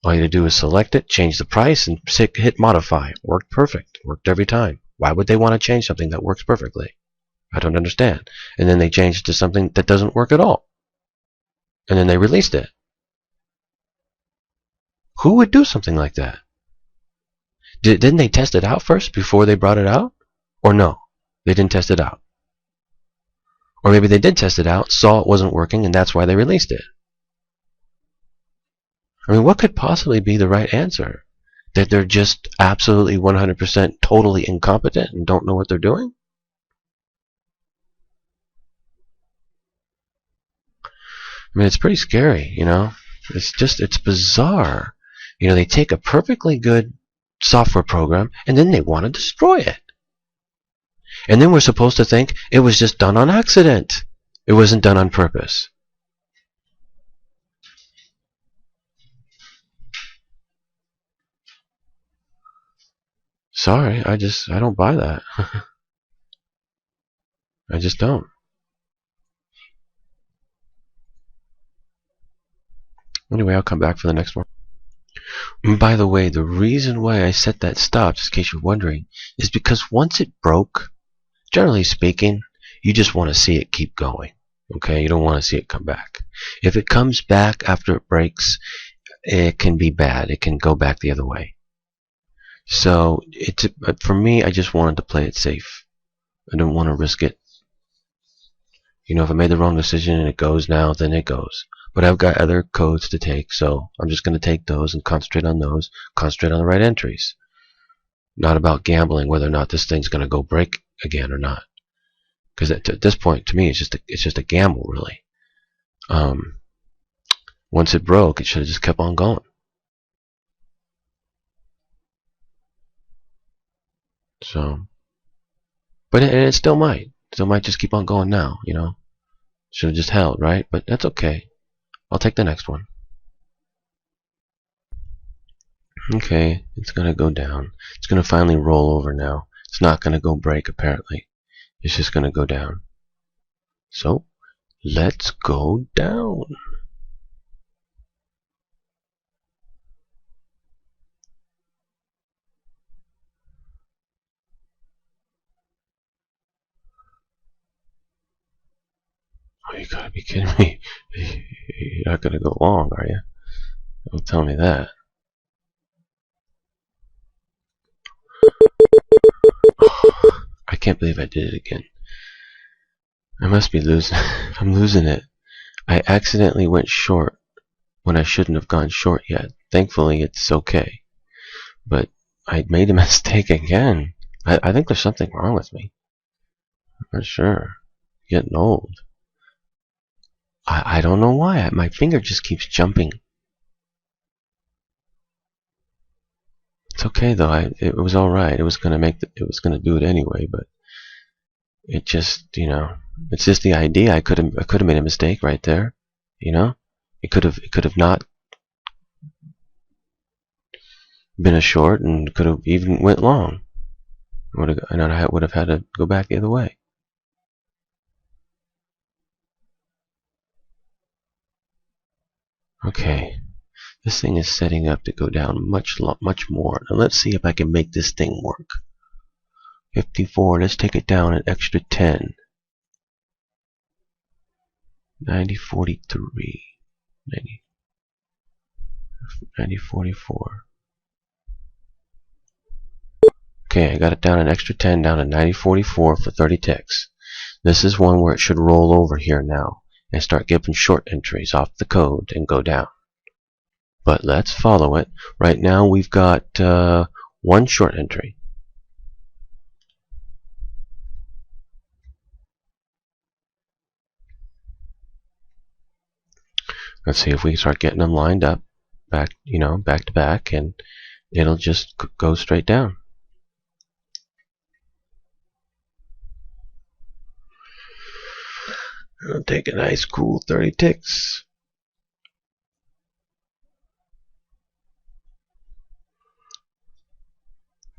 All you had to do is select it, change the price, and hit modify. Worked perfect. Worked every time. Why would they want to change something that works perfectly? I don't understand. And then they changed it to something that doesn't work at all. And then they released it. Who would do something like that? Didn't they test it out first before they brought it out? Or no, they didn't test it out. Or maybe they did test it out, saw it wasn't working, and that's why they released it. I mean, what could possibly be the right answer? That they're just absolutely 100% totally incompetent and don't know what they're doing? I mean, it's pretty scary, you know? It's bizarre. You know, they take a perfectly good software program and then they want to destroy it. And then we're supposed to think it was just done on accident. It wasn't done on purpose. Sorry, I don't buy that. I just don't. Anyway, I'll come back for the next one. And by the way, the reason why I set that stop, just in case you're wondering, is because once it broke, generally speaking, you just want to see it keep going. Okay, you don't want to see it come back. If it comes back after it breaks, it can be bad. It can go back the other way. So for me, I just wanted to play it safe. I don't want to risk it. You know, if I made the wrong decision and it goes now, then it goes. But I've got other codes to take, so I'm just going to take those and concentrate on those, concentrate on the right entries. Not about gambling whether or not this thing's going to go break again or not. Because at this point, to me, it's just a gamble, really. Once it broke, it should have just kept on going. So, but it still might. Still might just keep on going now, you know. Should have just held, right? But that's okay. I'll take the next one. Okay, it's going to go down. It's going to finally roll over now. It's not going to go break, apparently. It's just going to go down. So, let's go down. Oh, you gotta be kidding me. You're not going to go long, are you? Don't tell me that. I can't believe I did it again. I must be losing. I'm losing it. I accidentally went short when I shouldn't have gone short yet. Thankfully, it's okay. But I made a mistake again. I think there's something wrong with me. I'm not sure. Getting old. I don't know why. My finger just keeps jumping. It's okay though. It was all right. It was gonna do it anyway. But it just, you know, it's just the idea. I could have made a mistake right there. You know, it could have not been a short, and could have even went long. And I would have had to go back the other way. Okay, this thing is setting up to go down much more. Now let's see if I can make this thing work. 54, let's take it down an extra 10. 9043. 9044. Okay, I got it down an extra 10 down to 9044 for 30 ticks. This is one where it should roll over here now and start giving short entries off the code and go down. But let's follow it. Right now we've got one short entry. Let's see if we start getting them lined up, back to back, and it'll just go straight down. It'll take a nice cool 30 ticks.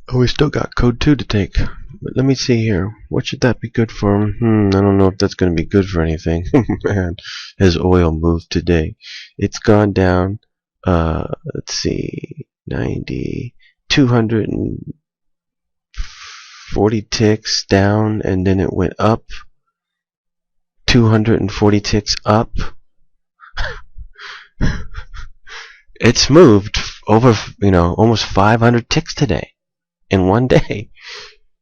Oh, we still got code 2 to take. But let me see here. What should that be good for? I don't know if that's going to be good for anything. Man, has oil moved today? It's gone down. Let's see. 90, 240 ticks down, and then it went up. 240 ticks up. It's moved over, almost 500 ticks today in one day.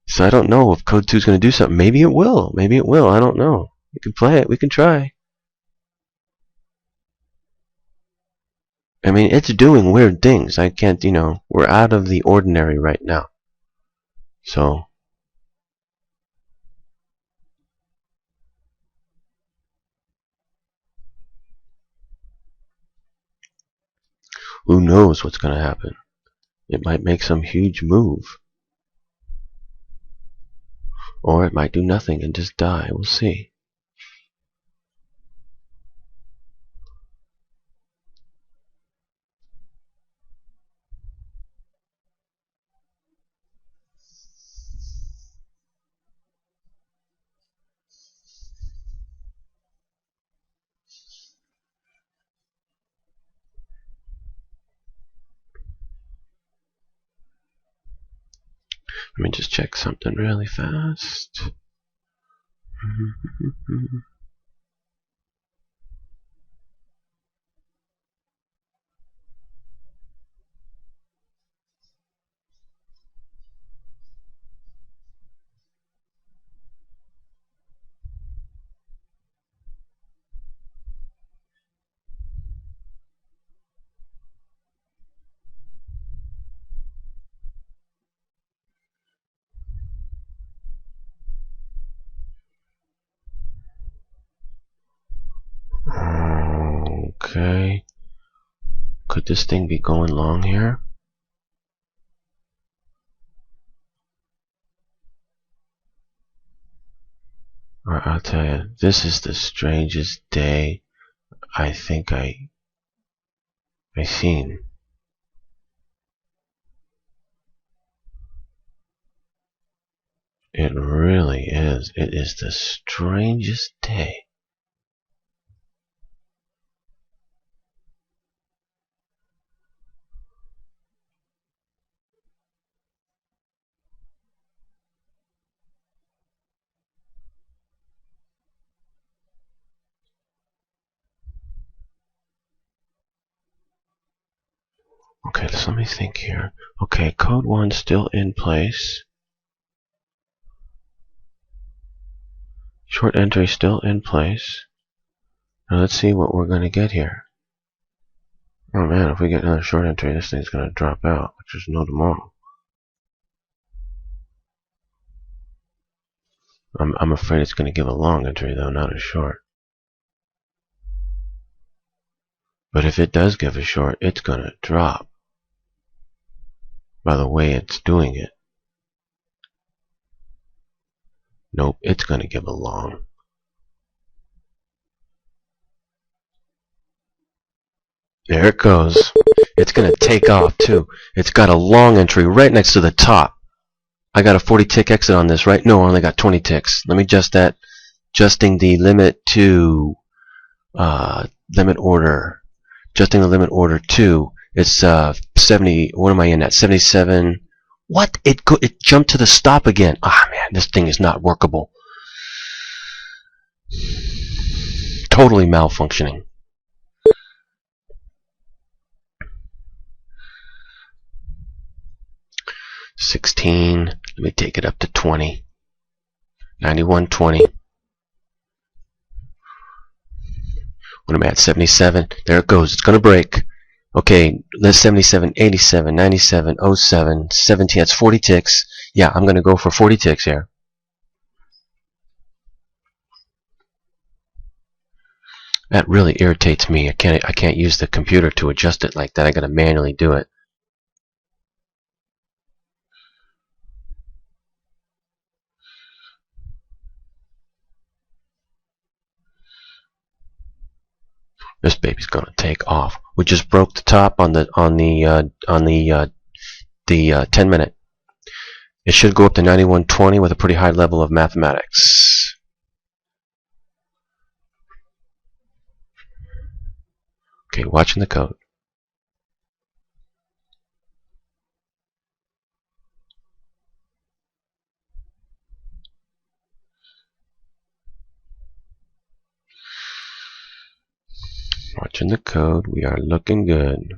So I don't know if Code 2 is going to do something. Maybe it will. Maybe it will. I don't know. We can play it. We can try. I mean, it's doing weird things. I can't, we're out of the ordinary right now. So, who knows what's going to happen? It might make some huge move. Or it might do nothing and just die. We'll see. Let me just check something really fast. Okay. Could this thing be going long here? Or I'll tell you, this is the strangest day I think I seen. It really is. It is the strangest day. Okay, let me think here. Okay, code 1 still in place. Short entry still in place. Now let's see what we're going to get here. Oh man, if we get another short entry, this thing's going to drop out, which is no tomorrow. I'm afraid it's going to give a long entry though, not a short. But if it does give a short, it's going to drop by the way it's doing it. Nope, it's going to give a long. There it goes. It's going to take off too. It's got a long entry right next to the top. I got a 40 tick exit on this, right? No, I only got 20 ticks. Let me adjust that. Adjusting the limit to limit order. Adjusting the limit order to, it's 70, what am I in at? 77. What? It jumped to the stop again. Ah, man, this thing is not workable. Totally malfunctioning. $16. Let me take it up to 20. 91.20. What am I at? 77. There it goes. It's going to break. Okay, there's 77, 87, 97, 07, 17. That's 40 ticks. Yeah, I'm going to go for 40 ticks here. That really irritates me. I can't use the computer to adjust it like that. I got to manually do it. This baby's gonna take off. We just broke the top on the 10-minute. It should go up to 9120 with a pretty high level of mathematics. Okay, watching the code. Watching the code. We are looking good.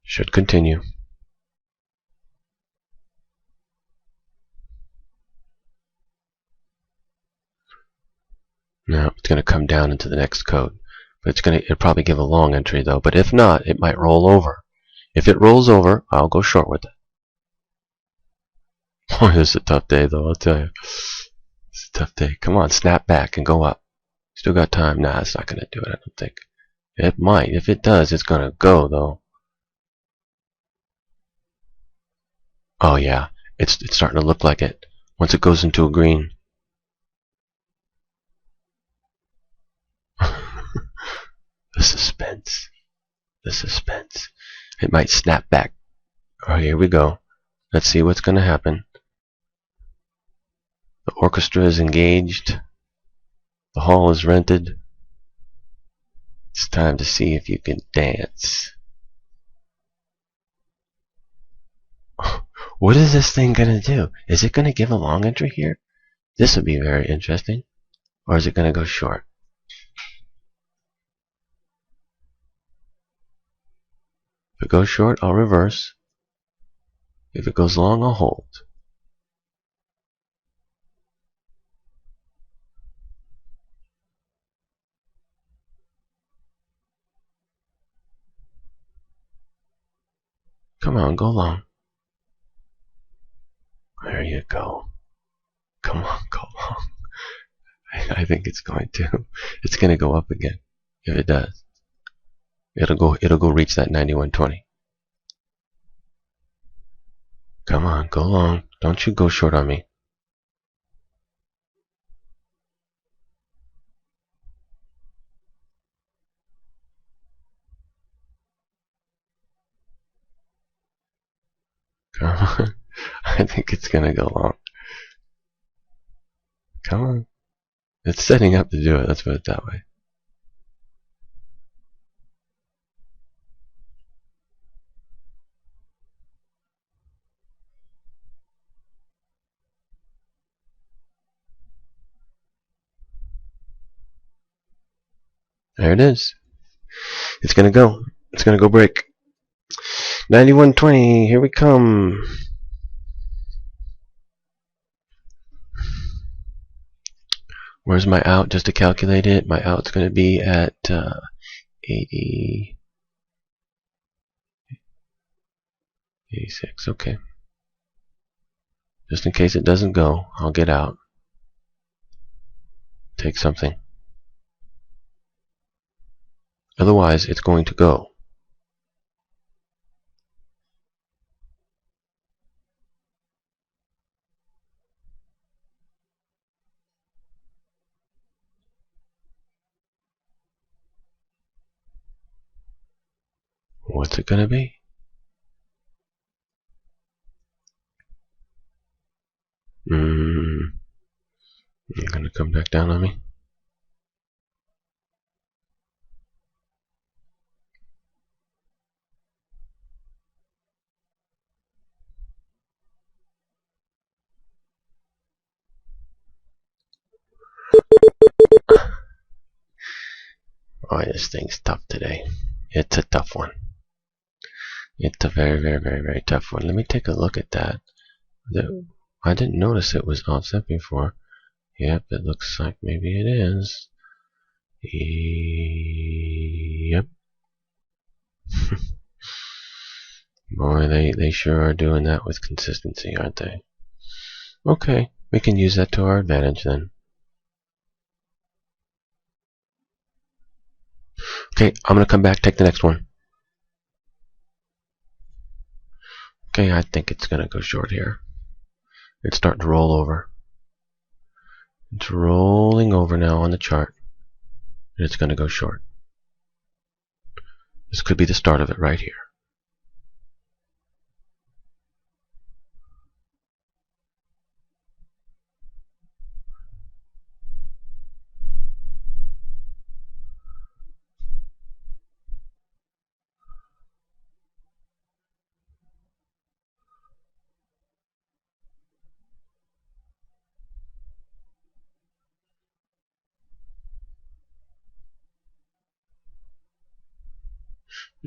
Should continue. Now it's going to come down into the next code. But it'll probably give a long entry though. But if not, it might roll over. If it rolls over, I'll go short with it. Boy, this is a tough day though, I'll tell you. It's a tough day. Come on, snap back and go up. Still got time. Nah, it's not going to do it, I don't think. It might. If it does, it's going to go though. Oh yeah, it's starting to look like it. Once it goes into a green. The suspense. The suspense. It might snap back. Oh, here we go. Let's see what's going to happen. The orchestra is engaged. The hall is rented. It's time to see if you can dance. What is this thing going to do? Is it going to give a long entry here? This would be very interesting. Or is it going to go short? If it goes short, I'll reverse. If it goes long, I'll hold. Come on, go long. There you go. Come on, go long. I think it's going to. It's going to go up again. If it does, it'll go reach that 9120. Come on, go long. Don't you go short on me. Come on. I think it's going to go long. Come on. It's setting up to do it. Let's put it that way. There it is. It's going to go. It's going to go break. 9120. Here we come. Where's my out? Just to calculate it, my out's going to be at 80, 86. Okay. Just in case it doesn't go, I'll get out. Take something. Otherwise, it's going to go. What's it going to be? You're going to come back down on me? Oh, this thing's tough today. It's a tough one. It's a very, very, very, very tough one. Let me take a look at that. I didn't notice it was offset before. Yep, it looks like maybe it is. Yep. Boy, they sure are doing that with consistency, aren't they? Okay, we can use that to our advantage then. Okay, I'm gonna come back, take the next one. Okay, I think it's gonna go short here. It's starting to roll over. It's rolling over now on the chart, and it's gonna go short. This could be the start of it right here.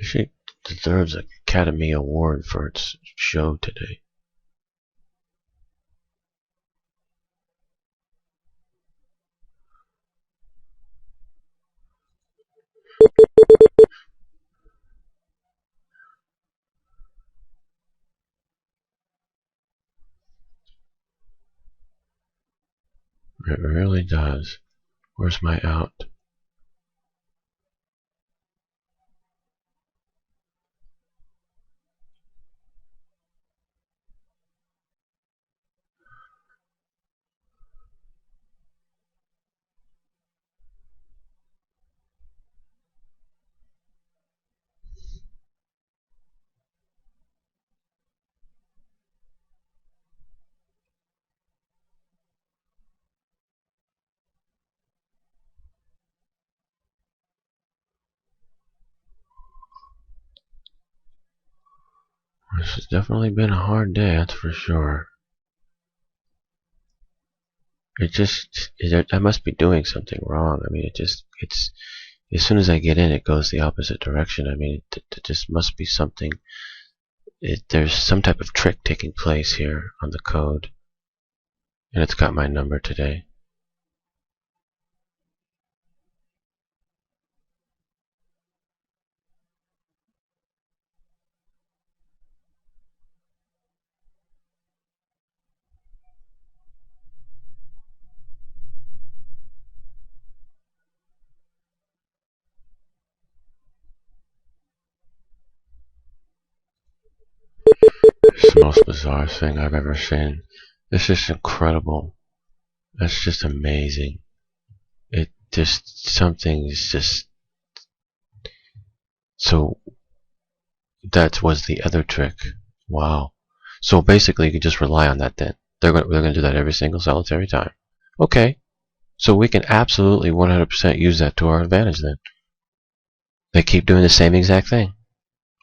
She deserves an Academy Award for its show today. It really does. Where's my out? This has definitely been a hard day, that's for sure. I must be doing something wrong. I mean, it's, as soon as I get in, it goes the opposite direction. I mean, it just must be something. There's some type of trick taking place here on the code. And it's got my number today. It's the most bizarre thing I've ever seen. This is incredible. That's just amazing. It just, something is just, so that was the other trick. Wow. So basically you can just rely on that then. They're going to do that every single solitary time. Okay. So we can absolutely 100% use that to our advantage then. They keep doing the same exact thing.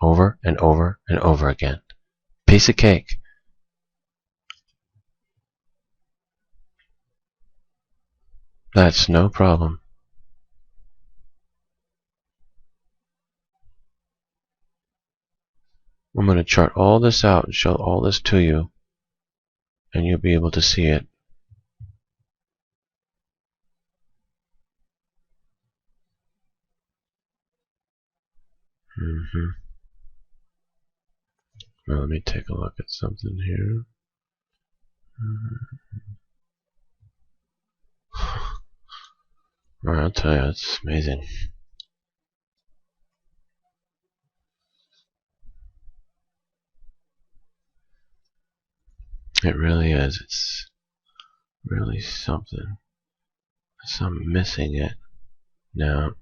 Over and over and over again. Piece of cake. That's no problem. I'm going to chart all this out and show all this to you, and you'll be able to see it. Well, let me take a look at something here. Alright, I'll tell you, it's amazing. It really is. It's really something. So I'm missing it now.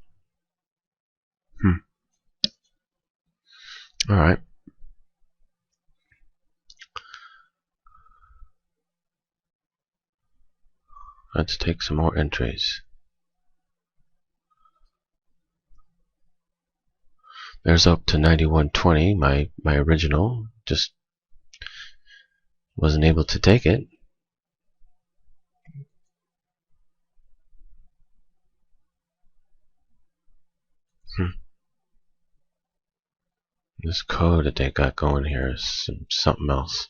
Alright. Let's take some more entries. There's up to 9120, my original. Just wasn't able to take it. This code that they got going here is something else.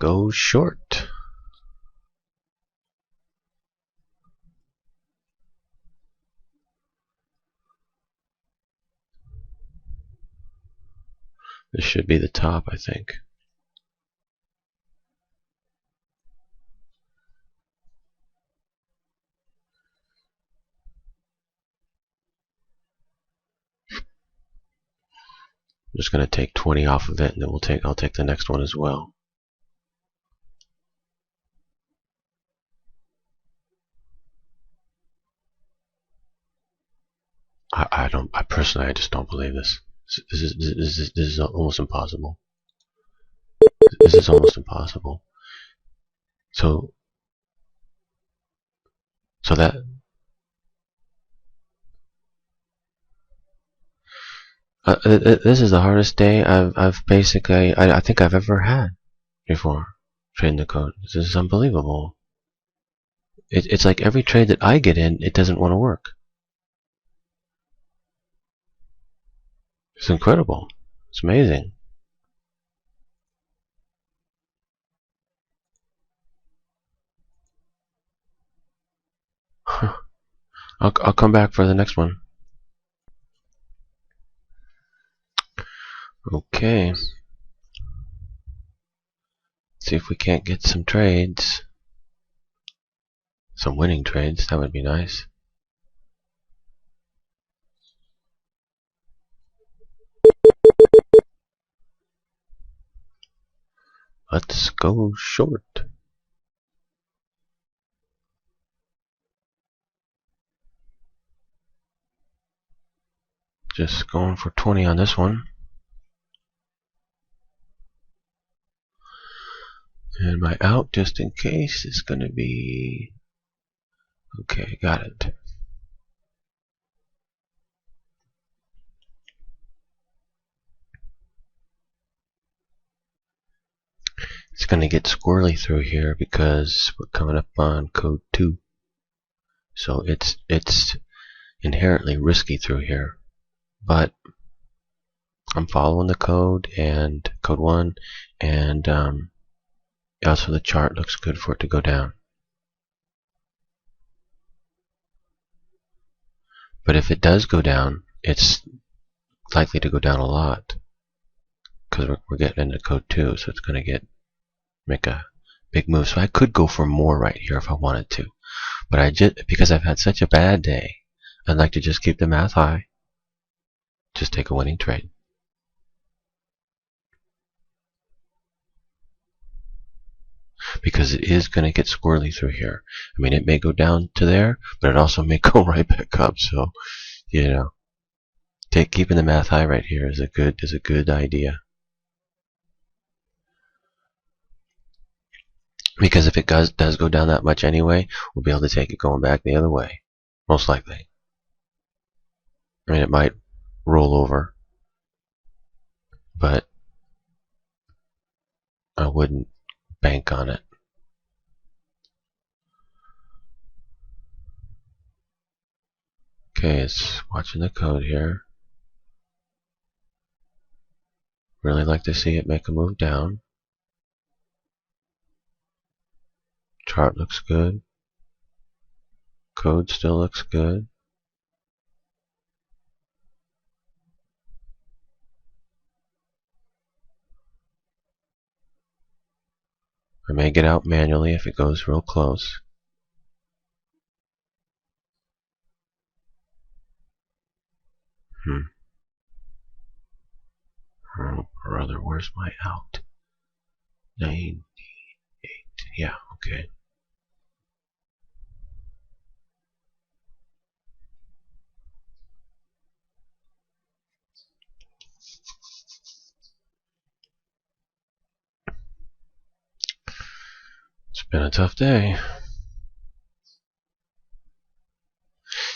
go short. This should be the top, I think. I'm just going to take 20 off of it, and then I'll take the next one as well. I personally just don't believe this. This is almost impossible. This is almost impossible. So that this is the hardest day I've basically I think I've ever had before trading the code. This is unbelievable. It's like every trade that I get in, it doesn't want to work. It's incredible. It's amazing. I'll come back for the next one. Okay. See if we can't get some trades. Some winning trades, that would be nice. Let's go short. Just going for 20 on this one. And my out, just in case, is going to be... Okay, got it. It's going to get squirrely through here because we're coming up on code 2. So it's inherently risky through here. But I'm following the code and code 1, and also the chart looks good for it to go down. But if it does go down, it's likely to go down a lot because we're getting into code 2, so it's going to make a big move. So I could go for more right here if I wanted to, but because I've had such a bad day, I'd like to just keep the math high, just take a winning trade. Because it is going to get squirrely through here. I mean, it may go down to there, but it also may go right back up. So, you know, keeping the math high right here is a good idea. Because if it does go down that much anyway, we'll be able to take it going back the other way, most likely. I mean, it might roll over, but I wouldn't bank on it. Okay, it's watching the code here. Really like to see it make a move down. Chart looks good. Code still looks good. I may get out manually if it goes real close. Oh, brother, where's my out? 98. Yeah, okay. It's been a tough day.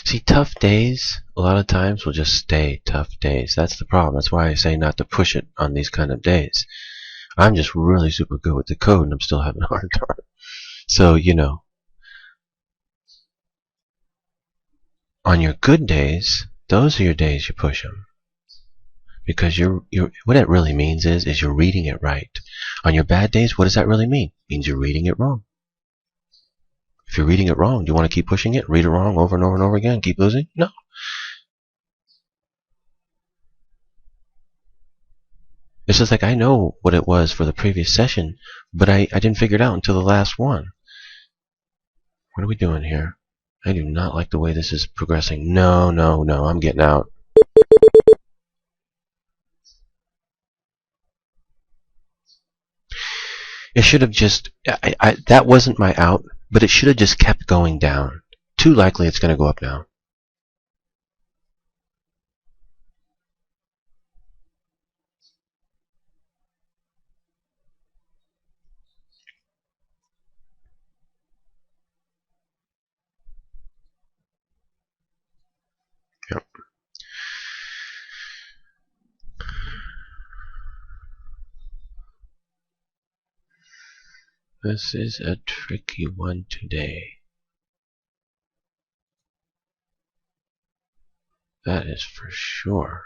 See, tough days, a lot of times will just stay tough days. That's the problem. That's why I say not to push it on these kind of days. I'm just really super good with the code and I'm still having a hard time. So, you know, on your good days, those are your days you push them. Because what it really means is you're reading it right. On your bad days, what does that really mean? It means you're reading it wrong. If you're reading it wrong, do you want to keep pushing it? Read it wrong over and over and over again? Keep losing? No. It's just like I know what it was for the previous session, but I didn't figure it out until the last one. What are we doing here? I do not like the way this is progressing. No, no, no, I'm getting out. It should have just, that wasn't my out, but it should have just kept going down. Too likely it's going to go up now. Yep. This is a tricky one today. That is for sure.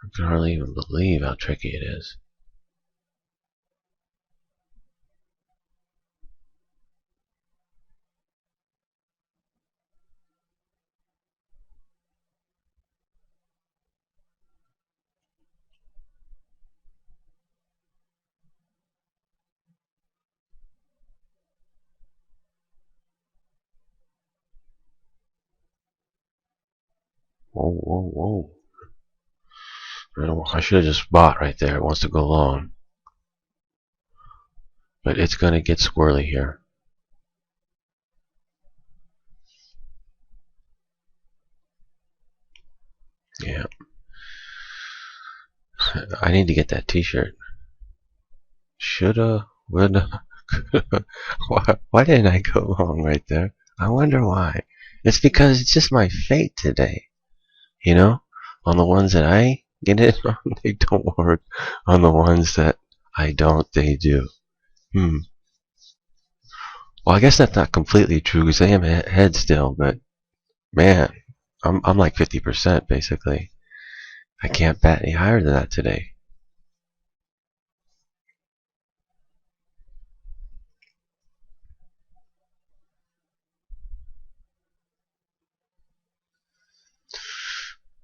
I can hardly even believe how tricky it is. Whoa, whoa, whoa. I should have just bought right there. It wants to go long. But it's going to get squirrely here. Yeah. I need to get that t-shirt. Shoulda, woulda, coulda. Why didn't I go long right there? I wonder why. It's because it's just my fate today. You know? On the ones that I get in on, they don't work. On the ones that I don't, they do. Well, I guess that's not completely true because I am ahead still, but man, I'm like 50% basically. I can't bet any higher than that today.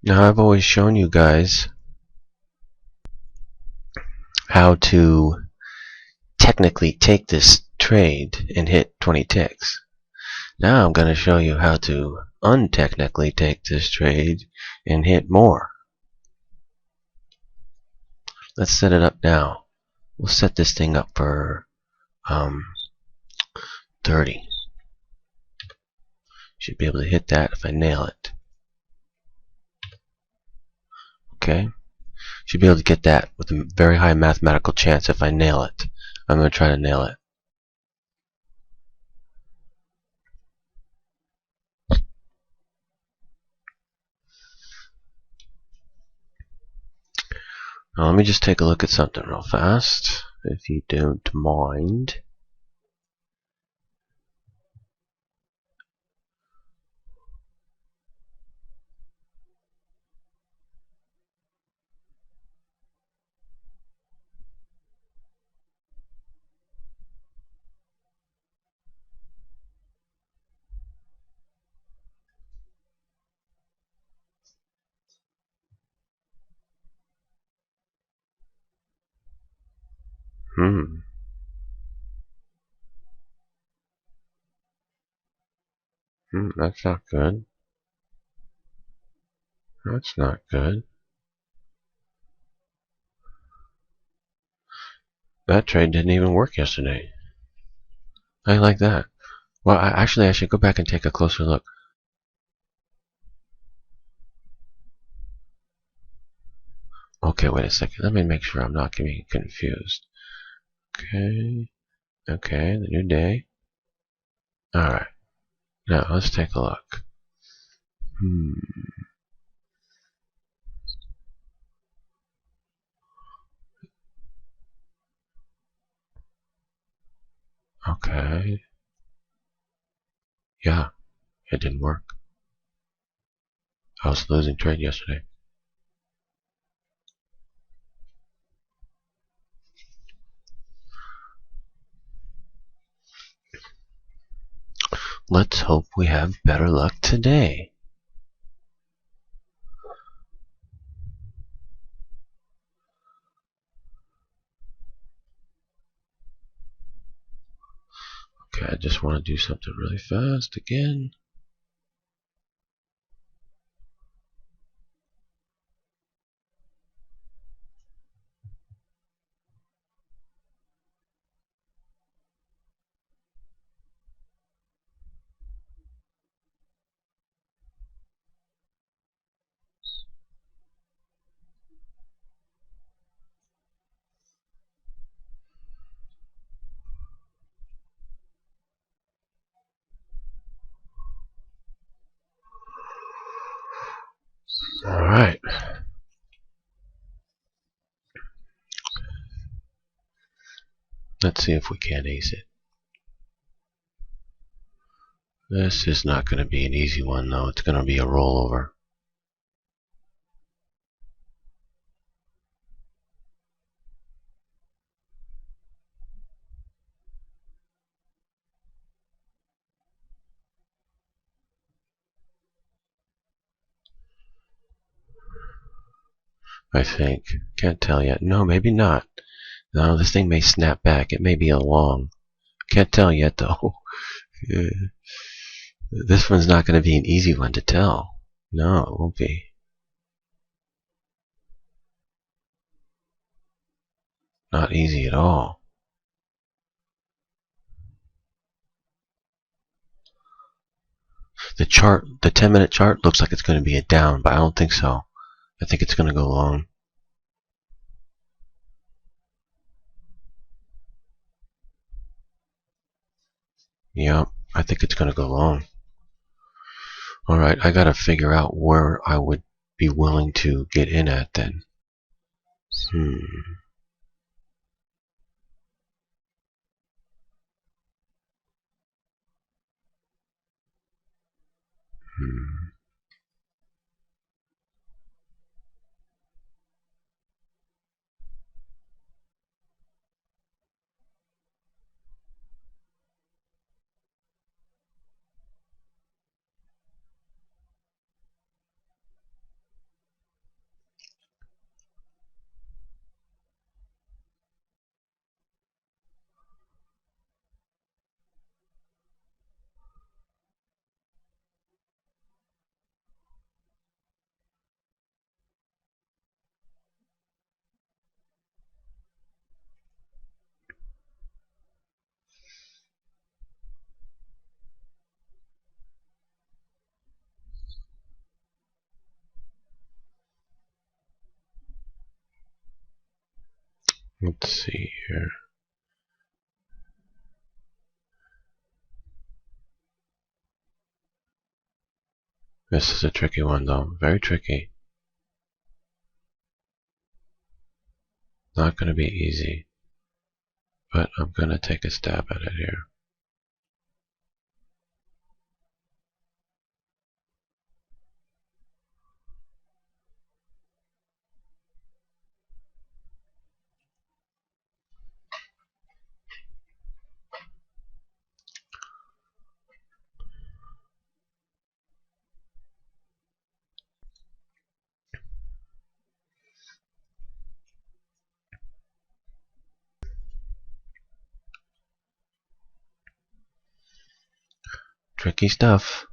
Now, I've always shown you guys how to technically take this trade and hit 20 ticks. Now I'm going to show you how to untechnically take this trade and hit more. Let's set it up now. We'll set this thing up for 30. Should be able to hit that if I nail it. Okay? Should be able to get that with a very high mathematical chance if I nail it. I'm going to try to nail it. Now let me just take a look at something real fast, if you don't mind. That's not good. That's not good. That trade didn't even work yesterday. I like that. Well, actually, I should go back and take a closer look. Okay, wait a second. Let me make sure I'm not getting confused. Okay. Okay, the new day. Alright. Now, let's take a look. Okay. Yeah, it didn't work. I was losing trade yesterday. Let's hope we have better luck today. Okay, I just want to do something really fast again. Alright. Let's see if we can ace it. This is not going to be an easy one, though. It's going to be a rollover. I think. Can't tell yet. No, maybe not. No, this thing may snap back. It may be a long. Can't tell yet, though. This one's not going to be an easy one to tell. No, it won't be. Not easy at all. The chart, the 10-minute chart, looks like it's going to be a down, but I don't think so. I think it's going to go long. Yep, I think it's going to go long. Alright, I got to figure out where I would be willing to get in at then. Hmm. Let's see here. This is a tricky one, though. Very tricky. Not going to be easy. But I'm going to take a stab at it here. Tricky stuff.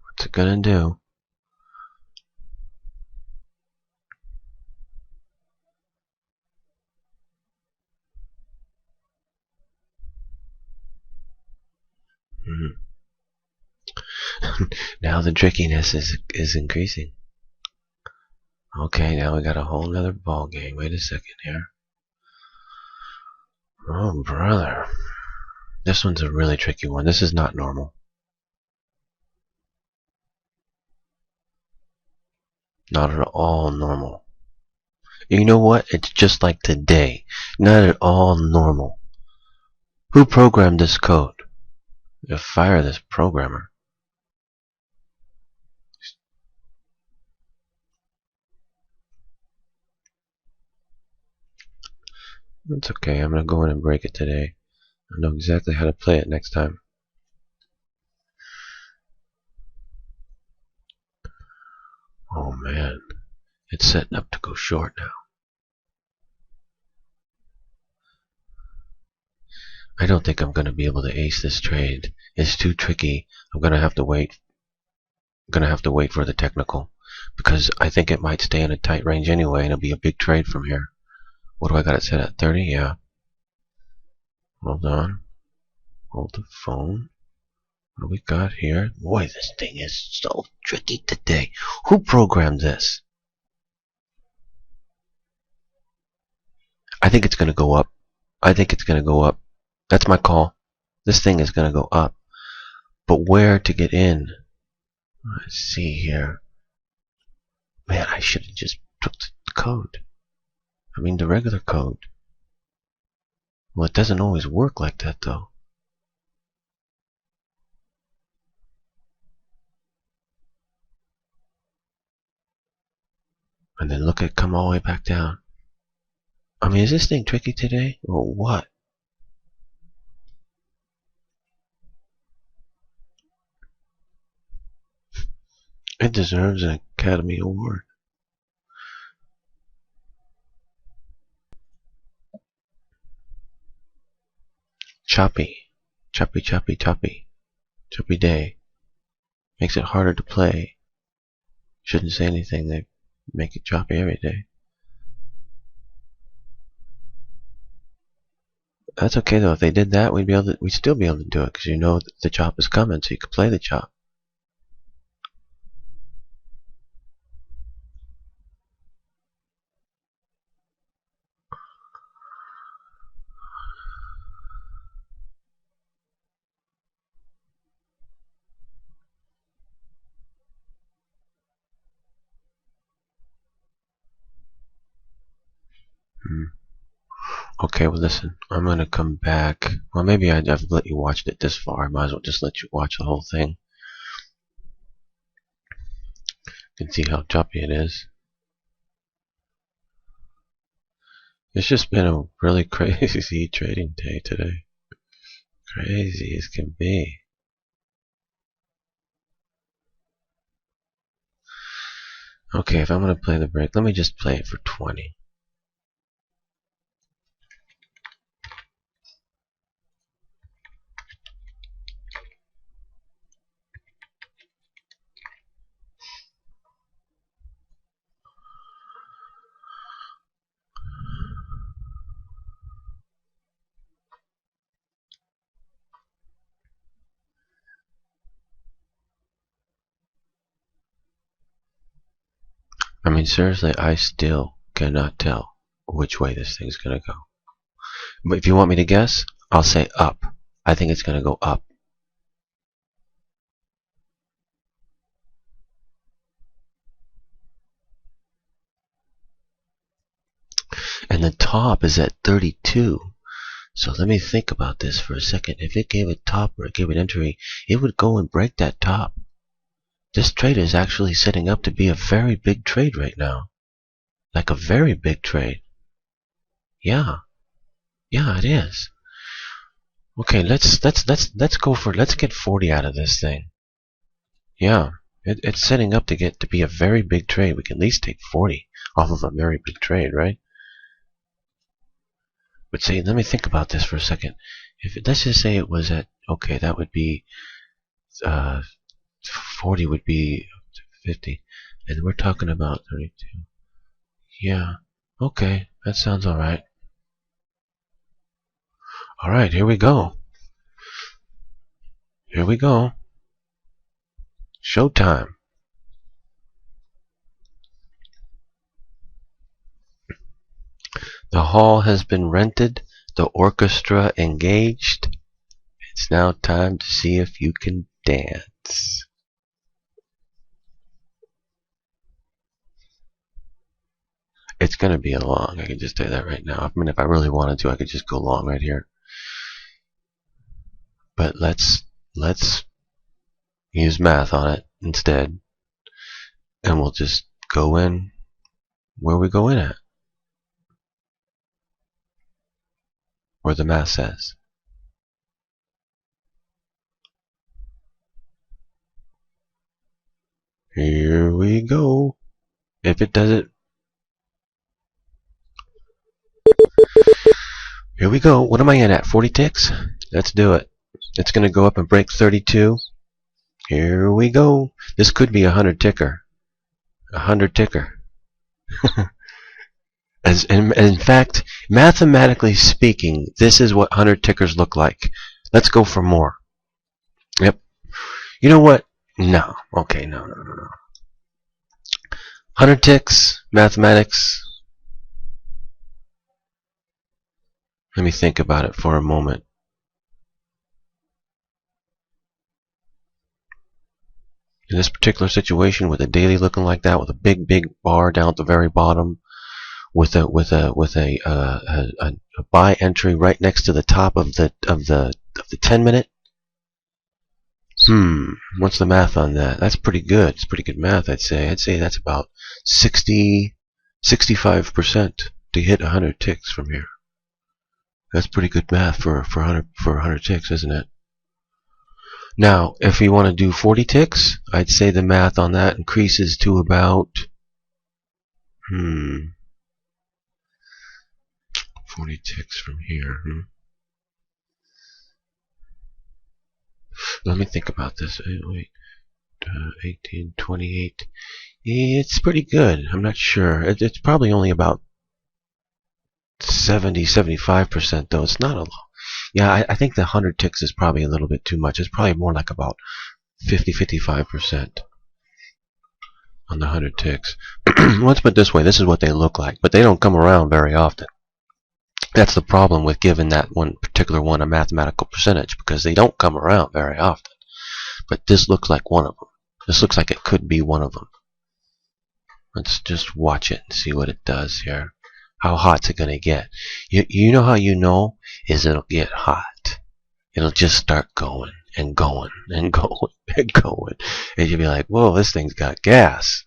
What's it gonna do? Now the trickiness is increasing. Okay, now we got a whole nother ball game. Wait a second here. Oh, brother. This one's a really tricky one. This is not normal. Not at all normal. You know what? It's just like today. Not at all normal. Who programmed this code? Fire this programmer. It's okay, I'm gonna go in and break it today. I know exactly how to play it next time. Oh man, it's setting up to go short now. I don't think I'm gonna be able to ace this trade. It's too tricky. I'm gonna have to wait. I'm gonna have to wait for the technical, because I think it might stay in a tight range anyway, and it'll be a big trade from here. What do I got it set at? 30? Yeah. Hold on. Hold the phone. What do we got here? Boy, this thing is so tricky today. Who programmed this? I think it's going to go up. I think it's going to go up. That's my call. This thing is going to go up. But where to get in? Let's see here. Man, I should have just took the code. I mean, the regular code. Well, it doesn't always work like that, though. And then look at it come all the way back down. I mean, is this thing tricky today, or what? It deserves an Academy Award. Choppy. Choppy, choppy, choppy. Choppy day. Makes it harder to play. Shouldn't say anything, they make it choppy every day. That's okay though. If they did that, we'd still be able to do it, because you know that the chop is coming, so you could play the chop. Okay, well listen, I'm gonna come back. Well, maybe I've let you watch it this far. I might as well just let you watch the whole thing. You can see how choppy it is. It's just been a really crazy trading day today. Crazy as can be. Okay, if I'm gonna play the break, let me just play it for 20. I mean, seriously, I still cannot tell which way this thing's gonna go. But if you want me to guess, I'll say up. I think it's gonna go up. And the top is at 32. So let me think about this for a second. If it gave a top or it gave an entry, it would go and break that top. This trade is actually setting up to be a very big trade right now. Like a very big trade. Yeah. Yeah, it is. Okay, let's get 40 out of this thing. Yeah. It's setting up to be a very big trade. We can at least take 40 off of a very big trade, right? But say, let me think about this for a second. Let's just say it was at, okay, that would be 40 would be 50, and we're talking about 32. Yeah, okay, that sounds alright. Alright, here we go. Here we go. Showtime. The hall has been rented, the orchestra engaged. It's now time to see if you can dance. It's going to be a long, I can just tell you that right now. I mean, if I really wanted to, I could just go long right here. But let's let's use math on it instead, and we'll just go in where we go in at, where the math says. Here we go. If it does it, here we go. What am I in at? 40 ticks? Let's do it. It's going to go up and break 32. Here we go. This could be a 100 ticker. A 100 ticker. In fact, mathematically speaking, this is what 100 tickers look like. Let's go for more. Yep. You know what? No. Okay, no. 100 ticks, mathematics. Let me think about it for a moment. In this particular situation, with a daily looking like that, with a big bar down at the very bottom, with a buy entry right next to the top of the 10-minute. What's the math on that? That's pretty good. It's pretty good math, I'd say. I'd say that's about 65% to hit 100 ticks from here. That's pretty good math for 100 ticks, isn't it? Now, if you want to do 40 ticks, I'd say the math on that increases to about 40 ticks from here. Let me think about this. Wait, 18, 28. It's pretty good. I'm not sure. It's probably only about 75% though. It's not a lot. Yeah, I think the 100 ticks is probably a little bit too much. It's probably more like about 55% on the 100 ticks. Let's put it this way. This is what they look like, but they don't come around very often. That's the problem with giving that one particular one a mathematical percentage, because they don't come around very often. But this looks like one of them. This looks like it could be one of them. Let's just watch it and see what it does here. How hot's it going to get? You know how you know is it'll get hot. It'll just start going and going and going and going. And you'll be like, whoa, this thing's got gas.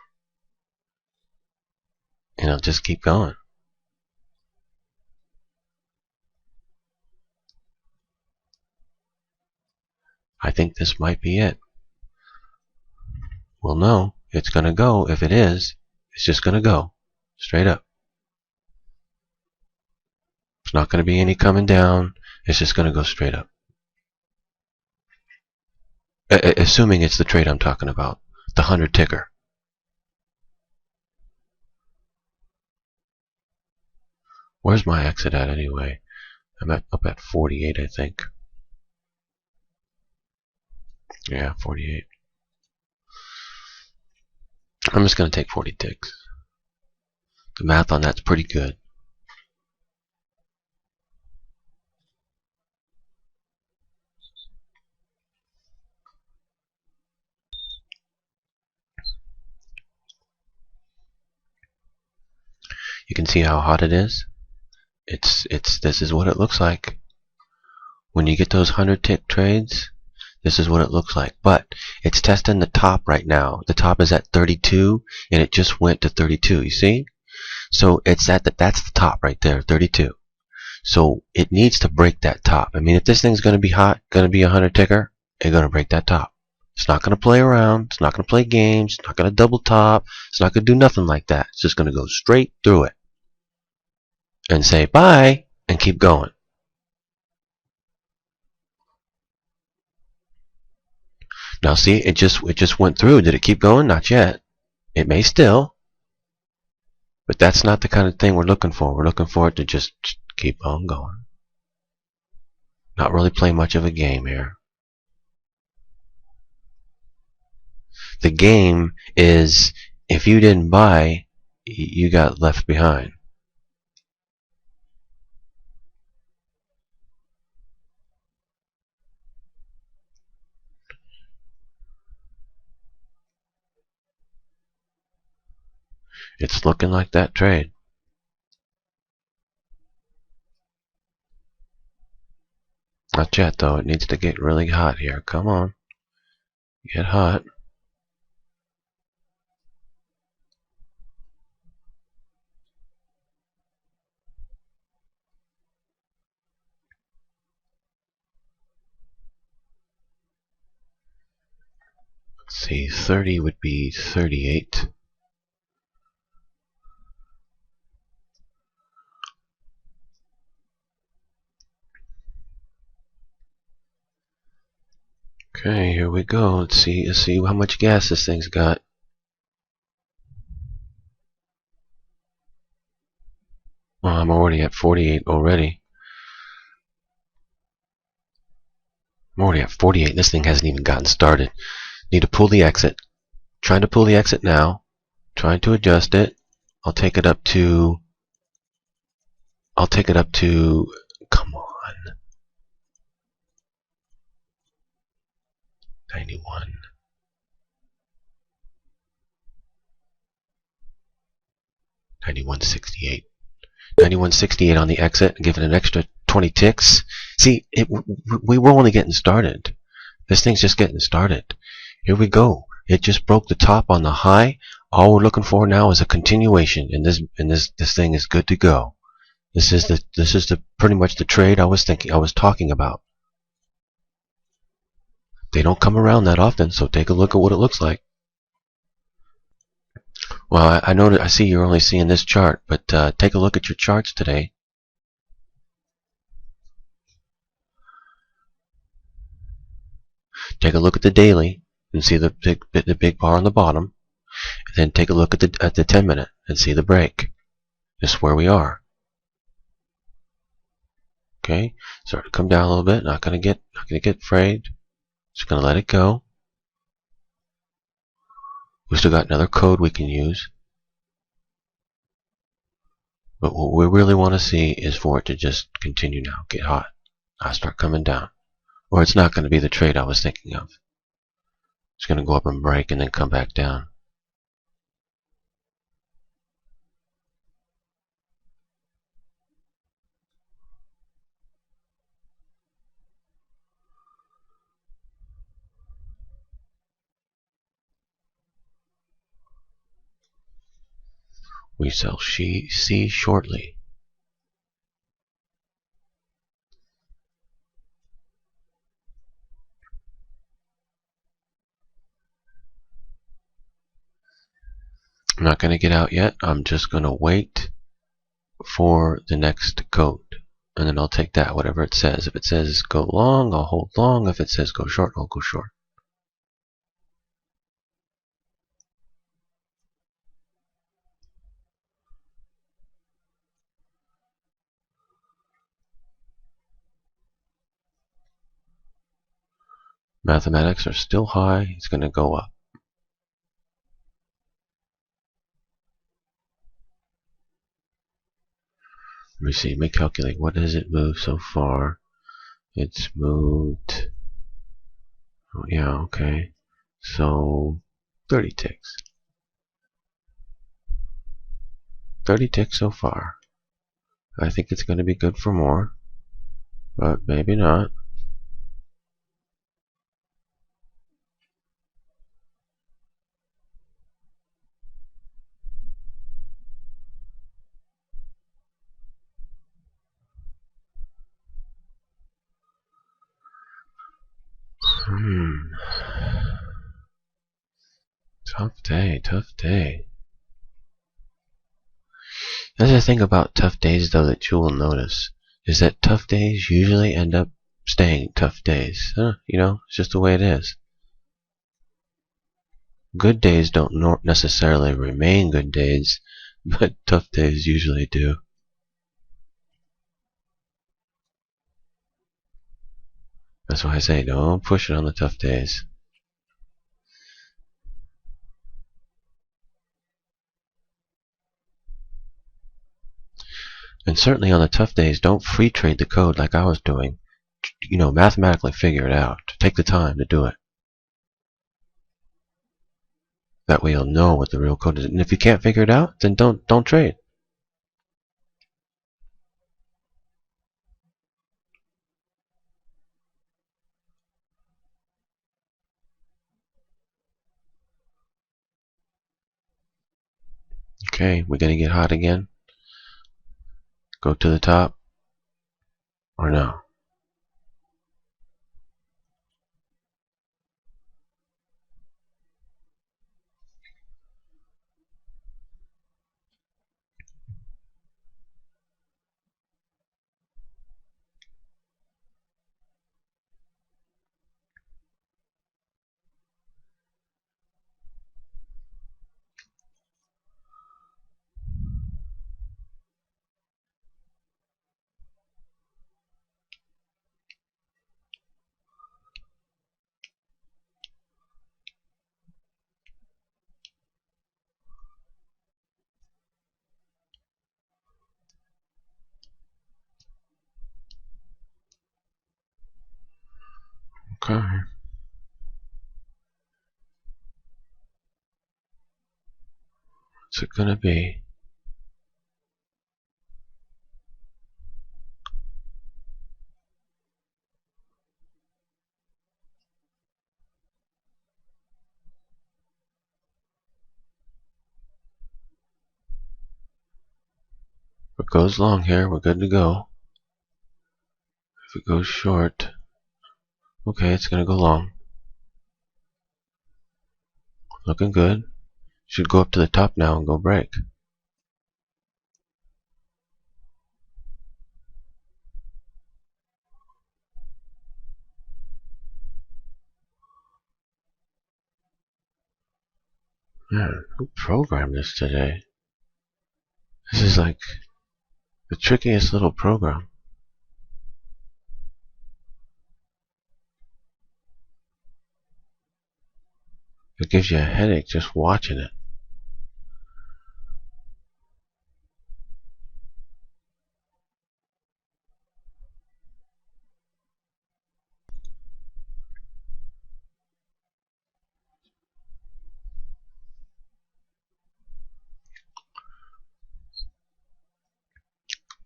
And it'll just keep going. I think this might be it. Well, no, it's going to go. If it is, it's just going to go straight up. It's not going to be any coming down. It's just going to go straight up. Assuming it's the trade I'm talking about, the 100 ticker. Where's my exit at anyway? I'm up at 48, I think. Yeah, 48. I'm just going to take 40 ticks. The math on that's pretty good. You can see how hot it is. This is what it looks like. When you get those 100 tick trades, this is what it looks like. But it's testing the top right now. The top is at 32, and it just went to 32. You see? So it's that's the top right there, 32. So it needs to break that top. I mean, if this thing's going to be hot, going to be a 100 ticker, it's going to break that top. It's not going to play around. It's not going to play games. It's not going to double top. It's not going to do nothing like that. It's just going to go straight through it and say bye and keep going. Now see, it just went through. Did it keep going? Not yet. It may still. But that's not the kind of thing we're looking for. We're looking for it to just keep on going. Not really play much of a game here. The game is, if you didn't buy, you got left behind. It's looking like that trade. Not yet, though. It needs to get really hot here. Come on. Get hot. Let's see, 30 would be 38. Okay, here we go. Let's see how much gas this thing's got. Well, I'm already at 48 already. I'm already at 48. This thing hasn't even gotten started. Need to pull the exit. Trying to pull the exit now. Trying to adjust it. I'll take it up to. Come on. 91. 9168. 9168 on the exit. Give it an extra 20 ticks. See, we were only getting started. This thing's just getting started. Here we go. It just broke the top on the high. All we're looking for now is a continuation, and this thing is good to go. This is the pretty much the trade I was talking about. They don't come around that often, so take a look at what it looks like. Well, I see you're only seeing this chart, but take a look at your charts today. Take a look at the daily and see the big bar on the bottom. And then take a look at the 10-minute and see the break. Just where we are. Okay, start to come down a little bit. Not gonna get frayed. Just gonna let it go. We still got another code we can use. But what we really want to see is for it to just continue now, get hot. I'll start coming down. Or it's not going to be the trade I was thinking of. It's going to go up and break and then come back down. We shall see shortly. I'm not going to get out yet. I'm just going to wait for the next code. And then I'll take that, whatever it says. If it says go long, I'll hold long. If it says go short, I'll go short. Mathematics are still high. It's going to go up. Let me see. Let me calculate. What has it moved so far? It's moved. Oh, yeah, okay. So 30 ticks. 30 ticks so far. I think it's going to be good for more, but maybe not. Tough day, tough day. That's the thing about tough days, though, that you will notice, is that tough days usually end up staying tough days. You know, it's just the way it is. Good days don't necessarily remain good days, but tough days usually do. That's why I say don't push it on the tough days. And certainly on the tough days, don't free trade the code like I was doing. You know, mathematically figure it out. Take the time to do it. That way you'll know what the real code is. And if you can't figure it out, then don't trade. Okay, we're gonna get hot again. Go to the top. Or no? Okay. What's it gonna be? If it goes long here, we're good to go. If it goes short, okay, it's gonna go long. Looking good. Should go up to the top now and go break. Man, who programmed this today? This is like the trickiest little program. It gives you a headache just watching it.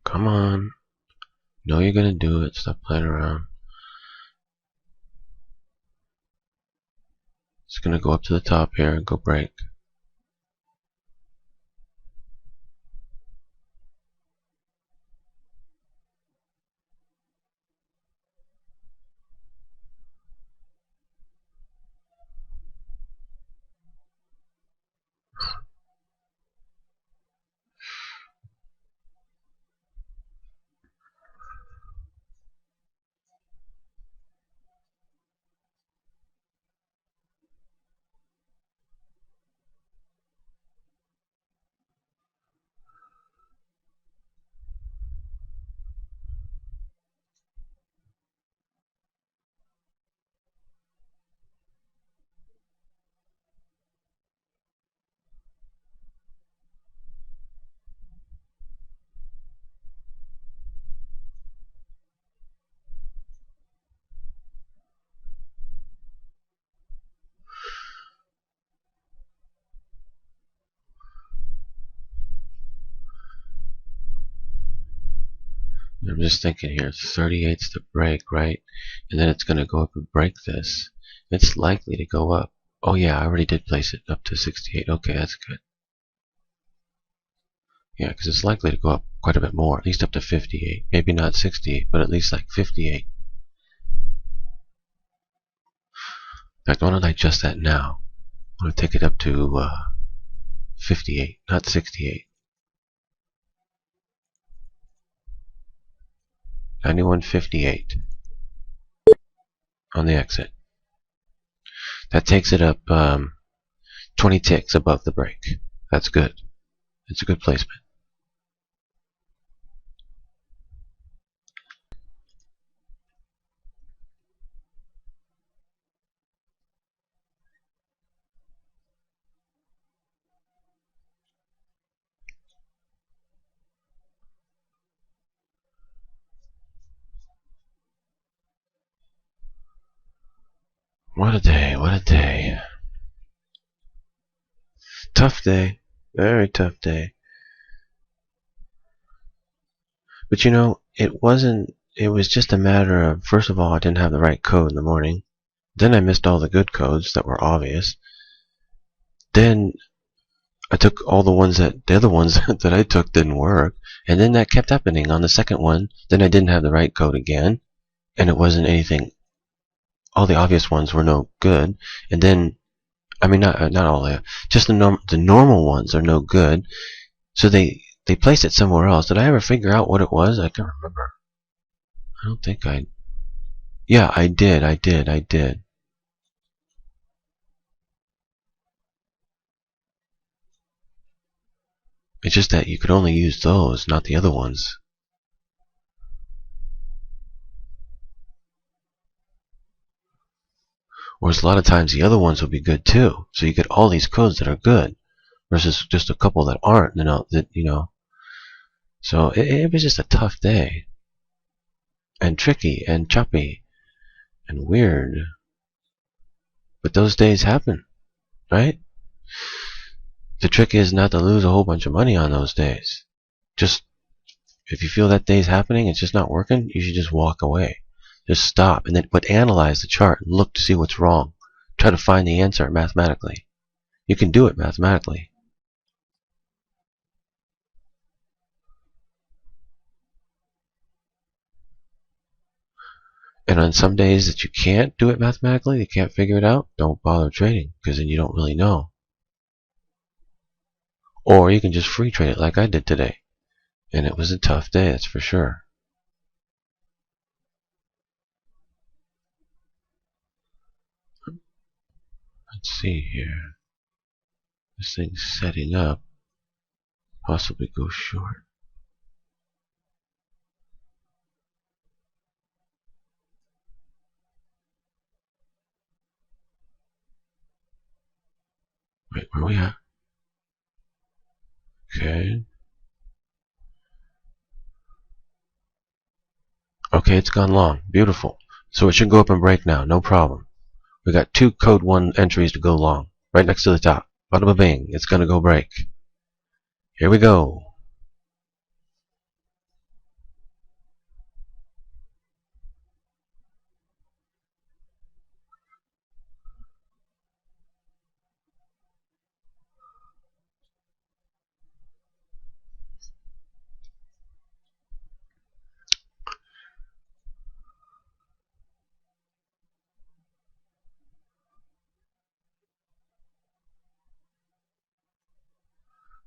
Come on. Know you're gonna do it. Stop playing around. It's gonna go up to the top here and go break. I'm just thinking here, 38's the break, right? And then it's going to go up and break this. It's likely to go up. Oh yeah, I already did place it up to 68. Okay, that's good. Yeah, because it's likely to go up quite a bit more, at least up to 58. Maybe not 68, but at least like 58. In fact, why don't I adjust that now? I want to take it up to 58, not 68. 91.58 on the exit. That takes it up 20 ticks above the break. That's good. It's a good placement. What a day, what a day. Tough day. Very tough day. But you know, it was just a matter of, first of all, I didn't have the right code in the morning. Then I missed all the good codes that were obvious. Then I took all the other ones that I took didn't work, and then that kept happening on the second one. Then I didn't have the right code again, and it wasn't anything. All the obvious ones were no good, and then I mean not all the just the normal ones are no good. So they placed it somewhere else. Did I ever figure out what it was? I can't remember. I don't think I. Yeah, I did. I did. It's just that you could only use those, not the other ones. Whereas a lot of times the other ones will be good too. So you get all these codes that are good versus just a couple that aren't. So it was just a tough day and tricky and choppy and weird. But those days happen, right? The trick is not to lose a whole bunch of money on those days. Just if you feel that day's happening, it's just not working, you should just walk away. Just stop and then analyze the chart and look to see what's wrong. Try to find the answer mathematically. You can do it mathematically. And on some days that you can't do it mathematically, you can't figure it out, don't bother trading, because then you don't really know. Or you can just free trade it like I did today. And it was a tough day, that's for sure. Let's see here. This thing's setting up. Possibly go short. Wait, where are we at? Okay. Okay, it's gone long. Beautiful. So it should go up and break now, no problem. We got 2 code 1 entries to go long. Right next to the top. Bada bing, it's gonna go break. Here we go.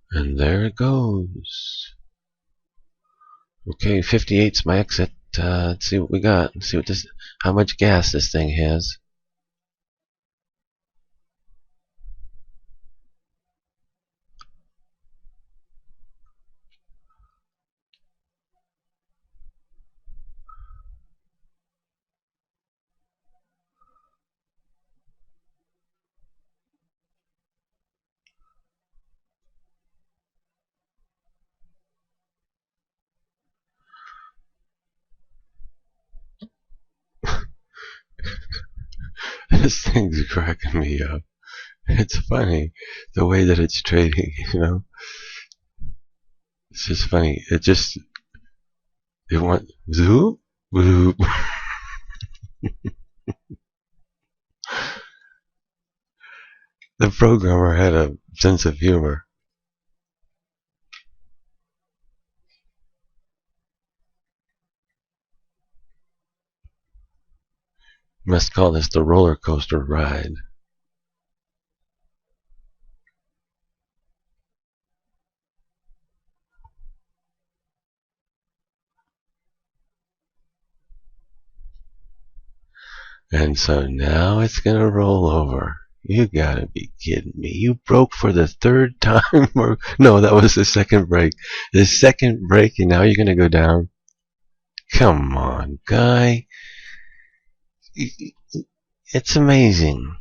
And there it goes. Okay, 58's my exit. Let's see what we got. Let's see how much gas this thing has. This thing's cracking me up. It's funny the way that it's trading, It's just funny. It went zoop, zoop. The programmer had a sense of humor. Must call this the roller coaster ride. And so now it's gonna roll over. You gotta be kidding me. You broke for the 3rd time? Or no, that was the second break. The second break and now you're gonna go down? Come on, guy. It's amazing.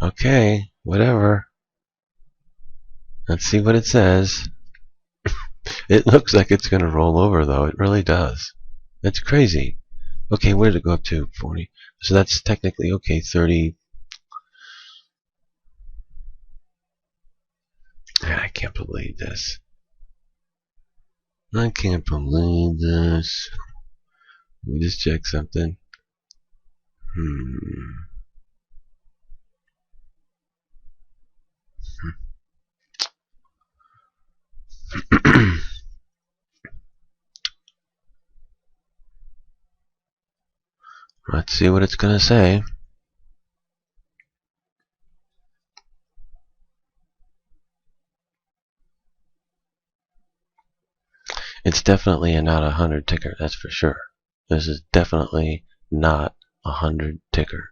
Okay, whatever. Let's see what it says. It looks like it's gonna roll over though. It really does. That's crazy. Okay, where did it go up to? 40. So that's technically okay, 30. I can't believe this. I can't believe this. Let me just check something. Let's see what it's going to say. It's definitely not a 100 ticker, that's for sure. This is definitely not a 100 ticker.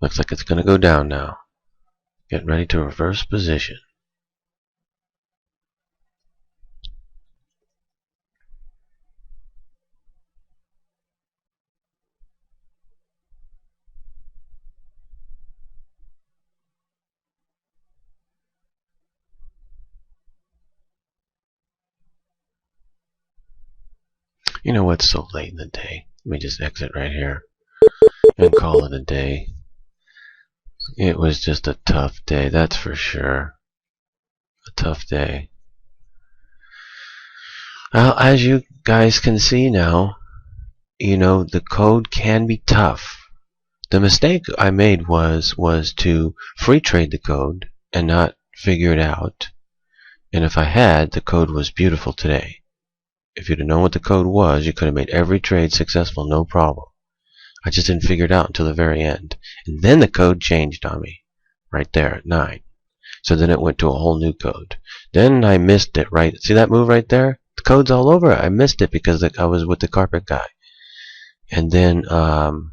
Looks like it's going to go down now. Get ready to reverse position. You know what's so late in the day? Let me just exit right here and call it a day. It was just a tough day, that's for sure. A tough day. Well, as you guys can see now, you know, the code can be tough. The mistake I made was to free trade the code and not figure it out. And if I had, the code was beautiful today. If you'd have known what the code was, you could have made every trade successful, no problem. I just didn't figure it out until the very end. And then the code changed on me, right there at 9. So then it went to a whole new code. Then I missed it, right? See that move right there? The code's all over it. I missed it because I was with the carpet guy. And then, and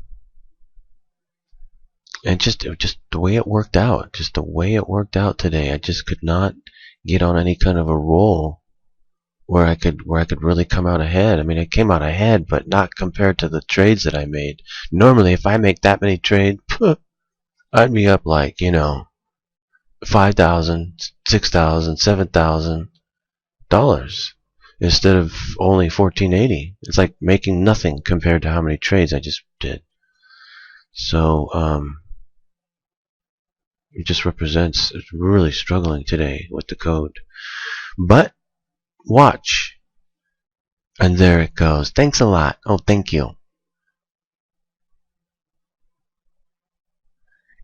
just the way it worked out, just the way it worked out today, I just could not get on any kind of a roll where I could really come out ahead. I mean, I came out ahead, but not compared to the trades that I made. Normally, if I make that many trades, I'd be up like, you know, $5,000, $6,000, $7,000 instead of only $1,480. It's like making nothing compared to how many trades I just did. So, it just represents really struggling today with the code. But watch. And there it goes. Thanks a lot. Oh, thank you.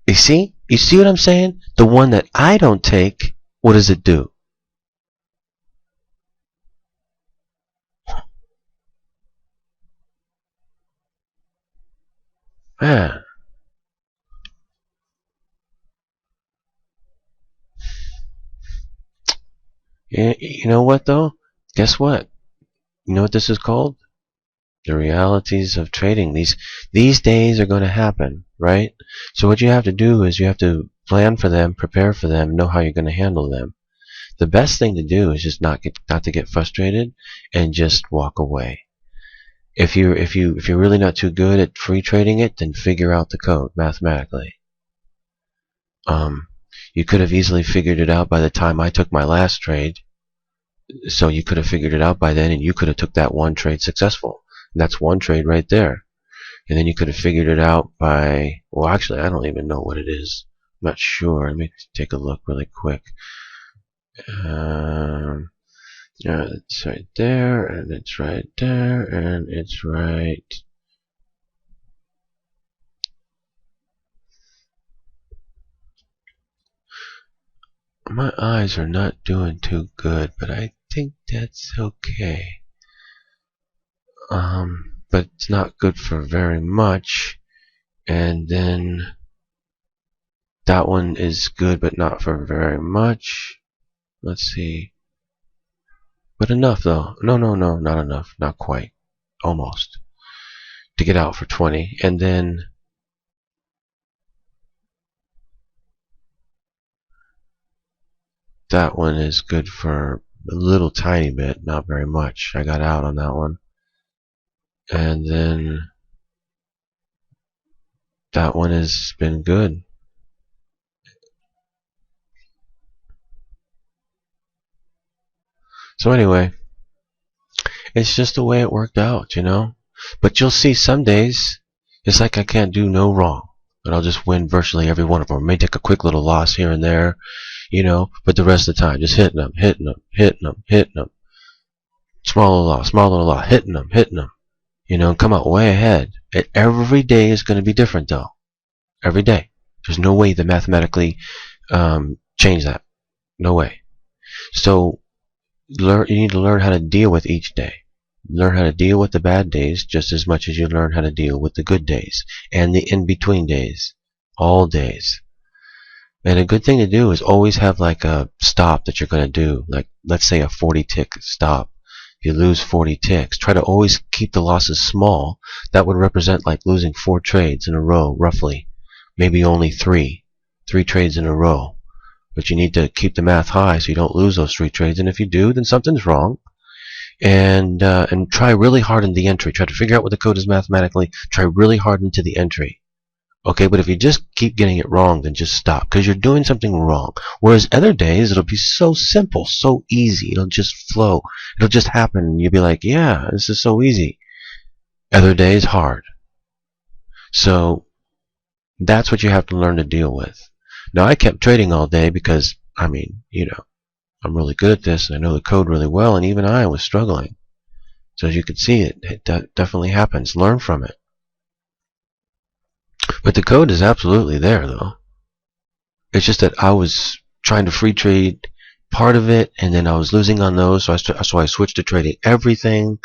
You see? You see what I'm saying? The one that I don't take, what does it do? Man. You know what, though? Guess what? You know what this is called? The realities of trading. These days are going to happen, right? So what you have to do is you have to plan for them, prepare for them, know how you're going to handle them. The best thing to do is just not to get frustrated and just walk away. If you're really not too good at free trading it, then figure out the code mathematically. You could have easily figured it out by the time I took my last trade. So you could have figured it out by then, and you could have took that one trade successful. And that's one trade right there. And then you could have figured it out by, well, actually, I don't even know what it is. I'm not sure. Let me take a look really quick. It's right there, and it's right there, and it's right. My eyes are not doing too good, but I think that's okay. But it's not good for very much. And then that one is good, but not for very much. Let's see. But enough, though. No, not enough. Not quite. Almost. To get out for 20. And then that one is good for a little tiny bit, not very much. I got out on that one. And then that one has been good. So anyway, it's just the way it worked out, you know. But you'll see some days, it's like I can't do no wrong. And I'll just win virtually every one of them. I may take a quick little loss here and there, you know, but the rest of the time, just hitting them, hitting them, hitting them, hitting them. Small little loss, hitting them, hitting them. come out way ahead. Every day is going to be different, though. Every day. There's no way to mathematically change that. No way. So you need to learn how to deal with each day. Learn how to deal with the bad days just as much as you learn how to deal with the good days and the in-between days. All days. And a good thing to do is always have like a stop that you're going to do. Like, let's say a 40-tick stop. If you lose 40 ticks, try to always keep the losses small. That would represent like losing 4 trades in a row, roughly. Maybe only 3 trades in a row. But you need to keep the math high so you don't lose those 3 trades. And if you do, then something's wrong. And try really hard in the entry. Try to figure out what the code is mathematically. Try really hard into the entry. Okay, but if you just keep getting it wrong, then just stop, because you're doing something wrong. Whereas other days, it'll be so simple, so easy. It'll just flow. It'll just happen, and you'll be like, yeah, this is so easy. Other days, hard. So that's what you have to learn to deal with. Now, I kept trading all day because, I'm really good at this, and I know the code really well, and even I was struggling. So as you can see, it definitely happens. Learn from it. But the code is absolutely there, though. It's just that I was trying to free trade part of it, and then I was losing on those, so I switched to trading everything,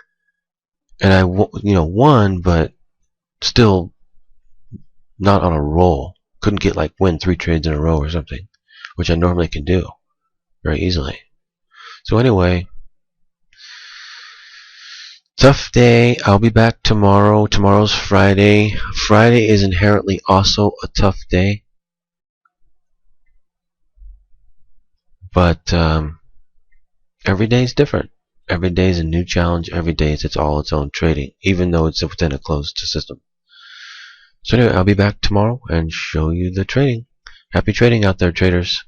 and I won, but still not on a roll. Couldn't get win 3 trades in a row or something, which I normally can do very easily. So anyway, tough day. I'll be back tomorrow. Tomorrow's Friday. Friday is inherently also a tough day. But every day is different. Every day is a new challenge. Every day it's all its own trading, even though it's within a closed system. So anyway, I'll be back tomorrow and show you the trading. Happy trading out there, traders.